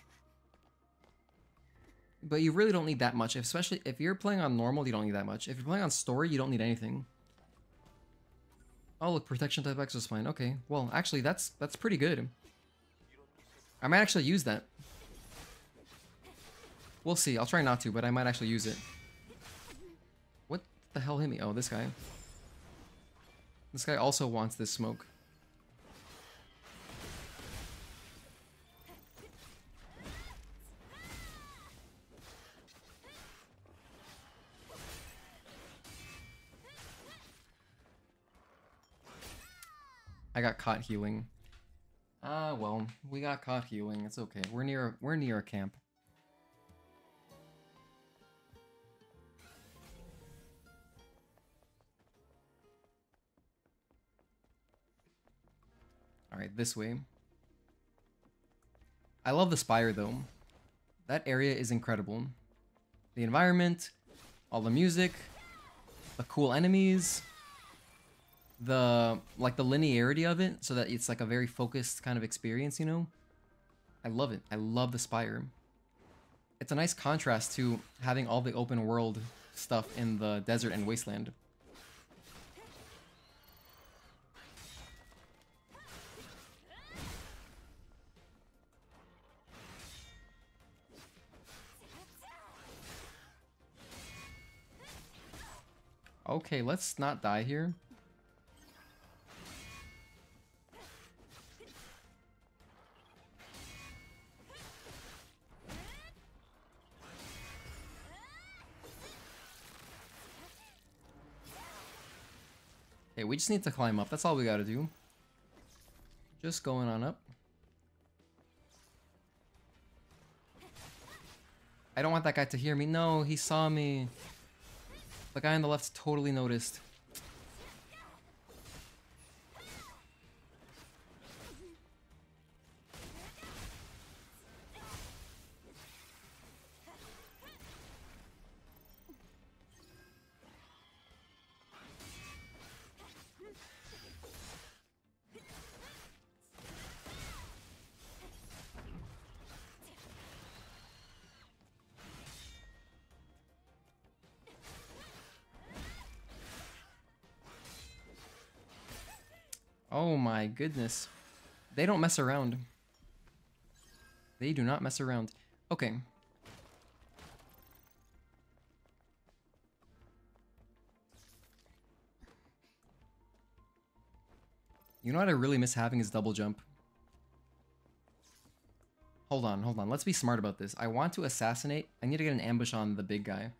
But you really don't need that much, especially if you're playing on normal, you don't need that much. If you're playing on story, you don't need anything. Oh look, protection type X is fine. Okay, well actually that's pretty good. I might actually use that. We'll see, I'll try not to, but I might actually use it. What the hell hit me? Oh, this guy. This guy also wants this smoke. I got caught healing. Ah, well, we got caught healing. It's okay. We're near a camp. All right, this way. I love the spire though. That area is incredible. The environment, all the music, the cool enemies, the linearity of it, so that it's like a very focused kind of experience, you know? I love it. I love the spire. It's a nice contrast to having all the open world stuff in the desert and wasteland. Okay, let's not die here. Okay, we just need to climb up. That's all we gotta do. Just going on up. I don't want that guy to hear me. No, he saw me. The guy on the left totally noticed. Oh my goodness. They don't mess around. They do not mess around. Okay. You know what I really miss having is double jump. Hold on, hold on. Let's be smart about this. I want to assassinate. I need to get an ambush on the big guy.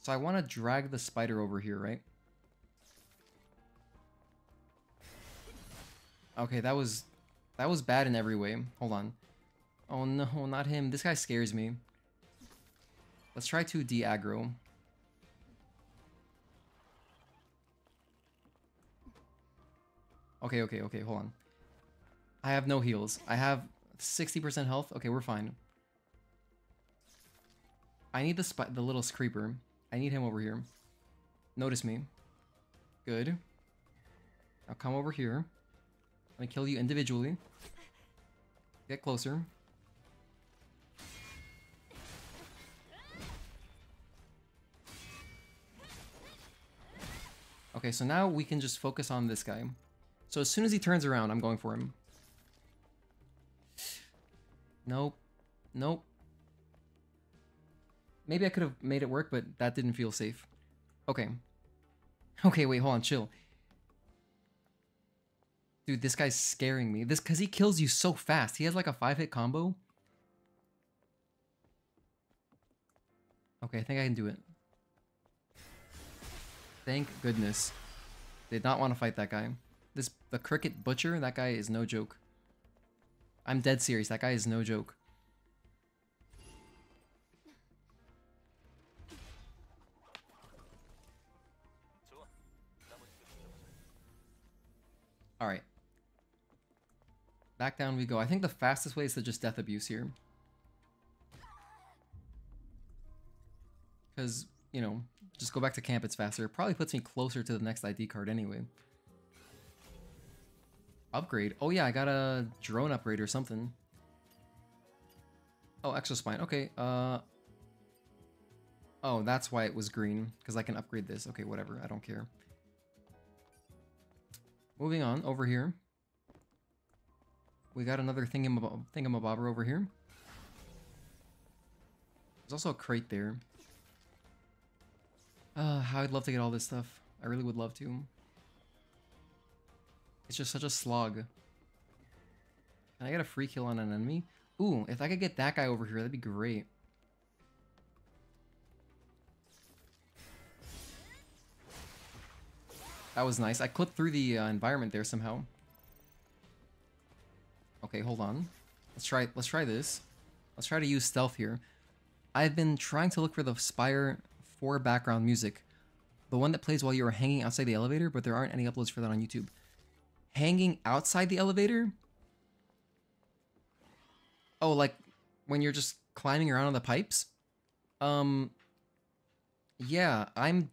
So I want to drag the spider over here, right? Okay, that was bad in every way. Hold on. Oh no, not him. This guy scares me. Let's try to de-aggro. Okay, hold on. I have no heals. I have 60% health. Okay, we're fine. I need the little creeper. I need him over here. Notice me. Good. Now come over here. I'm gonna kill you individually. Get closer. Okay, so now we can just focus on this guy. So as soon as he turns around, I'm going for him. Nope. Nope. Maybe I could have made it work, but that didn't feel safe. Okay. Okay, wait, hold on, chill. Dude, this guy's scaring me. Because he kills you so fast. He has like a 5-hit combo. Okay, I think I can do it. Thank goodness. Did not want to fight that guy. The cricket butcher, that guy is no joke. I'm dead serious. That guy is no joke. Alright. Back down we go. I think the fastest way is to just death abuse here. Because, you know, just go back to camp, it's faster. It probably puts me closer to the next ID card anyway. Upgrade. Oh yeah, I got a drone upgrade or something. Oh, exospine. Okay, oh, that's why it was green. Because I can upgrade this. Okay, whatever. I don't care. Moving on, over here. We got another thingamabobber over here. There's also a crate there. How I'd love to get all this stuff. I really would love to. It's just such a slog. Can I get a free kill on an enemy? Ooh, if I could get that guy over here, that'd be great. That was nice. I clipped through the environment there somehow. Okay, hold on. Let's try this. Let's try to use stealth here. I've been trying to look for the Spire 4 background music. The one that plays while you're hanging outside the elevator, but there aren't any uploads for that on YouTube. Hanging outside the elevator? Oh, like when you're just climbing around on the pipes. Um, yeah, I'm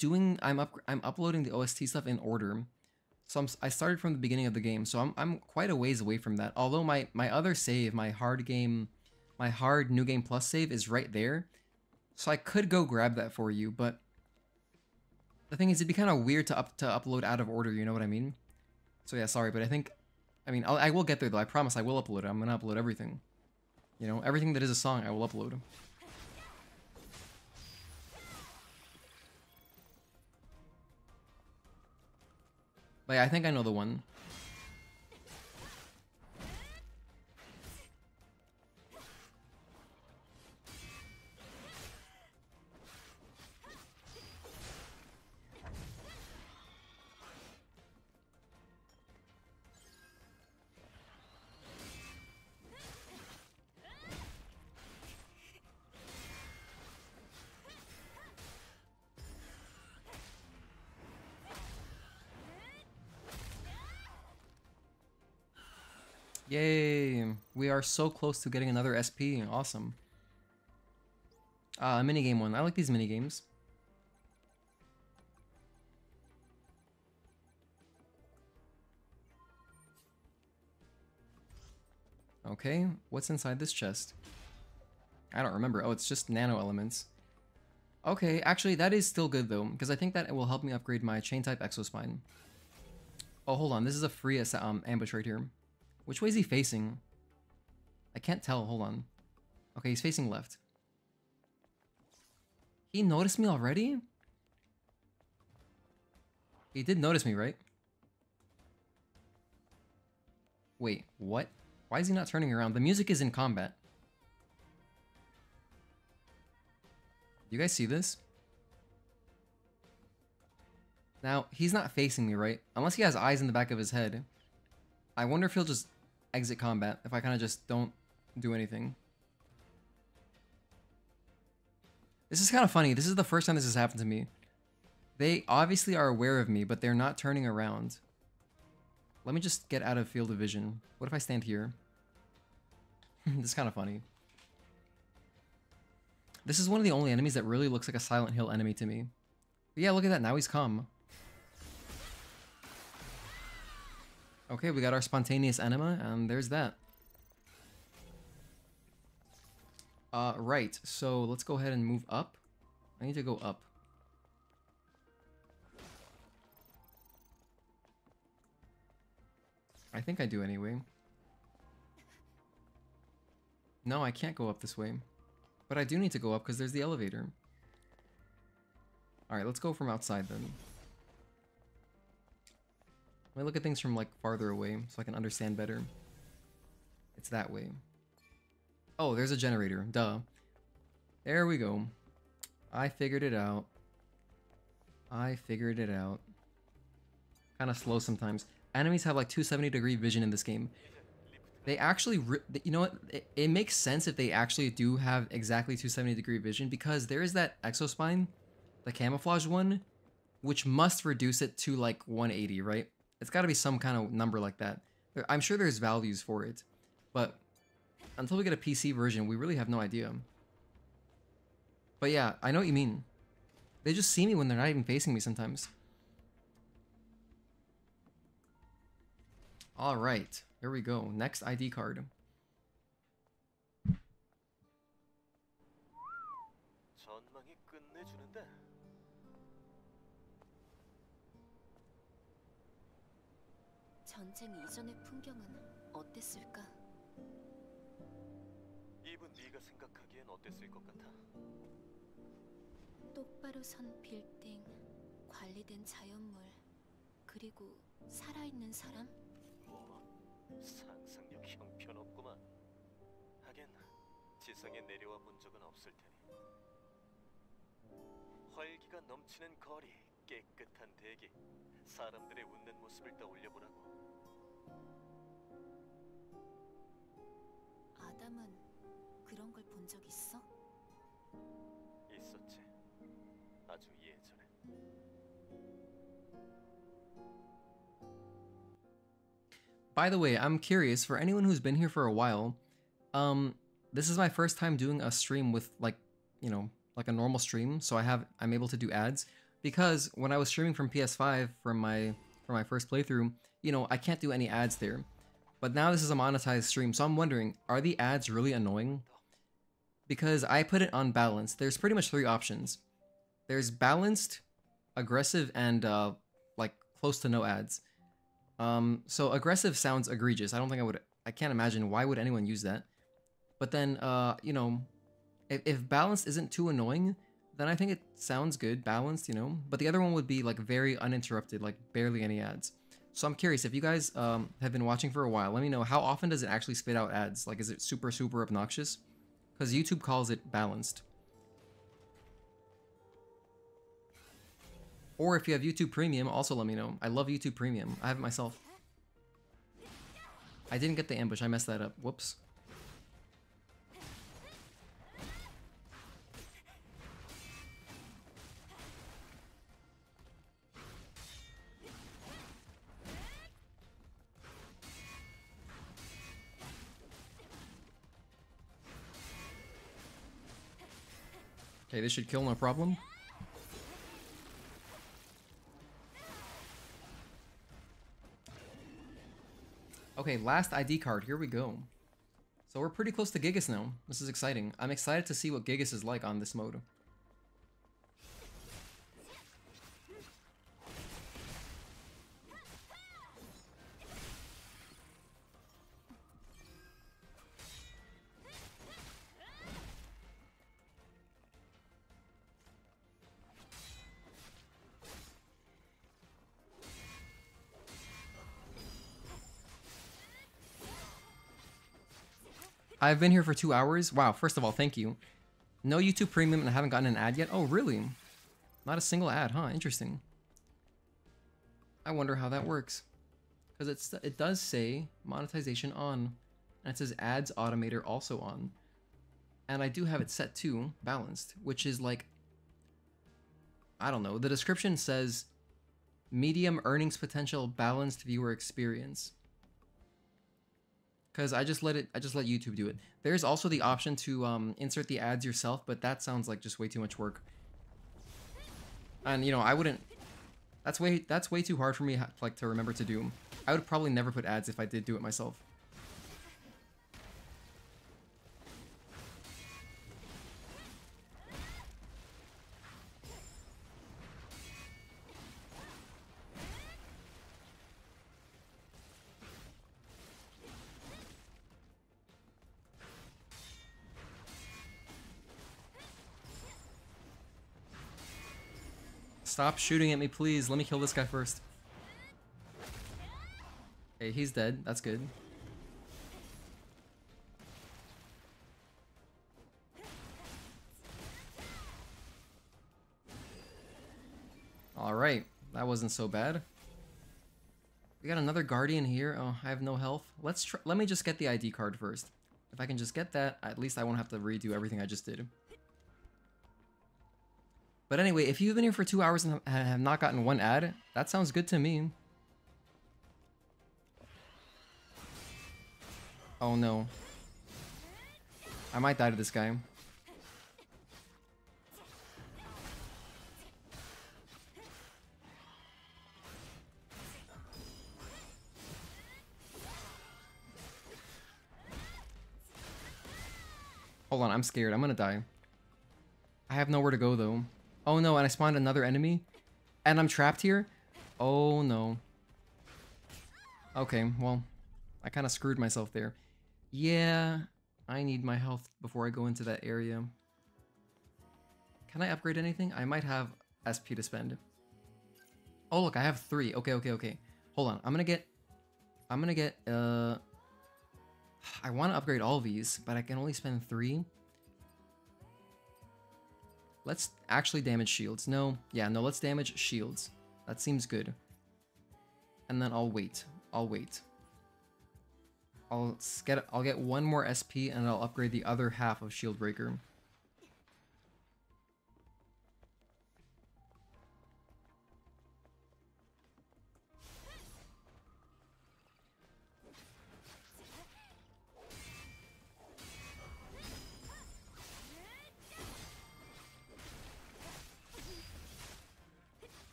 uploading the OST stuff in order. So I started from the beginning of the game, so I'm quite a ways away from that. Although my other save, my hard New Game Plus save is right there. So I could go grab that for you, but the thing is, it'd be kind of weird to upload out of order, you know what I mean? So yeah, sorry, but I mean, I will get there though. I promise I will upload it. I'm gonna upload everything. You know, everything that is a song, I will upload. But yeah, I think I know the one. Yay! We are so close to getting another SP. Awesome. A minigame one. I like these minigames. Okay, what's inside this chest? I don't remember. Oh, it's just nano elements. Okay, actually, that is still good though, because I think that it will help me upgrade my chain type exospine. Oh, hold on. This is a free ambush right here. Which way is he facing? I can't tell. Hold on. Okay, he's facing left. He noticed me already? He did notice me, right? Wait, what? Why is he not turning around? The music is in combat. You guys see this? Now, he's not facing me, right? Unless he has eyes in the back of his head. I wonder if he'll just exit combat if I kind of just don't do anything. This is kind of funny. This is the first time this has happened to me. They obviously are aware of me, but they're not turning around. Let me just get out of field of vision. What if I stand here? This is kind of funny. This is one of the only enemies that really looks like a Silent Hill enemy to me. But yeah, look at that. Now he's calm. Okay, we got our spontaneous enema, and there's that. Right. So let's go ahead and move up. I need to go up. I think I do anyway. No, I can't go up this way. But I do need to go up because there's the elevator. Alright, let's go from outside then. Let me look at things from like farther away so I can understand better. It's that way. Oh, there's a generator. Duh. There we go. I figured it out. I figured it out. Kind of slow sometimes. Enemies have like 270-degree vision in this game. They actually, you know what? It makes sense if they actually do have exactly 270-degree vision because there is that exospine, the camouflage one, which must reduce it to like 180, right? It's got to be some kind of number like that. I'm sure there's values for it, but until we get a PC version, we really have no idea. But yeah, I know what you mean. They just see me when they're not even facing me sometimes. All right, here we go. Next ID card. 전망이 끝내주는데. 전쟁 이전의 풍경은 어땠을까? 이분 네가 생각하기엔 어땠을 것 같아? 똑바로 선 빌딩, 관리된 자연물, 그리고 살아있는 사람? 뭐 상상력 형편없구만. 하긴 지상에 내려와 본 적은 없을 테니. 활기가 넘치는 거리, 깨끗한 대기, 사람들의 웃는 모습을 떠올려보라고. 아담은 그런 걸 본 적 있어? 있었지. 아주 예전에. By the way, I'm curious, for anyone who's been here for a while, this is my first time doing a stream with like, you know, like a normal stream, so I'm able to do ads, because when I was streaming from PS5 for my first playthrough, you know, I can't do any ads there. But now this is a monetized stream, so I'm wondering, are the ads really annoying? Because I put it on balanced. There's pretty much 3 options. There's balanced, aggressive, and like close to no ads. So aggressive sounds egregious. I can't imagine why would anyone use that. But then, you know, if balanced isn't too annoying, then I think it sounds good, balanced, you know. But the other one would be like very uninterrupted, like barely any ads. So I'm curious, if you guys have been watching for a while, let me know, how often does it actually spit out ads? Like, is it super, super obnoxious? Because YouTube calls it balanced. Or if you have YouTube Premium, also let me know. I love YouTube Premium. I have it myself. I didn't get the ambush. I messed that up. Whoops. Okay, this should kill, no problem. Okay, last ID card. Here we go. So we're pretty close to Gigas now. This is exciting. I'm excited to see what Gigas is like on this mode. I've been here for 2 hours. Wow, first of all, thank you. No YouTube Premium and I haven't gotten an ad yet. Oh, really? Not a single ad, huh? Interesting. I wonder how that works. Because it does say monetization on. And it says ads automator also on. And I do have it set to balanced, which is like, I don't know. The description says medium earnings potential, balanced viewer experience. Because I just let YouTube do it. There's also the option to insert the ads yourself, but that sounds like just way too much work. And you know, I wouldn't. That's way too hard for me like to remember to do. I would probably never put ads if I did do it myself. Stop shooting at me, please. Let me kill this guy first. Okay, he's dead. That's good. Alright, that wasn't so bad. We got another guardian here. Oh, I have no health. Let me just get the ID card first. If I can just get that, at least I won't have to redo everything I just did. But anyway, if you've been here for 2 hours and have not gotten one ad, that sounds good to me. Oh no. I might die to this guy. Hold on, I'm scared. I'm gonna die. I have nowhere to go though. Oh no, and I spawned another enemy? And I'm trapped here? Oh no. Okay, well, I kind of screwed myself there. Yeah, I need my health before I go into that area. Can I upgrade anything? I might have SP to spend. Oh look, I have 3. Okay. Hold on, I'm gonna get, I want to upgrade all these, but I can only spend 3. Let's actually damage shields. No, let's damage shields. That seems good. And then I'll wait. I'll get 1 more SP and I'll upgrade the other half of Shield Breaker.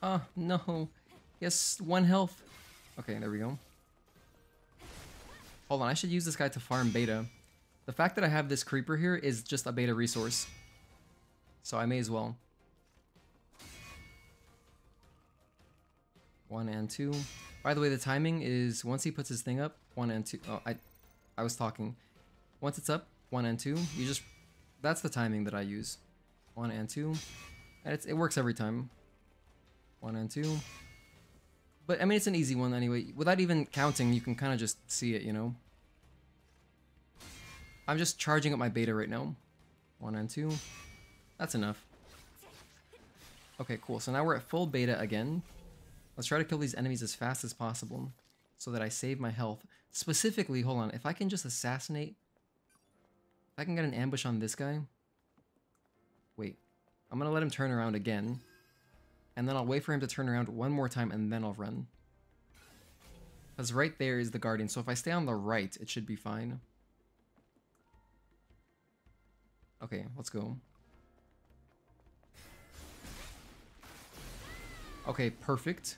No. Yes, 1 health. Okay, there we go. Hold on, I should use this guy to farm beta. The fact that I have this creeper here is just a beta resource. So I may as well. 1 and 2. By the way, the timing is once he puts his thing up, 1 and 2. Oh, I was talking. Once it's up, 1 and 2. You just, that's the timing that I use. 1 and 2. And it works every time. 1 and 2. But I mean, it's an easy one anyway. Without even counting, you can kind of just see it, you know? I'm just charging up my beta right now. 1 and 2. That's enough. Okay, cool. So now we're at full beta again. Let's try to kill these enemies as fast as possible so that I save my health. Specifically, hold on, if I can just assassinate... If I can get an ambush on this guy... Wait. I'm gonna let him turn around again. And then I'll wait for him to turn around one more time and then I'll run. Because right there is the guardian, so if I stay on the right, it should be fine. Okay, let's go. Okay, perfect.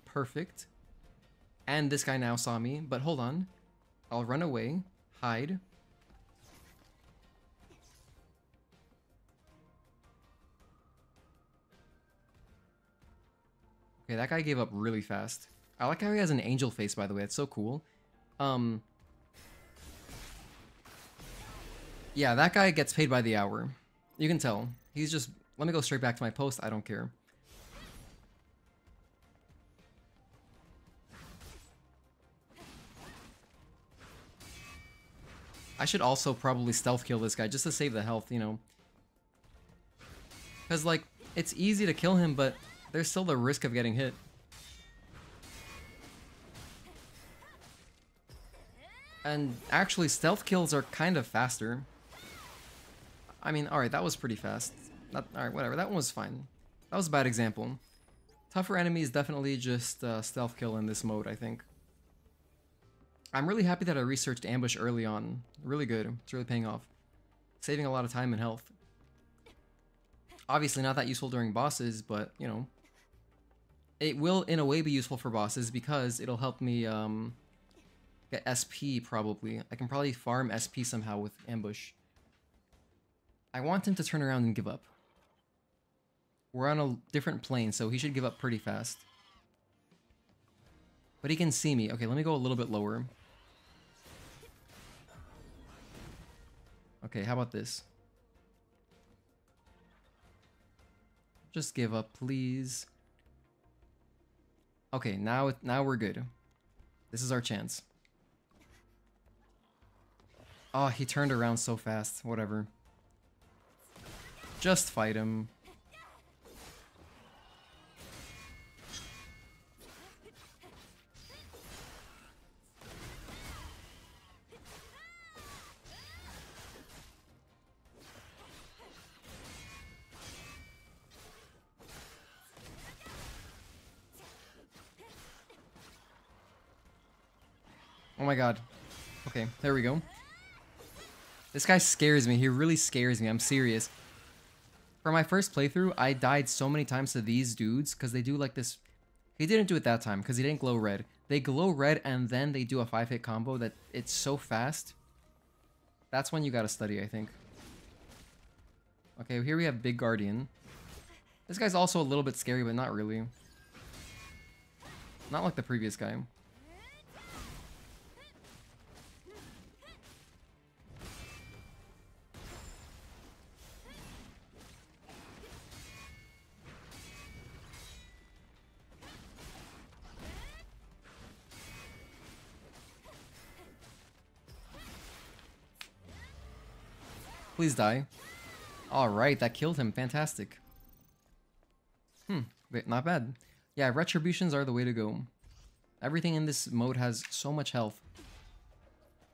Perfect. And this guy now saw me, but hold on. I'll run away, hide. Okay, that guy gave up really fast. I like how he has an angel face, by the way. It's so cool. Yeah, that guy gets paid by the hour. You can tell. He's just... Let me go straight back to my post. I don't care. I should also probably stealth kill this guy just to save the health, you know. Because, like, it's easy to kill him, but there's still the risk of getting hit. And actually, stealth kills are kind of faster. I mean, alright, that was pretty fast. Alright, whatever, that one was fine. That was a bad example. Tougher enemies definitely just stealth kill in this mode, I think. I'm really happy that I researched ambush early on. Really good. It's really paying off. Saving a lot of time and health. Obviously not that useful during bosses, but, you know. It will, in a way, be useful for bosses because it'll help me get SP, probably. I can probably farm SP somehow with ambush. I want him to turn around and give up. We're on a different plane, so he should give up pretty fast. But he can see me. Okay, let me go a little bit lower. Okay, how about this? Just give up, please. Okay, now we're good. This is our chance. Oh, he turned around so fast. Whatever. Just fight him. Oh my god. Okay, there we go. This guy scares me. He really scares me. I'm serious. For my first playthrough, I died so many times to these dudes because they do like this. He didn't do it that time because he didn't glow red. They glow red and then they do a 5-hit combo that it's so fast. That's when you gotta study, I think. Okay, here we have Big Guardian. This guy's also a little bit scary, but not really. Not like the previous guy. Please die. Alright, that killed him. Fantastic. Not bad. Yeah, retributions are the way to go. Everything in this mode has so much health.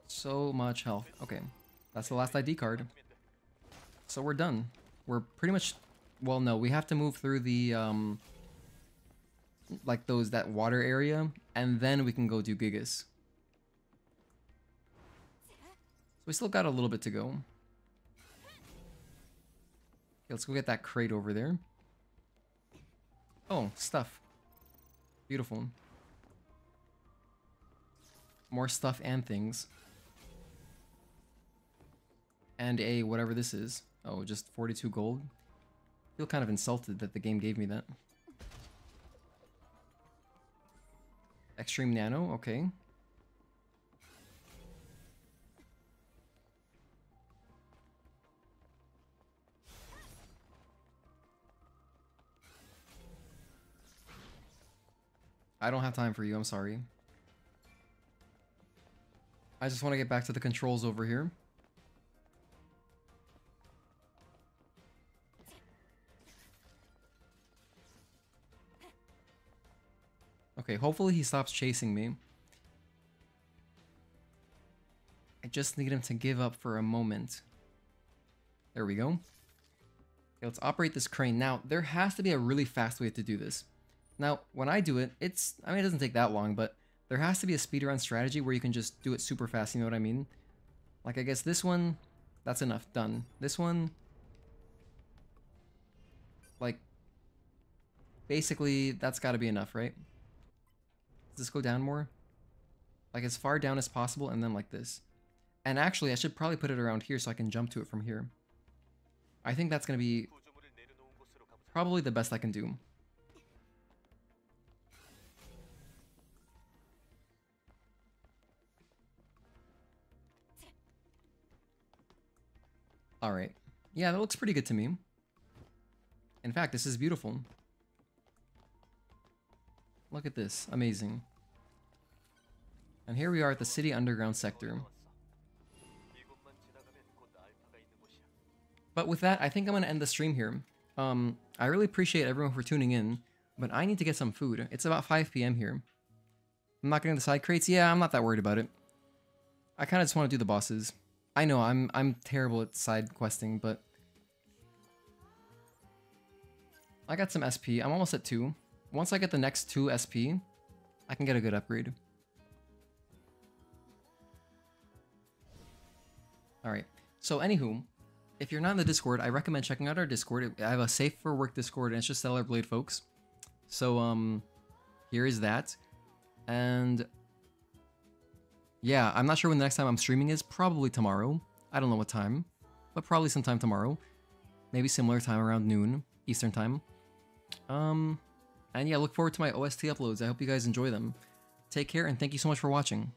So much health. Okay, that's the last ID card. So we're done. We're pretty much... Well, no, we have to move through the, like that water area, and then we can go do Gigas. So we still got a little bit to go. Okay, let's go get that crate over there. Oh, stuff. Beautiful. More stuff and things. And a whatever this is. Oh, just 42 gold. I feel kind of insulted that the game gave me that. Extreme Nano, okay. I don't have time for you, I'm sorry. I just want to get back to the controls over here. Okay, hopefully he stops chasing me. I just need him to give up for a moment. There we go. Okay, let's operate this crane. Now, there has to be a really fast way to do this. Now, when I do it, I mean, it doesn't take that long, but there has to be a speedrun strategy where you can just do it super fast, you know what I mean? Like, I guess this one, that's enough, done. This one, like, basically, that's gotta be enough, right? Does this go down more? Like, as far down as possible, and then like this. And actually, I should probably put it around here so I can jump to it from here. I think that's gonna be probably the best I can do. Alright. Yeah, that looks pretty good to me. In fact, this is beautiful. Look at this. Amazing. And here we are at the city underground sector. But with that, I think I'm going to end the stream here. I really appreciate everyone for tuning in, but I need to get some food. It's about 5 p.m. here. I'm not getting the side crates. Yeah, I'm not that worried about it. I kind of just want to do the bosses. I know, I'm terrible at side questing, but I got some SP. I'm almost at 2. Once I get the next 2 SP, I can get a good upgrade. Alright, so anywho, if you're not in the Discord, I recommend checking out our Discord. I have a safe for work Discord, and it's just Stellar Blade folks. So, here is that. And yeah, I'm not sure when the next time I'm streaming is. Probably tomorrow. I don't know what time, but probably sometime tomorrow. Maybe similar time around noon, Eastern time. And yeah, look forward to my OST uploads. I hope you guys enjoy them. Take care, and thank you so much for watching.